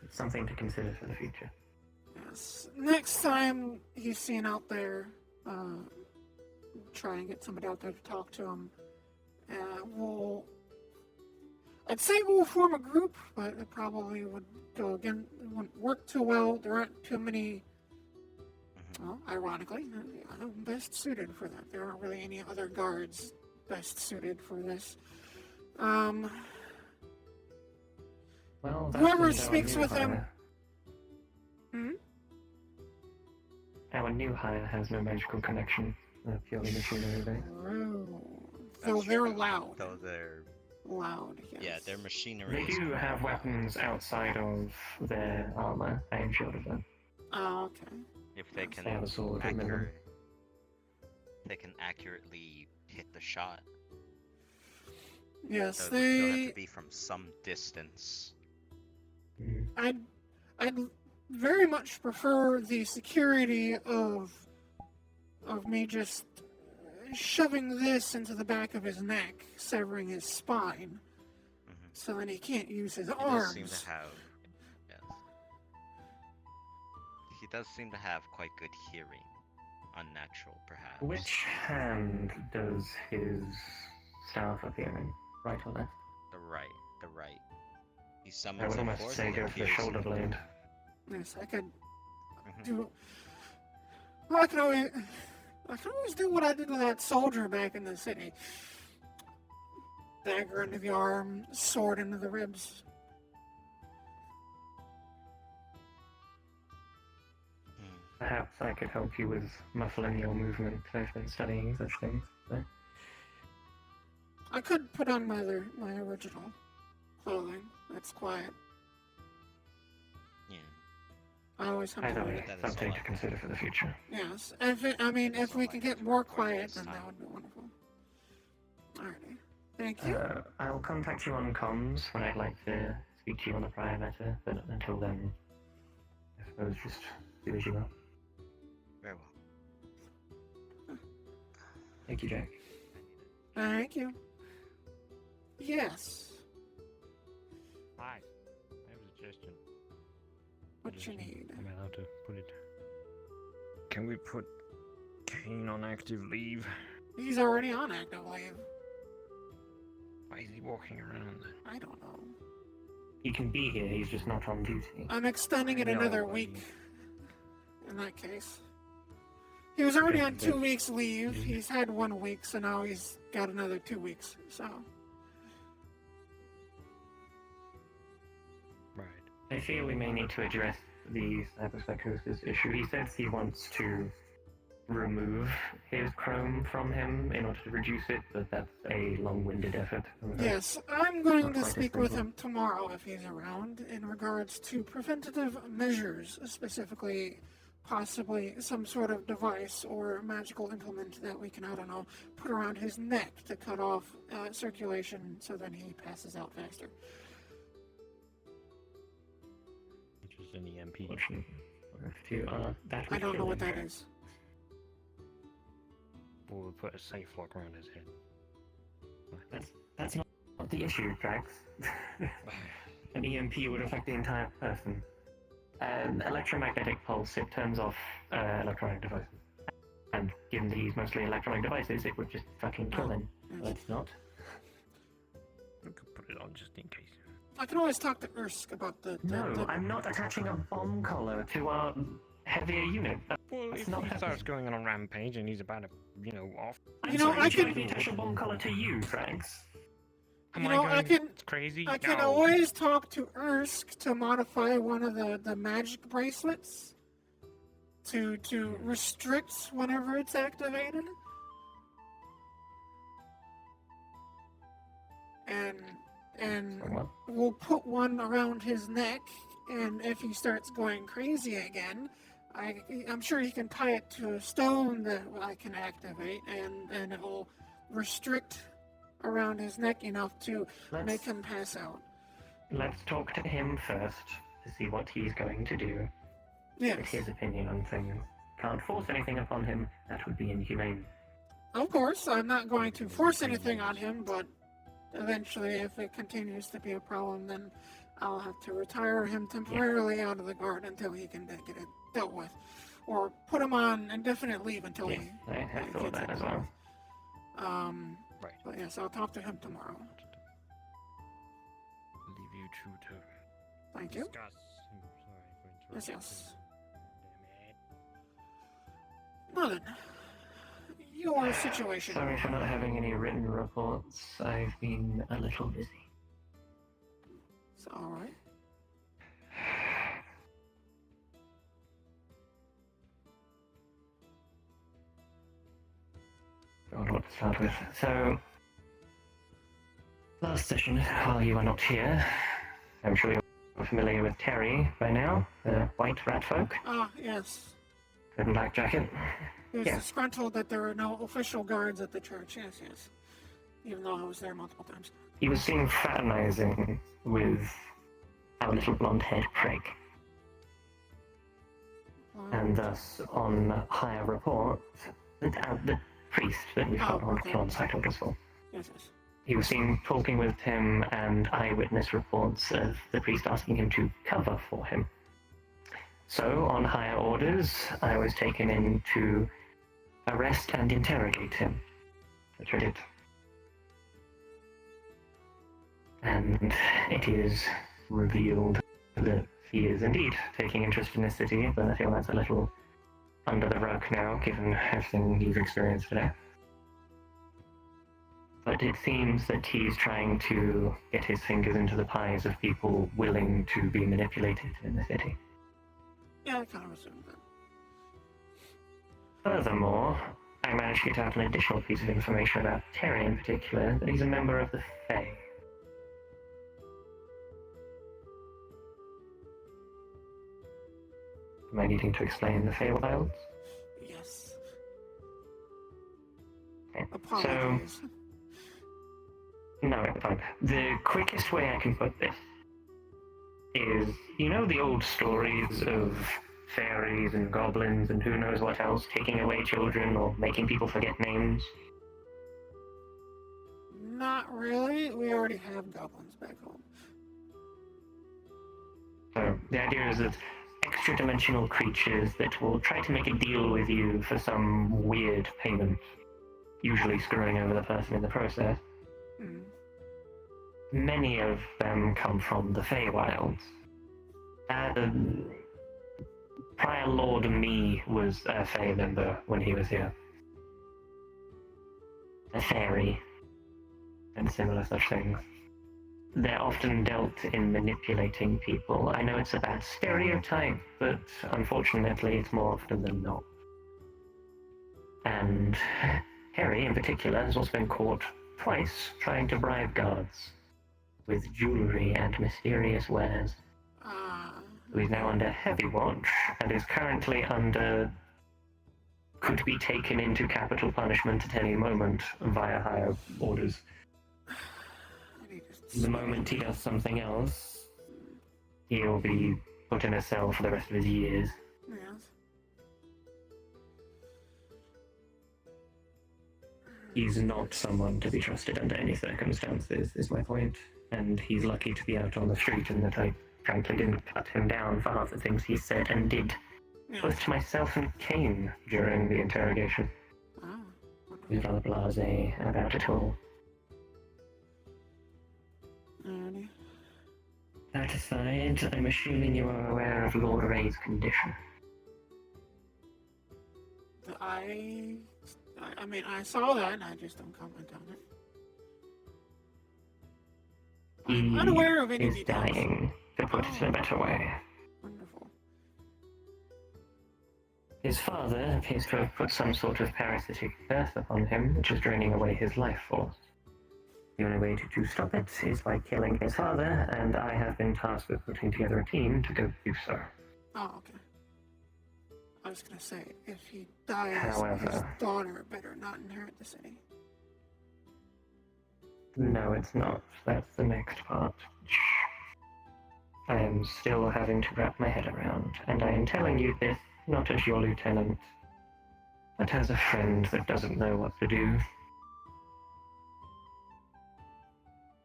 It's something to consider for the future. Yes. Next time he's seen out there, try and get somebody out there to talk to him. I'd say we'll form a group, but it probably would go again. It wouldn't work too well. There aren't too many. Well, ironically, I'm best suited for that. There aren't really any other guards best suited for this. Well, whoever speaks with him. Our new hire has no magical connection. Purely machinery based. So they're loud. Though they're loud. Yes. Yeah, their machinery. They do have weapons outside of their armor. I am sure of that. Oh, okay. If they can They have a sword at minimum. they can accurately hit the shot. Yes, So they'll have they. to be from some distance. I'd very much prefer the security of me just shoving this into the back of his neck, severing his spine, so then he can't use his He does arms. seem to have. Yes. He does seem to have quite good hearing. Unnatural, perhaps. Which hand does his staff appear in? Right or left? The right. The right. He I summons would a almost force say and go for the appears shoulder blade. Yes, I could do. Well, I can always do what I did to that soldier back in the city. Dagger into the arm, sword into the ribs. Perhaps I could help you with muffling your movement. I've been studying such things. So. I could put on my original clothing. That's quiet. Yeah. I always have Either to. way, something to consider for the future. Yes, if we can get more quiet, then that would be wonderful. Alrighty, thank you. I'll contact you on comms when I'd like to speak to you on the prior matter, but until then, I suppose just do as you will. Very well. Thank you, Jack. Thank you. Yes. Hi. I have a suggestion. What you need? Am I allowed to put it? Can we put Kane on active leave? He's already on active leave. Why is he walking around? I don't know. He can be here, he's just not on duty. I'm extending it I know, another but week. In that case, he was already on 2 weeks leave. He's had 1 week, so now he's got another 2 weeks. So. Right. I feel we may need to address the cyberpsychosis issue. He says he wants to remove his chrome from him in order to reduce it, but that's a long-winded effort. Yes, I'm going Not to quite as speak with simple. him tomorrow if he's around in regards to preventative measures, specifically possibly some sort of device or magical implement that we can, I don't know, put around his neck to cut off circulation so then he passes out faster. Which is an EMP. I don't know what that is. We'll put a safe lock around his head. That's not the issue, Drax. An EMP would affect the entire person. An electromagnetic pulse, it turns off electronic devices. And given that he's mostly electronic devices, it would just fucking kill him. Let's not. We could put it on just in case. I can always talk to Ursk about the... No, I'm not attaching a bomb collar to our heavier unit. Well, if he starts going on a rampage and he's about to, off... You know, I can... attach a bomb collar to you, Drax. You know, I can... crazy? I can No. always talk to Ursk to modify one of the magic bracelets to restrict whenever it's activated. And we'll put one around his neck, and if he starts going crazy again, I'm sure he can tie it to a stone that I can activate, and it will restrict around his neck enough to make him pass out. let's talk to him first to see what he's going to do. Yes. Get his opinion on things. Can't force anything upon him. That would be inhumane. Of course, I'm not going to force anything on him, but eventually, if it continues to be a problem, then I'll have to retire him temporarily out of the guard until he can get it dealt with. Or put him on indefinite leave until he I thought that as well. Right. But yes, I'll talk to him tomorrow. Leave you two to Thank you. discuss. I'm sorry for Yes, interrupting. yes. Now then, your situation. Sorry for not having any written reports. I've been a little busy. It's alright. God, what to start with. So, last session, while you were not here, I'm sure you're familiar with Terry by now, the white rat folk. Ah, yes. Red and black jacket. He was Yeah. disgruntled that there were no official guards at the church. Yes, yes. Even though I was there multiple times. He was seen fraternizing with our little blonde-haired prig. And thus, on higher report, the priest that we've got on site orders for. Yes, yes. He was seen talking with him, and eyewitness reports of the priest asking him to cover for him. So, on higher orders, I was taken in to arrest and interrogate him, which I did. And it is revealed that he is indeed taking interest in the city, but I feel that's a little under the rug now, given everything you've experienced today. But it seems that he's trying to get his fingers into the pies of people willing to be manipulated in the city. Yeah, I kind of assumed that. Furthermore, I managed to get out an additional piece of information about Terry in particular, that he's a member of the Fae. Am I needing to explain the Feywilds? Yes. Okay. Apologies. So, no, it's fine. The quickest way I can put this is, you know the old stories of fairies and goblins and who knows what else taking away children or making people forget names? Not really. We already have goblins back home. So, the idea is that extra-dimensional creatures that will try to make a deal with you for some weird payment, usually screwing over the person in the process. Mm. Many of them come from the Feywilds. Prior Lord Me was a Fey member when he was here. A fairy, and similar such things. They're often dealt in manipulating people. I know it's a bad stereotype, but unfortunately it's more often than not. And Harry, in particular, has also been caught twice trying to bribe guards with jewelry and mysterious wares. He's now under heavy watch and is currently could be taken into capital punishment at any moment via higher orders. The moment he does something else, he'll be put in a cell for the rest of his years. Yes. He's not someone to be trusted under any circumstances, is my point. And he's lucky to be out on the street, and that I frankly didn't cut him down for half the things he said and did, both to myself and Kane during the interrogation. He was rather blasé about it all. Alrighty. That aside, I'm assuming you are aware of Lord Ray's condition. I mean, I saw that, and I just don't comment on it. I'm unaware of any He's details. dying, to put it in a better way. Wonderful. His father appears to have put some sort of parasitic curse upon him, which is draining away his life force. The only way to stop it is by killing his father, and I have been tasked with putting together a team to go do so. Oh, okay. I was gonna say, if he dies, However, his daughter better not inherit the city. No, it's not. That's the next part. I am still having to wrap my head around, and I am telling you this not as your lieutenant, but as a friend that doesn't know what to do.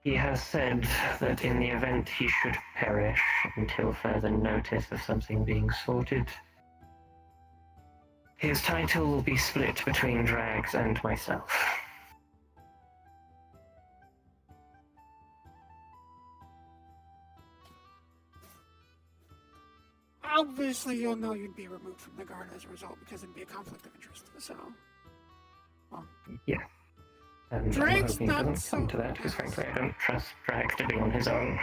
He has said that in the event he should perish until further notice of something being sorted, his title will be split between Drags and myself. Obviously, you'll know you'd be removed from the guard as a result because it'd be a conflict of interest. So, well, Yeah. And I'm Drake's hoping it not doesn't come to that, because frankly I don't trust Drag to be on his own.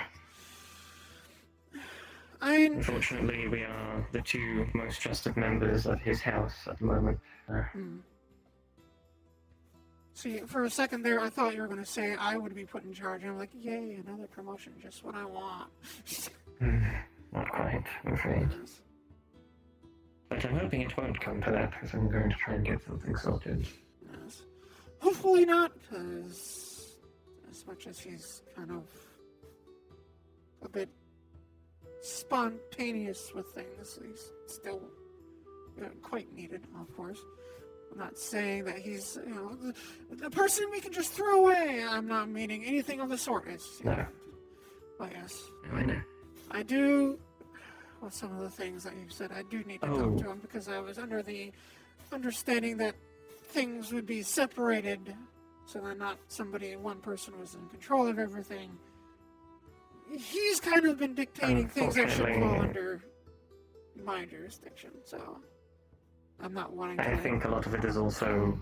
Unfortunately, we are the two most trusted members of his house at the moment. See, for a second there, I thought you were going to say I would be put in charge. And I'm like, yay, another promotion, just what I want. Not quite, I'm afraid. But I'm hoping it won't come to that, because I'm going to try and get something sorted. Yes. Hopefully not, because as much as he's kind of a bit spontaneous with things, he's still quite needed, of course. I'm not saying that he's, the person we can just throw away. I'm not meaning anything of the sort. It's, no. But yes. I know. I do, with some of the things that you've said, I do need to talk to him because I was under the understanding that things would be separated so that not one person was in control of everything. He's kind of been dictating things that should fall under my jurisdiction, so I'm not wanting to... I think a lot of it is also,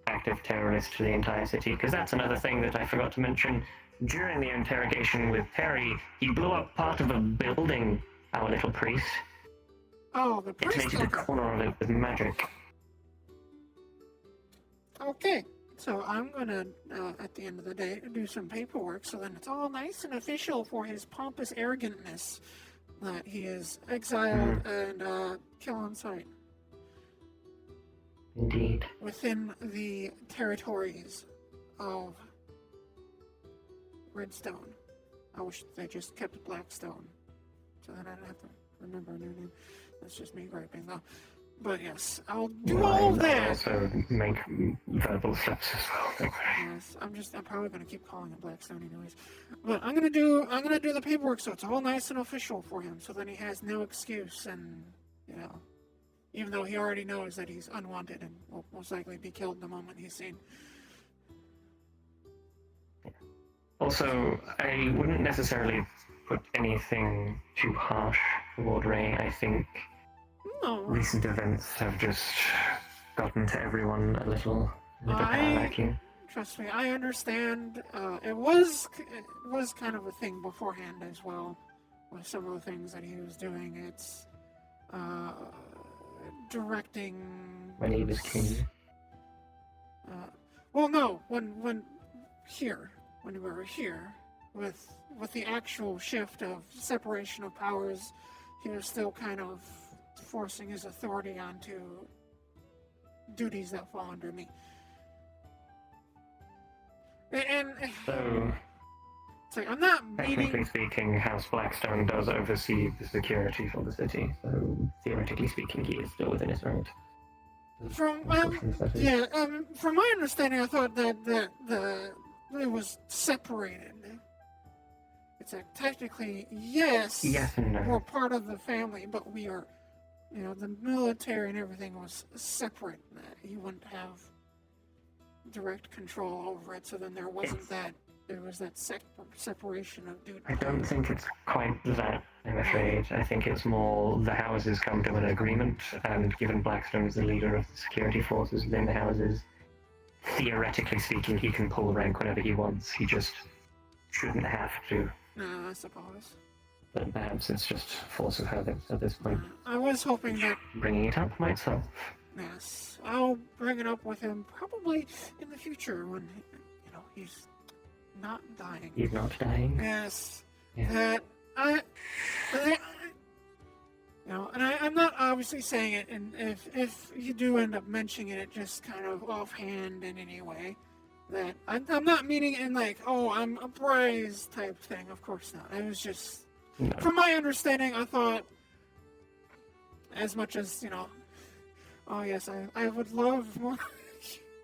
active terrorist to the entire city, because that's another thing that I forgot to mention. During the interrogation with Terry, he blew up part of a building, our little priest. Oh, the priest? Detonated a corner of it with magic. Okay, so I'm gonna, at the end of the day, do some paperwork so then it's all nice and official for his pompous arrogantness that he is exiled and kill on sight. Indeed. Within the territories of Redstone. I wish they just kept Blackstone, so that I don't have to remember a new name. That's just me griping, though. But yes, I'll do all of that. I also make verbal steps as well. Yes, I'm probably gonna keep calling it Blackstone anyways. But I'm gonna do the paperwork so it's all nice and official for him, so then he has no excuse, and even though he already knows that he's unwanted and will most likely be killed the moment he's seen. Also, I wouldn't necessarily put anything too harsh toward Ray. I think recent events have just gotten to everyone a little lacking. Trust me, I understand. It was kind of a thing beforehand as well, with some of the things that he was doing. It's directing. When he was king. Well, no, when we were here, with the actual shift of separation of powers, he was still kind of forcing his authority onto duties that fall under me. And so, it's like, I'm not technically speaking, House Blackstone does oversee the security for the city, so theoretically speaking, he is still within his right. From my understanding, I thought that it was separated. It's like, technically, yes, and no. We're part of the family, but we are, the military and everything was separate. He wouldn't have direct control over it, so then there was that separation of duty. I don't think it's quite that, I'm afraid. I think it's more the houses come to an agreement, and given Blackstone is the leader of the security forces within the houses, theoretically speaking, he can pull rank whenever he wants. He just shouldn't have to. No, I suppose. But perhaps it's just force of habit at this point. I was hoping that bringing it up might solve. Yes, I'll bring it up with him probably in the future when he's not dying. He's not dying. Yes, that and I'm not obviously saying it, and if you do end up mentioning it just kind of offhand in any way, That I'm not meaning in like, oh, I'm a Bryce type thing. Of course not. I was just, from my understanding, I thought, as much as, you know, oh yes, I would love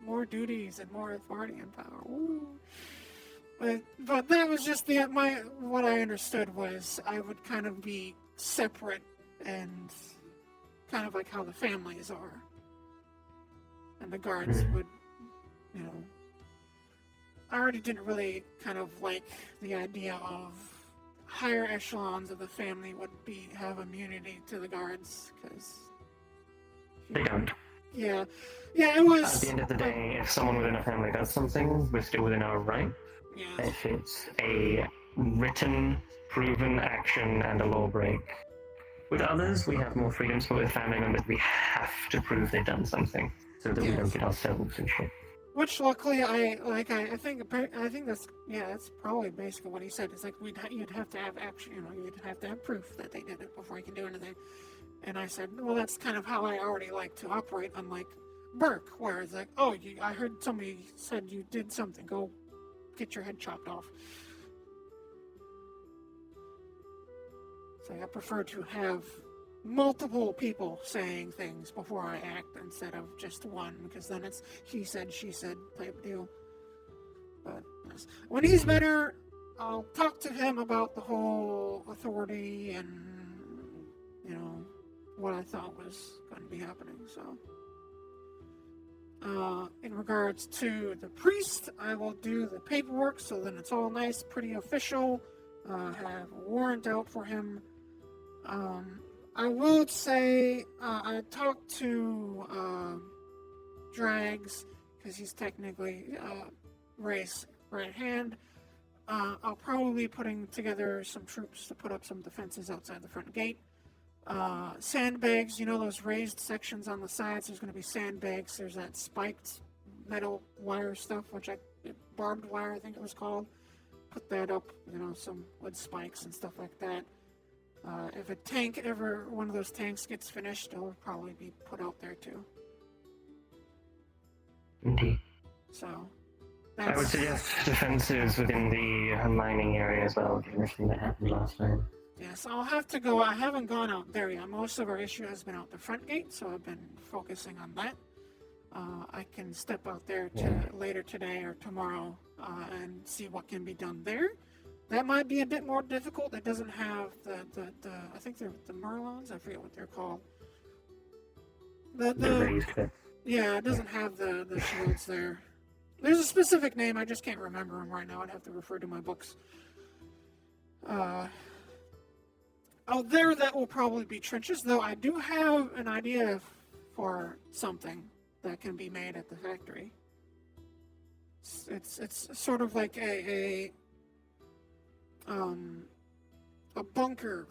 more duties and more authority and power. Woo. But that was just what I understood was I would kind of be separate and kind of like how the families are. And the guards would, you know, I already didn't really kind of like the idea of higher echelons of the family would have immunity to the guards, because they don't. Yeah, it was. At the end of the day, if someone within a family does something, we're still within our right. Yeah. If it's a written, proven action and a law break. With others, we have more freedoms, but with family members, we have to prove they've done something, so that we don't get ourselves in shit. Which luckily I think that's probably basically what he said. It's like you'd have to have action, you know, you'd have to have proof that they did it before you can do anything. And I said, well, that's kind of how I already like to operate, unlike Burke, where it's like, oh, I heard somebody said you did something, go get your head chopped off. So I prefer to have multiple people saying things before I act instead of just one, because then it's he said, she said type deal. But when he's better, I'll talk to him about the whole authority and, you know, what I thought was going to be happening. So, in regards to the priest, I will do the paperwork so then it's all nice, pretty official. Have a warrant out for him. I will say, I talked to Drags, because he's technically Ray's right hand. I'll probably be putting together some troops to put up some defenses outside the front gate. Sandbags, you know those raised sections on the sides, there's going to be sandbags. There's that spiked metal wire stuff, barbed wire I think it was called. Put that up, you know, some wood spikes and stuff like that. If one of those tanks gets finished, it'll probably be put out there too. Indeed. So, I would suggest defenses within the mining area as well, given everything that happened last time. Yes, I'll have to go. I haven't gone out there yet. Most of our issue has been out the front gate, so I've been focusing on that. I can step out there later today or tomorrow and see what can be done there. That might be a bit more difficult. It doesn't have the I think they're the Merlons. I forget what they're called. Yeah, it doesn't have the shields there. There's a specific name. I just can't remember them right now. I'd have to refer to my books. Out there, that will probably be trenches, though I do have an idea for something that can be made at the factory. It's sort of like a bunker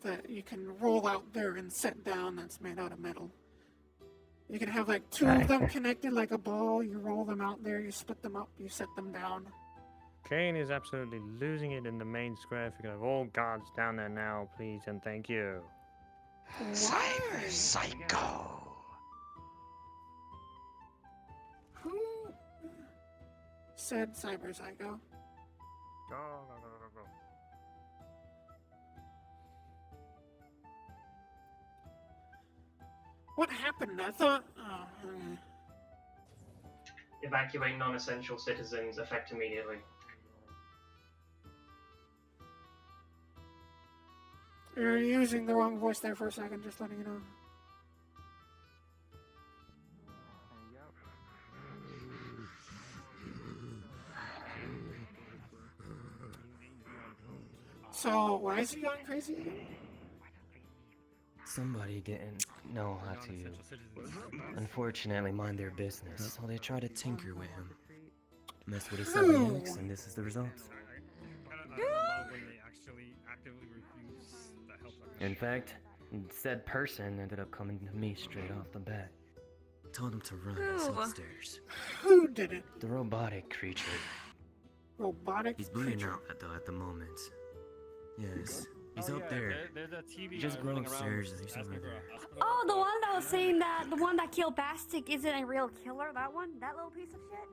that you can roll out there and set down that's made out of metal. You can have like two of them connected like a ball, you roll them out there, you split them up, you set them down. Kane is absolutely losing it in the main square. If you could have all guards down there now, please and thank you. Cyber Psycho! Who said Cyber Psycho? Go. What happened? I thought... Evacuate non-essential citizens, effect immediately. You're using the wrong voice there for a second, just letting you know. So, why is he going crazy again? Somebody didn't know how to, unfortunately, mind their business, so they try to tinker with him. Mess with his cybernetics, and this is the result. In fact, said person ended up coming to me straight off the bat. Told him to run upstairs. Who did it? The robotic creature. Robotic He's bleeding creature? out at the moment. Yes. He's Oh, up yeah, there. there's a TV Just go running upstairs. around There's somewhere there. Oh, the one that was saying that the one that killed Bastic isn't a real killer. That one, that little piece of shit.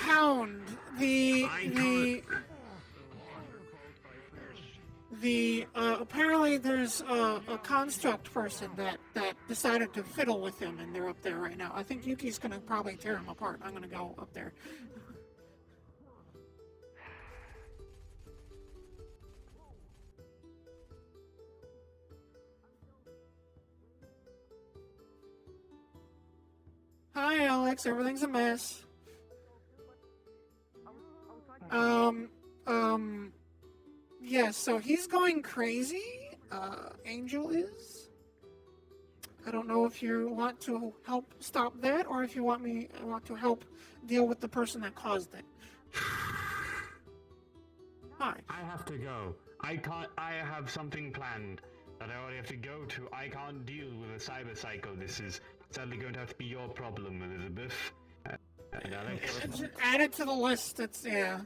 Hound, apparently there's a construct person that decided to fiddle with him, and they're up there right now. I think Yuki's gonna probably tear him apart. I'm gonna go up there. Hi, Alex. Everything's a mess. Yes, so he's going crazy. Angel is. I don't know if you want to help stop that, or if you want to help deal with the person that caused it. Hi. I have to go. I have something planned that I already have to go to. I can't deal with a cyber psycho. This is sadly going to have to be your problem, Elizabeth. And Alex. Add it to the list. It's, yeah.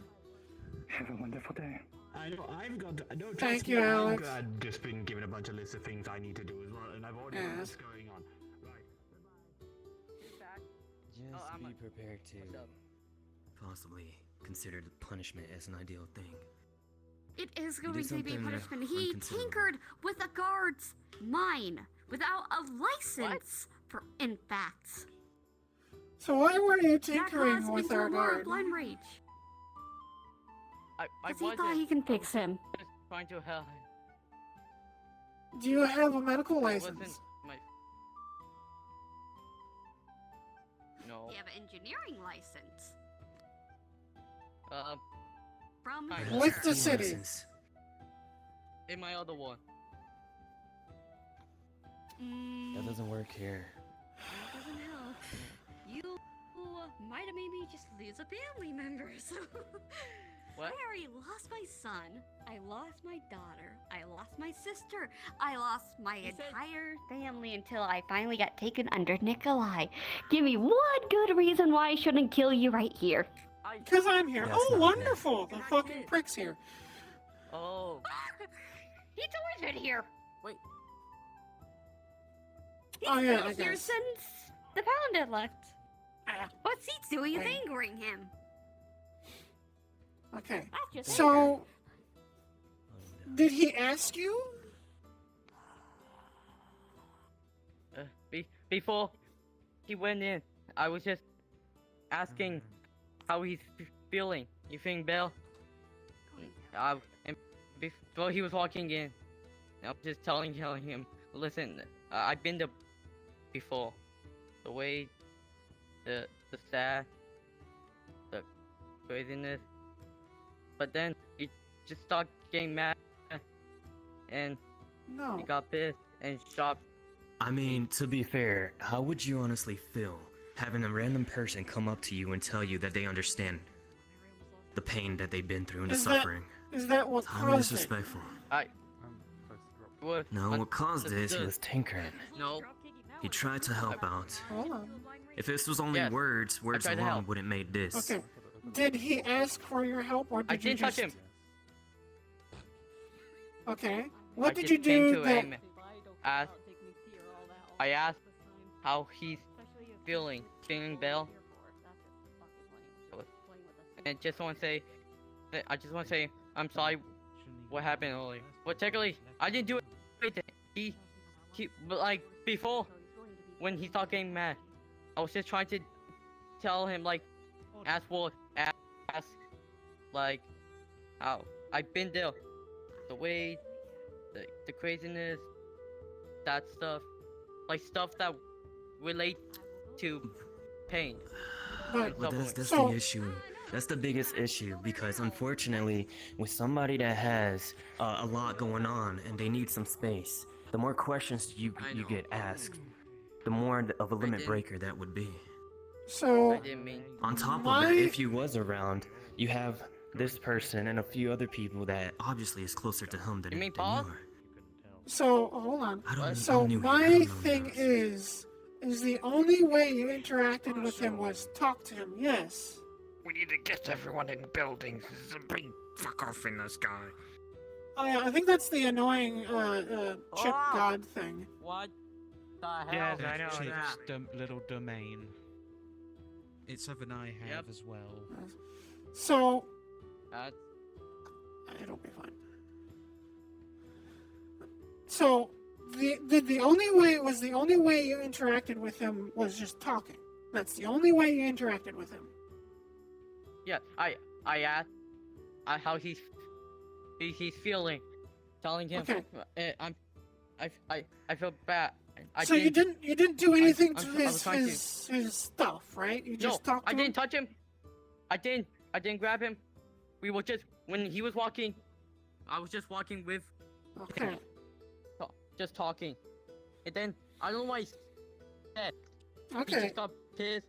Have a wonderful day. I know, I've got... No, Thank you, Alex. I've just been given a bunch of lists of things I need to do as well, and I've already got what's going on. Right. Just be prepared to possibly consider the punishment as an ideal thing. It is You going did to be something, punishment. He unconsiderable. tinkered with a guard's mine without a license. For in fact. So why were you That tinkering caused with him to our acquire guard? blind rage. I 'Cause he wasn't thought he can fix him. just trying to help him. Do you have a medical It wasn't license? my... No. You have an engineering license Um, from Kind here. With the city. in my other one. That doesn't work here. That doesn't help. You might have made me just lose a family member. So What? I already lost my son. I lost my daughter. I lost my sister. I lost my entire family until I finally got taken under Nikolai. Give me one good reason why I shouldn't kill you right here. Because I'm here. That's Oh, not wonderful. The fucking prick's here. Oh. He's always been here. Wait. He's Oh, yeah, been I here guess. since the Paladin left. What's he doing is Wait. angering him. Okay. That's just So, did he ask you? Before he went in, I was just asking how he's feeling. You think, Bill? And before he was walking in, I was just telling him, listen, I've been there before. The way, the sad, the craziness. But then he just started getting mad, and No. he got pissed and shot. I mean, to be fair, how would you honestly feel having a random person come up to you and tell you that they understand the pain that they've been through and the suffering? Is that what Highly caused it? disrespectful. What? No, what caused this was tinkering. No. He tried to help out. Hold on. If this was only Yes, words tried to alone help. wouldn't made this. Okay. Did he ask for your help, or did I you didn't just... touch him. Okay. I What did just you came do to that... him, I asked how he's feeling Bell. And just want to say, I just want to say, I'm sorry what happened earlier. But technically, I didn't do anything. But like, before, when he started getting mad, I was just trying to tell him, like, ask, like, how I've been there. The way, the craziness, that stuff. Like, stuff that relate to pain. and Well, that's suffering. the issue. That's the biggest issue, because unfortunately, with somebody that has a lot going on and they need some space, the more questions you get asked, the more of a limit breaker that would be. So, I didn't mean. On top of that, if you was around, you have this person and a few other people that obviously is closer to him than, You mean than Paul? you are. So, hold on. I'm So, new here. I my don't know thing is the only way you interacted with him was talk to him, yes. We need to get everyone in buildings. There's a big fuck off in the sky. Oh yeah, I think that's the annoying chip god thing. What? The hell? Yes, is I know that? little domain. It's something I have as well. So, That's... it'll be fine. So, the only way you interacted with him was just talking. That's the only way you interacted with him. Yeah, I asked how he's feeling, telling him I feel bad. So you didn't do anything to his stuff, right? You just talked to him? I didn't touch him. I didn't grab him. We were just when he was walking. I was just walking with. Okay. Just talking, and then I don't know why he's dead. Okay. He just got pissed,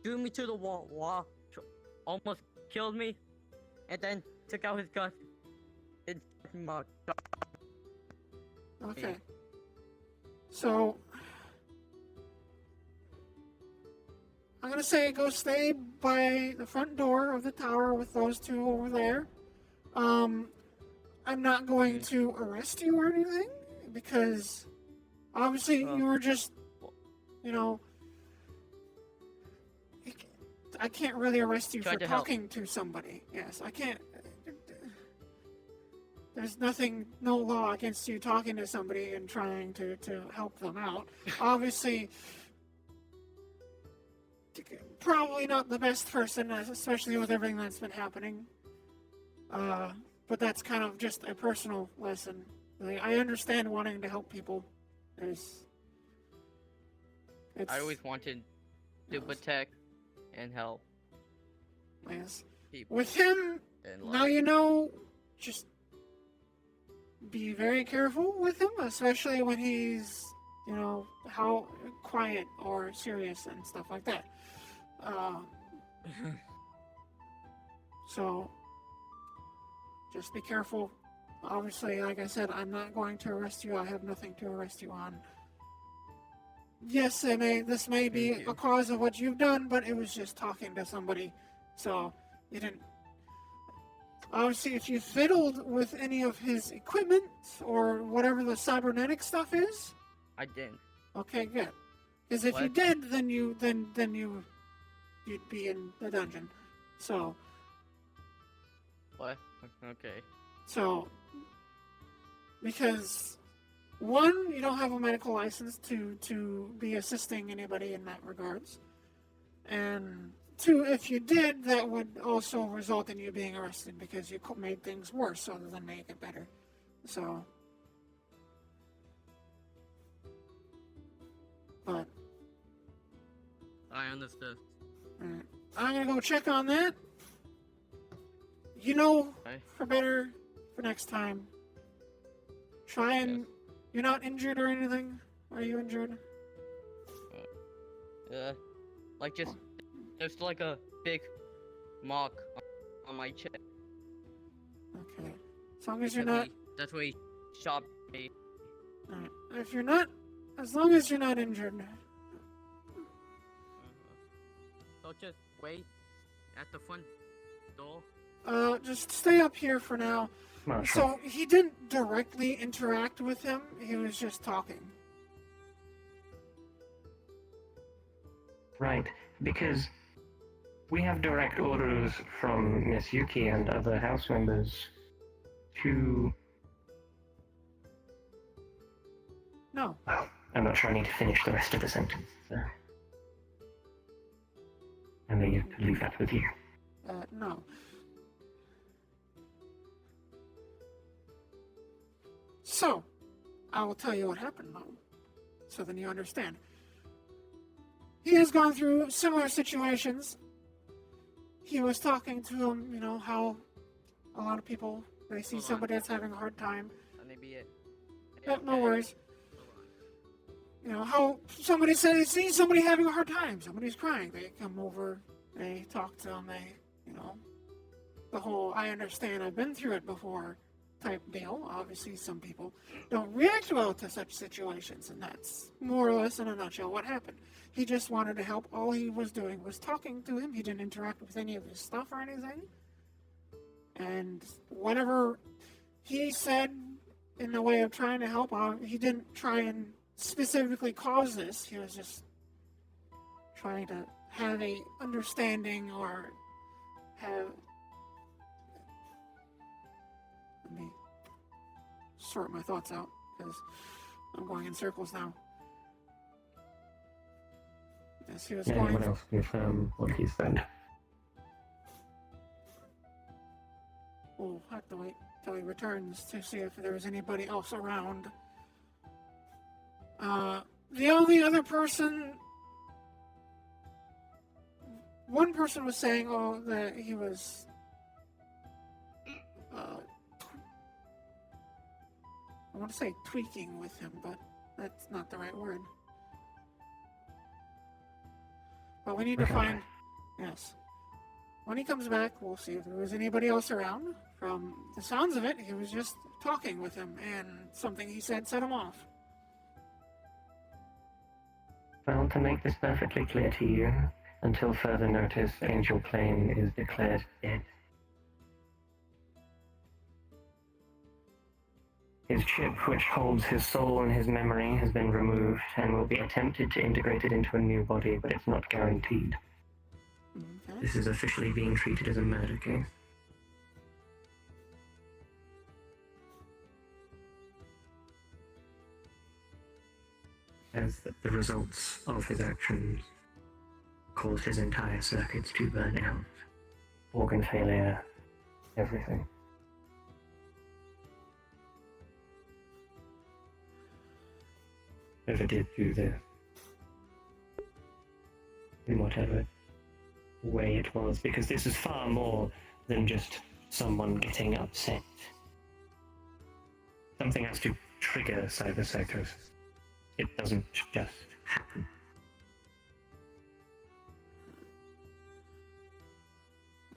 threw me to the wall, almost killed me, and then took out his gun. Okay. So, I'm gonna say go stay by the front door of the tower with those two over there. I'm not going to arrest you or anything, because obviously you were just, I can't really arrest you for talking to somebody. Yes, I can't. There's no law against you talking to somebody and trying to help them out. Obviously, probably not the best person, especially with everything that's been happening. But that's kind of just a personal lesson. I understand wanting to help people. I always wanted to protect and help. Yes. People. With him, now you know, just be very careful with him, especially when he's, how quiet or serious and stuff like that. So, just be careful. Obviously, like I said, I'm not going to arrest you. I have nothing to arrest you on. Yes, this may be a cause of what you've done, but it was just talking to somebody. So, you didn't... Obviously, if you fiddled with any of his equipment or whatever the cybernetic stuff is... I didn't. Okay, good. Because if you did, then you'd be in the dungeon. So... What? Okay. So... Because... One, you don't have a medical license to be assisting anybody in that regards. And two, if you did, that would also result in you being arrested because you made things worse rather than make it better. So... But... I understood. Alright. I'm gonna go check on that. For better, for next time. Try and... You're not injured or anything? Are you injured? There's like a big mark on my chest. Okay. As long as you're not... That's where he shot me. Alright. If you're not... As long as you're not injured. So just wait at the front door. Just stay up here for now. So, he didn't directly interact with him, he was just talking. Right, because we have direct orders from Miss Yuki and other house members to... No. I'm not sure I need to finish the rest of the sentence. I may leave that with you. No. So, I will tell you what happened, though, so then you understand. He has gone through similar situations. He was talking to him, how a lot of people, they see somebody that's having a hard time. That may be it. No worries. How somebody says they see somebody having a hard time, somebody's crying, they come over, they talk to them, the whole, I understand, I've been through it before type deal. Obviously, some people don't react well to such situations, and that's more or less in a nutshell what happened. He just wanted to help. All he was doing was talking to him. He didn't interact with any of his stuff or anything. And whatever he said in the way of trying to help, he didn't try and specifically caused this. He was just trying to have a understanding or have... Let me sort my thoughts out, because I'm going in circles now. Yes, he was going... Anyone else confirm what he said? We'll have to wait till he returns to see if there was anybody else around. The only other person... One person was saying, that he was... I want to say tweaking with him, but that's not the right word. But we need to find... Yes. When he comes back, we'll see if there was anybody else around. From the sounds of it, he was just talking with him, and something he said set him off. Well, to make this perfectly clear to you, until further notice, Angel Plane is declared dead. His chip, which holds his soul and his memory, has been removed and will be attempted to integrate it into a new body, but it's not guaranteed. Okay. This is officially being treated as a murder case. As the results of his actions caused his entire circuits to burn out. Organ failure, everything. Whoever did do this, in whatever way it was, because this is far more than just someone getting upset. Something has to trigger cyberpsychosis. It doesn't just happen.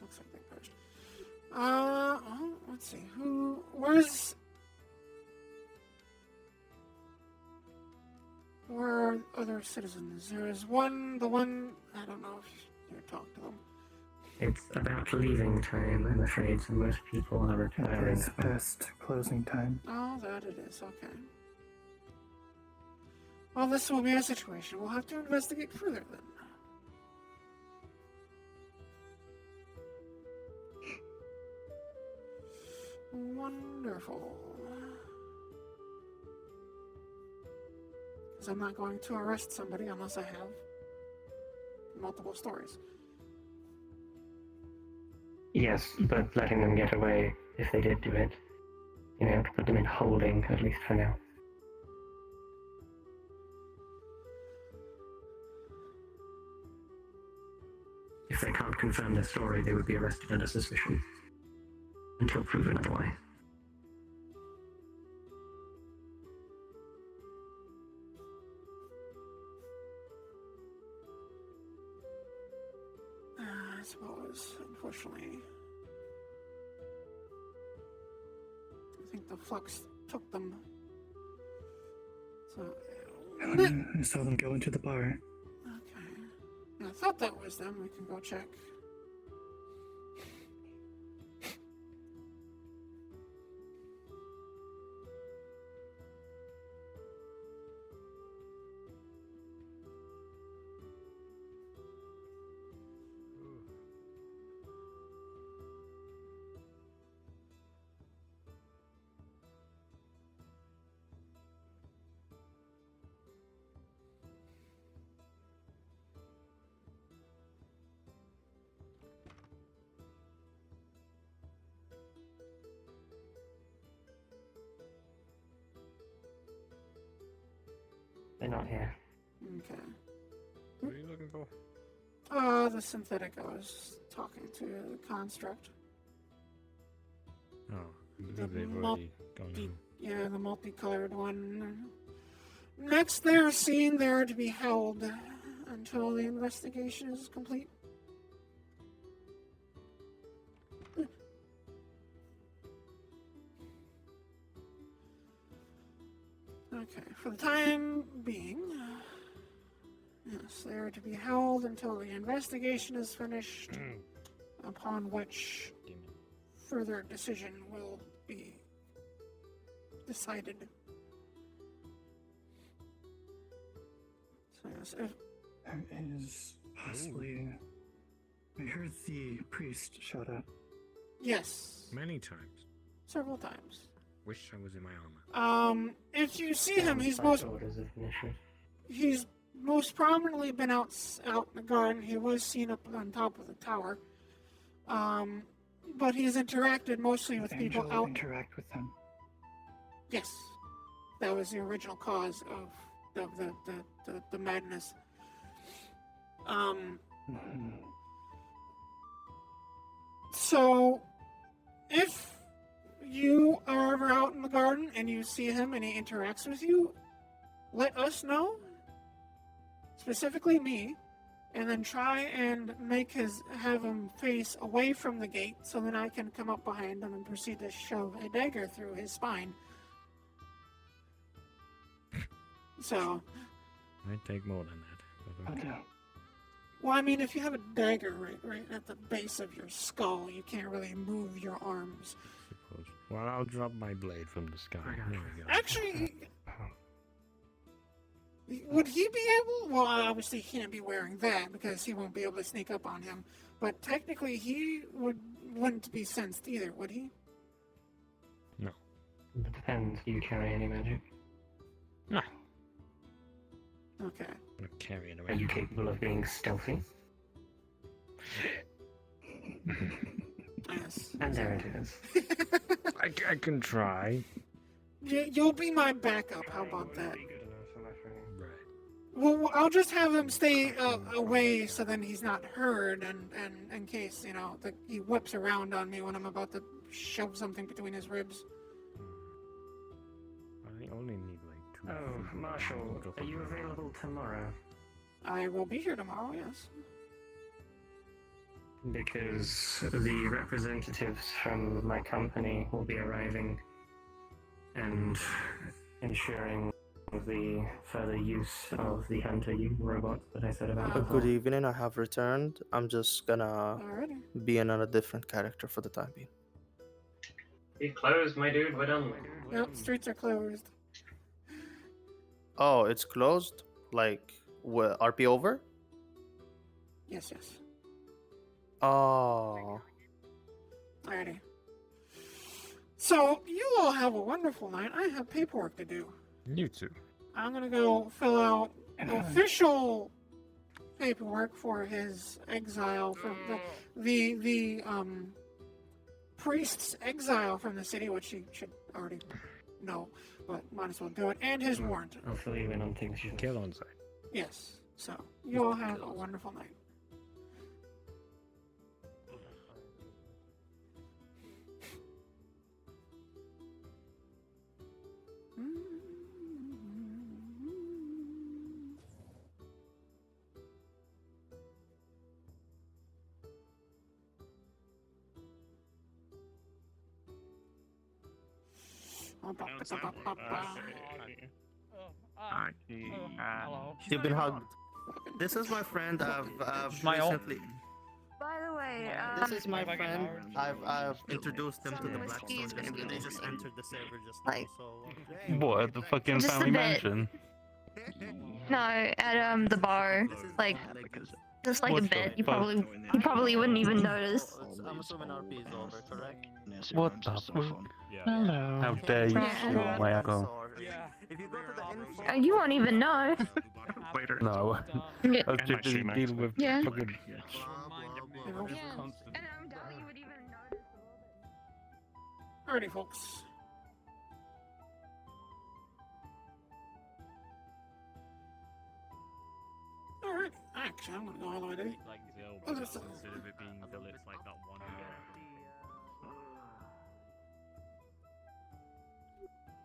Looks like they pushed. Let's see. Where are other citizens? There is the one, I don't know if you talked to them. It's about leaving time, I'm afraid, so most people are retiring. It's past closing time. Oh, that it is, okay. Well, this will be a situation we'll have to investigate further then. Wonderful. Because I'm not going to arrest somebody unless I have multiple stories. Yes, but letting them get away, if they did do it, to put them in holding, at least for now. If they can't confirm their story, they would be arrested under suspicion, until proven otherwise. I suppose, unfortunately. I think the flux took them. So... I saw them go into the bar. I thought that was them. We can go check. They're not here. Okay. What are you looking for? The synthetic I was talking to, the construct. Oh, I The believe they've already gone home. Yeah, the multicolored one. Next, they're seen there to be held until the investigation is complete. Okay, for the time being, yes, they are to be held until the investigation is finished, upon which further decision will be decided. So yes, There is possibly. I heard the priest shout out. yes, Many times. several times. Wish I was in my armor. If you see him, he's most prominently been out in the garden. He was seen up on top of the tower. But he's interacted mostly with people out. Interact with them. Yes, that was the original cause of the madness. So, if you are ever out in the garden and you see him and he interacts with you, let us know, specifically me, and then try and have him face away from the gate so that I can come up behind him and proceed to shove a dagger through his spine. So. Might take more than that. Okay. Well, I mean, if you have a dagger right at the base of your skull, you can't really move your arms. Suppose. Well, I'll drop my blade from the sky. There we go. Actually, would he be able? Well, obviously he can't be wearing that because he won't be able to sneak up on him. But technically, he wouldn't be sensed either, would he? No. It depends. Do you carry any magic? No. Okay. I'm not carrying Are around. you capable of being stealthy? Yes. And there it is. I can try. You'll be my backup. How about that? Right. Well, I'll just have him stay away so then he's not heard, and in case he whips around on me when I'm about to shove something between his ribs. I only need like 2 Oh, feet. Marshall, are you available tomorrow? I will be here tomorrow. Yes. Because the representatives from my company will be arriving and ensuring the further use of the Hunter U robot that I said about. Good evening, I have returned. I'm just gonna Alrighty. be another different character for the time being. It's closed, my dude. We're done. Yep, streets are closed. Oh, it's closed? Like, what, RP over? Yes, yes. Oh. Alrighty. So, you all have a wonderful night. I have paperwork to do. You too. I'm gonna go fill out official paperwork for his exile from the priest's exile from the city, which he should already know, but might as well do it, and his warrant. I'll fill you in on things you Kill on site. Yes. So, you all have a wonderful night. You've been hugged. This is my friend. I've My own. recently. By the way, This is my friend. I've introduced them to the Blackstone. They just entered the server just now. Like- So. What, at the fucking Just a family bit. mansion? no, at the bar, like just like What a the bit. You fuck? probably wouldn't even notice. I'm assuming RP is over, correct? What the fuck? Hello. How dare you Yeah. steal my alcohol? If you go to the info. You won't even know. Later. No. Yeah. I was too busy dealing with Yeah. fucking... Alrighty, folks. Alright, actually, I'm gonna go all the way to Like Zell, Oh, but that's- instead of it being Zell, it's like that one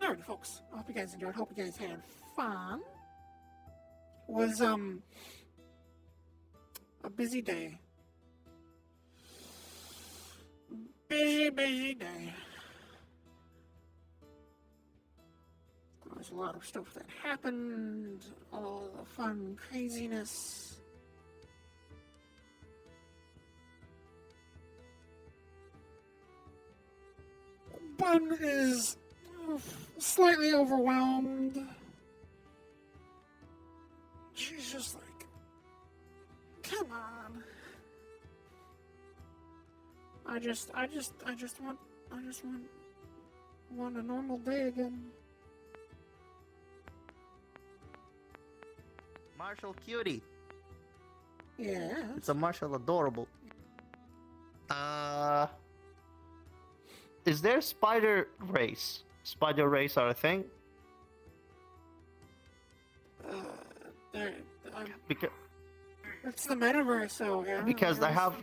Alrighty, folks. I hope you guys enjoyed. Hope you guys had fun. Was a busy day. Busy day. There's a lot of stuff that happened, all the fun craziness. Bun is slightly overwhelmed. She's It's just like, come on. I just want a normal day again. Marshall cutie. Yeah. It's a Marshall adorable. Is there spider race? Spider race are a thing? Because It's the metaverse, so yeah. because I have.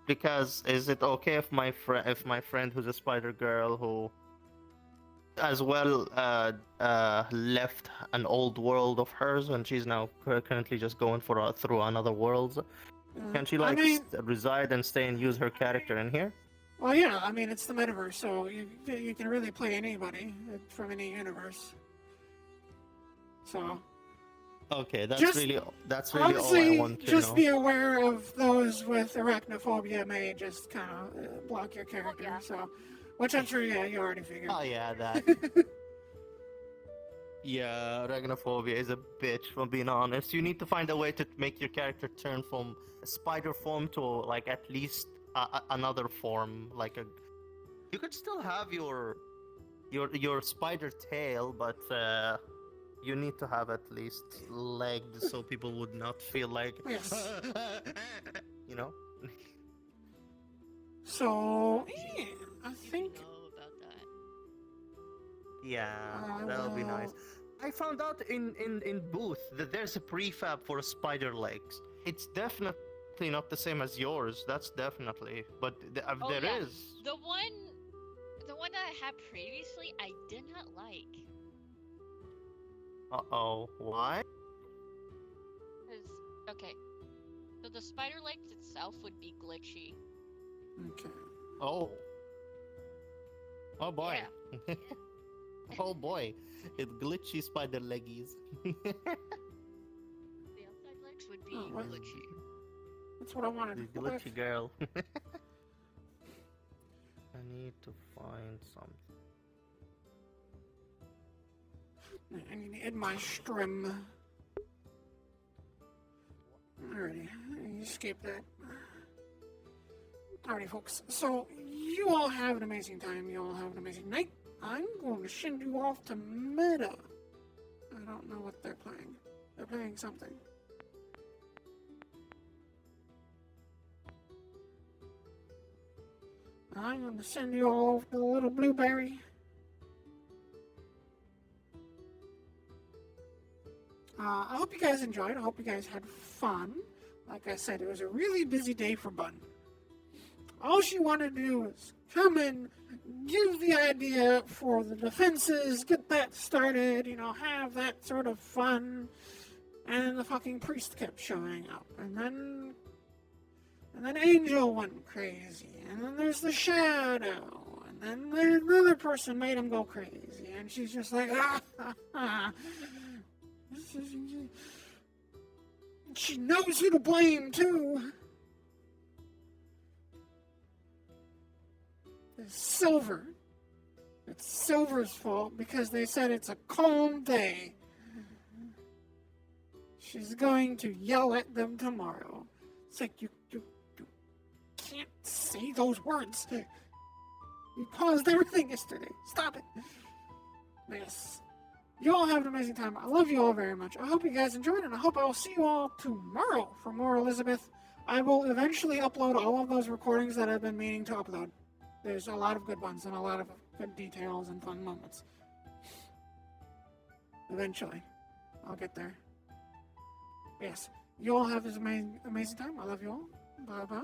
Because is it okay if my friend who's a spider girl who as well left an old world of hers and she's now currently just going through another world, can she like reside and stay and use her character in here? Well, yeah. I mean, it's the metaverse, so you can really play anybody from any universe. So. Okay, that's Just- really Honestly, all I want to just know. be aware of those with arachnophobia may just kind of block your character. So, which I'm sure, yeah, you already figured. Oh yeah, that. Yeah, arachnophobia is a bitch, from being honest. You need to find a way to make your character turn from spider form to like at least another form, like a. You could still have your spider tail, but you need to have at least legs so people would not feel like. Yes. You know. So, yeah, I think. Yeah, that would be nice. I found out in Booth that there's a prefab for spider legs. It's definitely not the same as yours. That's definitely, but there is. The one that I had previously, I did not like. Uh-oh, why? Okay, so the spider legs itself would be glitchy. Okay. Oh. Oh boy. Yeah. Oh boy, it's glitchy spider leggies. The outside legs would be glitchy. That's what I wanted. The glitchy girl. I need to find something. I need to add my strim. Alrighty, escape that. Alrighty, folks. So, you all have an amazing time. You all have an amazing night. I'm going to send you off to Meta. I don't know what they're playing. They're playing something. I'm going to send you all off to the little blueberry. I hope you guys enjoyed. I hope you guys had fun. Like I said, it was a really busy day for Bun. All she wanted to do was come in, give the idea for the defenses, get that started, have that sort of fun. And the fucking priest kept showing up. And then Angel went crazy. And then there's the Shadow. And then the other person made him go crazy. And she's just like, She knows who to blame, too. It's Silver. It's Silver's fault because they said it's a calm day. She's going to yell at them tomorrow. It's like, you can't say those words. You paused everything yesterday. Stop it. Yes. You all have an amazing time. I love you all very much. I hope you guys enjoyed, and I hope I will see you all tomorrow for more Elizabeth. I will eventually upload all of those recordings that I've been meaning to upload. There's a lot of good ones and a lot of good details and fun moments. Eventually. I'll get there. Yes. You all have this amazing time. I love you all. Bye-bye.